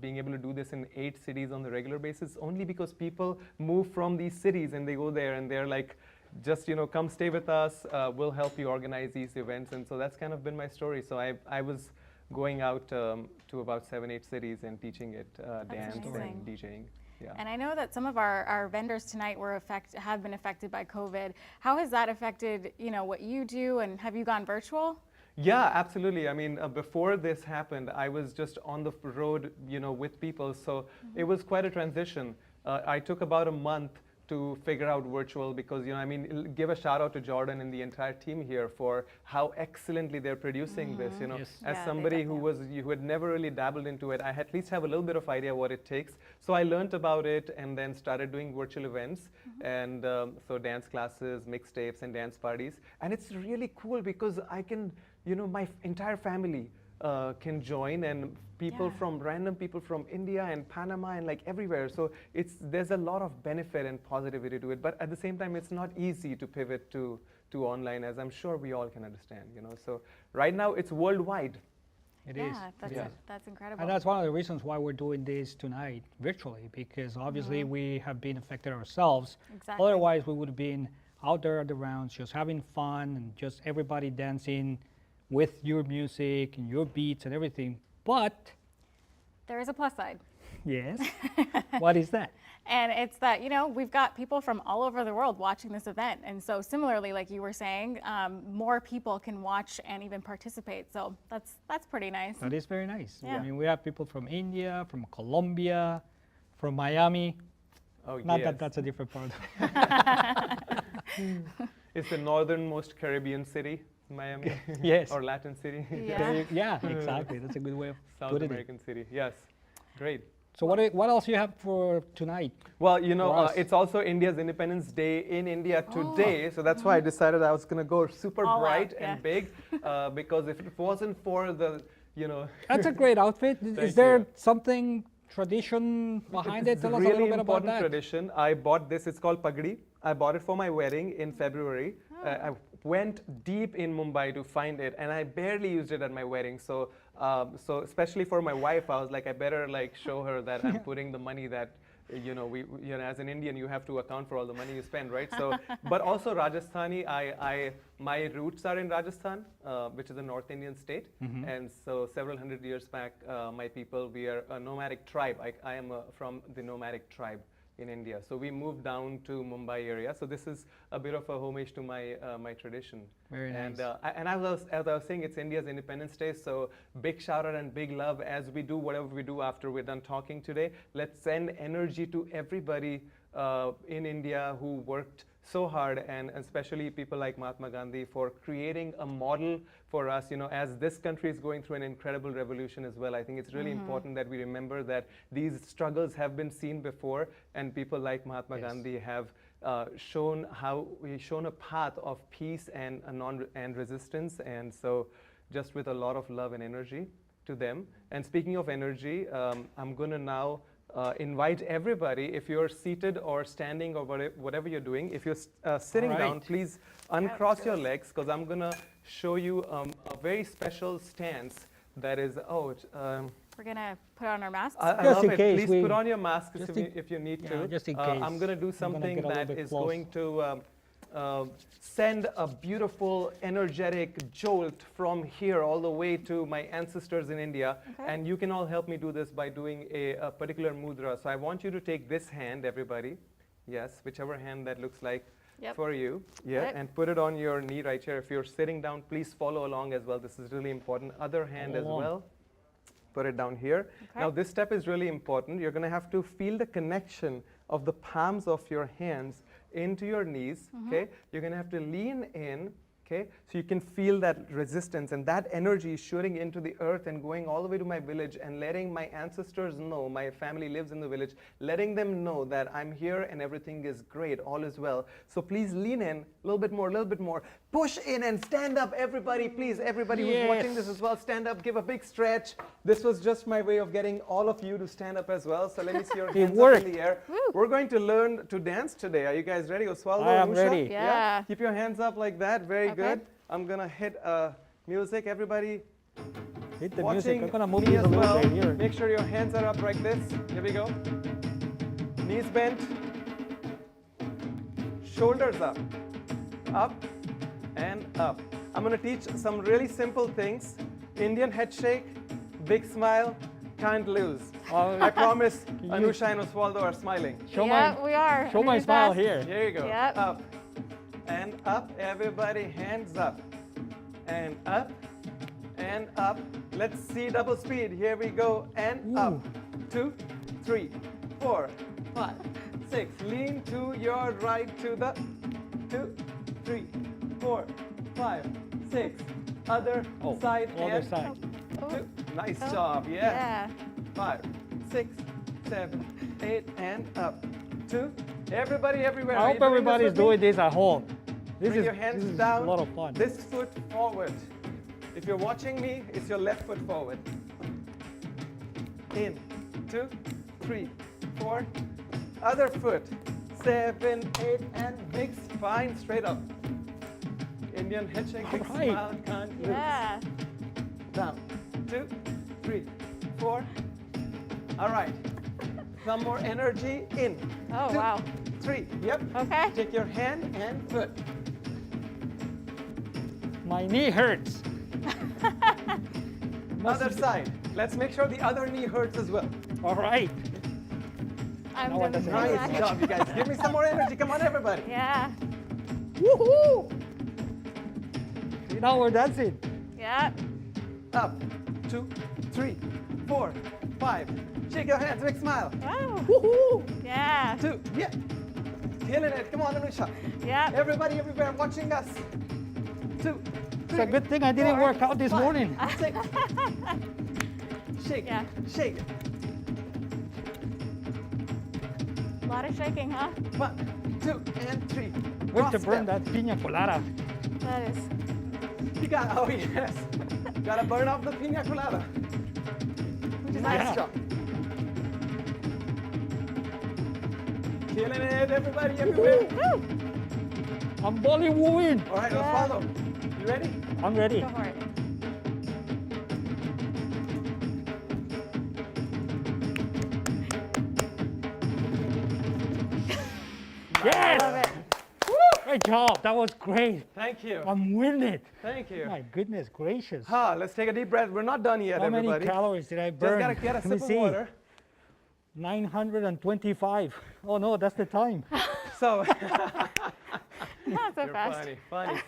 being able to do this in 8 cities on the regular basis, only because people move from these cities and they go there and they're like, just come stay with us, we'll help you organize these events. And so that's kind of been my story. So I was going out to about 7-8 cities and teaching it dance and DJing. Yeah. And I know that some of our vendors tonight have been affected by COVID. How has that affected, what you do, and have you gone virtual? Yeah, absolutely. I mean, before this happened, I was just on the road, with people. So it was quite a transition. I took about a month to figure out virtual because, give a shout out to Jordan and the entire team here for how excellently they're producing this, Yes. As somebody who had never really dabbled into it, I at least have a little bit of idea what it takes. So I learned about it and then started doing virtual events and so dance classes, mixtapes and dance parties. And it's really cool because I can, my entire family can join, and random people from India and Panama and like everywhere. So there's a lot of benefit and positivity to it. But at the same time, it's not easy to pivot to online, as I'm sure we all can understand. So right now it's worldwide. It is. That's incredible. And that's one of the reasons why we're doing this tonight virtually, because obviously we have been affected ourselves. Exactly. Otherwise, we would have been out there at the rounds, just having fun and just everybody dancing with your music and your beats and everything. But there is a plus side. Yes. What is that? And it's that, we've got people from all over the world watching this event. And so similarly, like you were saying, more people can watch and even participate. So that's pretty nice. That is very nice. Yeah. I mean, we have people from India, from Colombia, from Miami. Oh, Not yes. that that's a different part. It's the northernmost Caribbean city, Miami. Yes. Or Latin city. Yeah. Exactly. That's a good way of South putting American city. Yes. Great. So what else you have for tonight? Well, it's also India's Independence Day in India today, so that's why I decided I was going to go super All bright out, and big, because if it wasn't for the, That's a great outfit. Is Thank there you. something tradition behind it? It's Tell a us a really little bit about important that. tradition. I bought this. It's called pagdi. I bought it for my wedding in February. I went deep in Mumbai to find it, and I barely used it at my wedding. So, so especially for my wife, I was like, I better show her that I'm putting the money that as an Indian, you have to account for all the money you spend, right? So, but also Rajasthani. My roots are in Rajasthan, which is a North Indian state, and so several hundred years back, my people, we are a nomadic tribe. I am from the nomadic tribe in India. So we moved down to Mumbai area. So this is a bit of a homage to my my tradition. Very nice. And as I was saying, it's India's Independence Day. So big shout out and big love as we do whatever we do after we're done talking today. Let's send energy to everybody in India who worked so hard, and especially people like Mahatma Gandhi for creating a model for us, as this country is going through an incredible revolution as well. I think it's really important that we remember that these struggles have been seen before, and people like Mahatma Gandhi have shown a path of peace and resistance, and so just with a lot of love and energy to them. And speaking of energy, I'm going to now invite everybody, if you're seated or standing or whatever you're doing, if you're sitting down, please uncross your legs, because I'm going to show you a very special stance that is, We're going to put on our masks. I love it. Please put on your masks if you need to. Just in case. I'm going to do something that is going to send a beautiful, energetic jolt from here all the way to my ancestors in India. Okay. And you can all help me do this by doing a particular mudra. So I want you to take this hand, everybody. Yes, whichever hand that looks like for you. Yeah, and put it on your knee right here. If you're sitting down, please follow along as well. This is really important. Other hand as well. Put it down here. Okay. Now this step is really important. You're going to have to feel the connection of the palms of your hands into your knees, okay? You're going to have to lean in, okay? So you can feel that resistance, and that energy shooting into the earth and going all the way to my village and letting my ancestors know, my family lives in the village, letting them know that I'm here and everything is great, all is well. So please lean in, a little bit more. Push in and stand up, everybody, please. Everybody who's watching this as well, stand up, give a big stretch. This was just my way of getting all of you to stand up as well. So let me see your hands up in the air. We're going to learn to dance today. Are you guys ready? Oswaldo, I am Nusha? ready. Yeah. Keep your hands up like that. Very good. I'm going to hit music. Everybody Hit the watching music. I'm going to move me you as a little well. bit here. Make sure your hands are up like this. Here we go. Knees bent. Shoulders up. Up and up. I'm going to teach some really simple things. Indian head shake, big smile, can't lose. I promise Anusha and Osvaldo are smiling. We are. Show my smile here. Here you go. Yep. Up and up. Everybody, hands up. And up and up. Let's see double speed. Here we go. And up. 2, 3, 4, 5, 6. Lean to your right to the 2, 3, 4, 5, 6. Other side. Other and side. 2. Nice job. Yeah. 5, 6, 7, 8, and up. 2. Everybody, everywhere. I hope everybody's doing this at home. This Bring is, your hands this is down. a lot of fun. This foot forward. If you're watching me, it's your left foot forward. In. 2, 3, 4. Other foot. 7, 8, and big spine straight up. Indian head shake, big smile, can't lose. Yeah. Down. 2, 3, 4. All right. Some more energy. In. Oh, 2, wow. 3. Yep. Okay. Take your hand and foot. My knee hurts. Other side. Let's make sure the other knee hurts as well. All right. I'm Now gonna doesn't do hurt. that. Nice job, you guys. Give me some more energy. Come on, everybody. Yeah. Woohoo! Now we're dancing. Yeah. Up. 2, 3, 4, 5. Shake your hands. Big smile. Wow. Woohoo! Yeah. 2. Yeah. Killing it. Come on, Anusha. Yeah. Everybody everywhere watching us. 2. It's a good thing I didn't work out this morning. 6. Shake. Yeah. Shake. A lot of shaking, huh? 1, 2, and 3. Way Cross to burn step. that pina colada. That is. You got, oh yes. Gotta burn off the pina colada. Nice Yeah. job. Killing it, everybody, everywhere. Woo! I'm Bollywooing. All right, Yeah. Osvaldo, you ready? I'm ready. Go for it. Yes! Love it. Great job. That was great. Thank you. I'm winning. Thank you. My goodness gracious. Let's take a deep breath. We're not done yet, How everybody. many calories did I Just burn? gotta get a Let me sip of see. water. 925. Oh no, that's the time. So, Not so you're fast. funny, funny.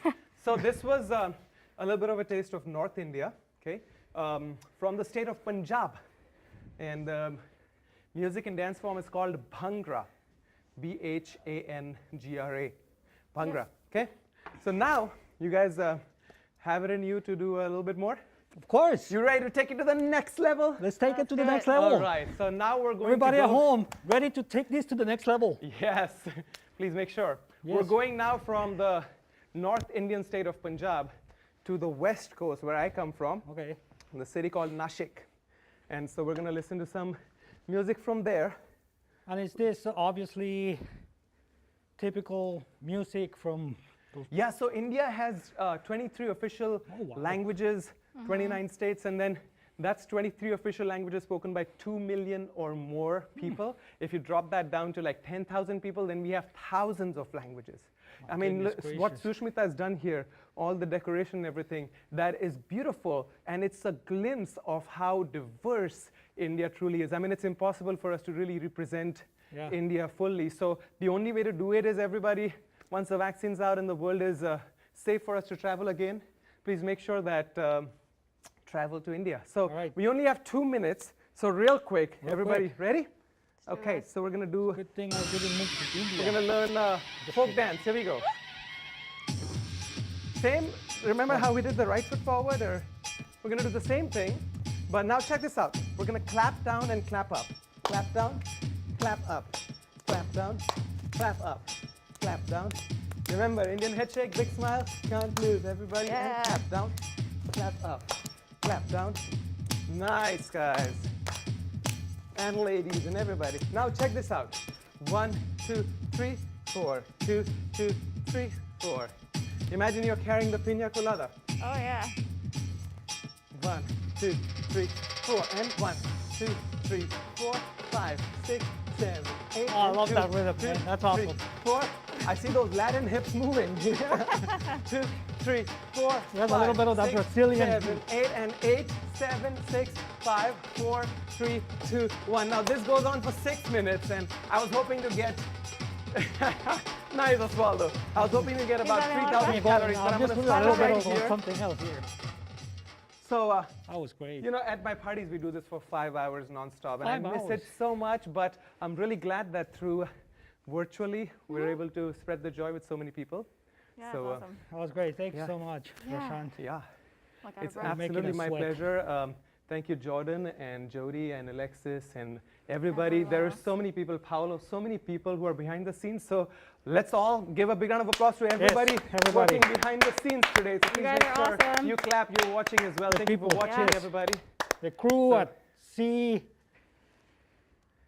So this was a little bit of a taste of North India, okay, from the state of Punjab. And music and dance form is called Bhangra, Bhangra, Bhangra, okay? So now, you guys have it in you to do a little bit more? Of course. You ready to take it to the next level? Let's take it to the next good. level. All right, so now we're going Everybody to at go. home, ready to take this to the next level. Yes, please make sure. We're Yes. going now from the North Indian state of Punjab to the west coast where I come from, Okay. in the city called Nashik. And so we're going to listen to some music from there. And is this obviously typical music from those? Yeah, so India has 23 official wow. languages, 29 states, and then that's 23 official languages spoken by 2 million or more people. If you drop that down to like 10,000 people, then we have thousands of languages. I mean, goodness what gracious. Sushmita has done here, all the decoration and everything, that is beautiful, and it's a glimpse of how diverse India truly is. I mean, it's impossible for us to really represent Yeah. India fully. So the only way to do it is everybody, once the vaccine's out and the world is safe for us to travel again, please make sure that travel to India. So right. we only have 2 minutes. So real quick, Real everybody quick. ready? Okay, so we're gonna do, Good thing I didn't move to India. we're gonna learn folk dance. Here we go. Same, remember how we did the right foot forward? Or we're gonna do the same thing, but now check this out. We're gonna clap down and clap up. Clap down, clap up. Clap down, clap up. Clap down. Remember, Indian head shake, big smile, can't lose. Everybody, Yeah. and clap down, clap up. Clap down. Nice, guys. And ladies and everybody. Now check this out. 1, 2, 3, 4. 2, 2, 3, 4. Imagine you're carrying the pina colada. Oh, yeah. 1, 2, 3, 4. And 1, 2, 3, 4, 5, 6, 7, 8. Oh, I and love 2, that rhythm, 2, man. That's 3, awesome. 4. I see those Latin hips moving. 2, 3, 4, You have a little bit of that 6, Brazilian. 7, 8, and 8, 7, 6, 5, 4, 3, 2, 1. Now this goes on for 6 minutes, and I was hoping to get. Nice, Osvaldo. I was hoping to get about 3,000 calories, but I'm going to start right here. Something else here. So, that was great. You know, at my parties, we do this for 5 hours nonstop, and 5 I miss hours. it so much, but I'm really glad that through virtually, we're able to spread the joy with so many people. Yeah, So, that's awesome. That was great. Thank you yeah. so much, Yeah. Prashant. Yeah. Like out of It's breath. absolutely my sweat. pleasure. Thank you, Jordan and Jody and Alexis and everybody. There are so many people, Paolo, so many people who are behind the scenes. So let's all give a big round of applause to everybody, everybody. working behind the scenes today. So please guys make are sure awesome. you clap. You're watching as well. Thank you for people. watching, Yes. everybody. The crew at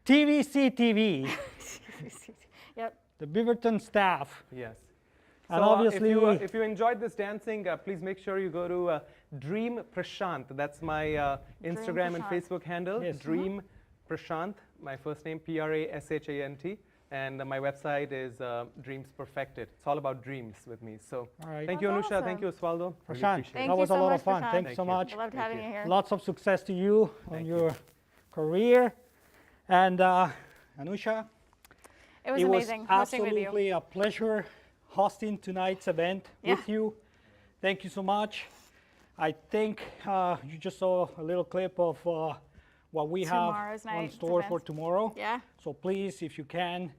TVC. Yep. The Beaverton staff. Yes. And So, obviously, if you enjoyed this dancing, please make sure you go to Dream Prashant. That's my Instagram and Prashant. Facebook handle. Yes. Dream Prashant. My first name Prashant, and my website is Dreams Perfected. It's all about dreams with me. So All right. thank you, That's Anusha. awesome. Thank you, Osvaldo. Really Prashant, appreciate Thank that you was so a lot much, of fun. Prashant. Thanks so Thank you. much. I loved having you here. Lots of success to you on Thank your career. And Anusha, It was it was amazing hosting with you. absolutely a pleasure hosting tonight's event Yeah. with you. Thank you so much. I think you just saw a little clip of what we Tomorrow's have on night's store for events. tomorrow. Yeah. So please, if you can,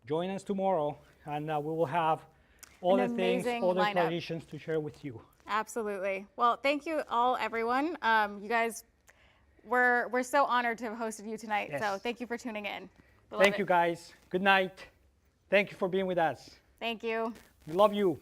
join us tomorrow, and we will have all An the things, amazing all the lineup. traditions to share with you. Absolutely. Well, thank you all, everyone. You guys, we're so honored to have hosted you tonight. Yes. So thank you for tuning in. We love Thank it. you, guys. Good night. Thank you for being with us. Thank you. We love you.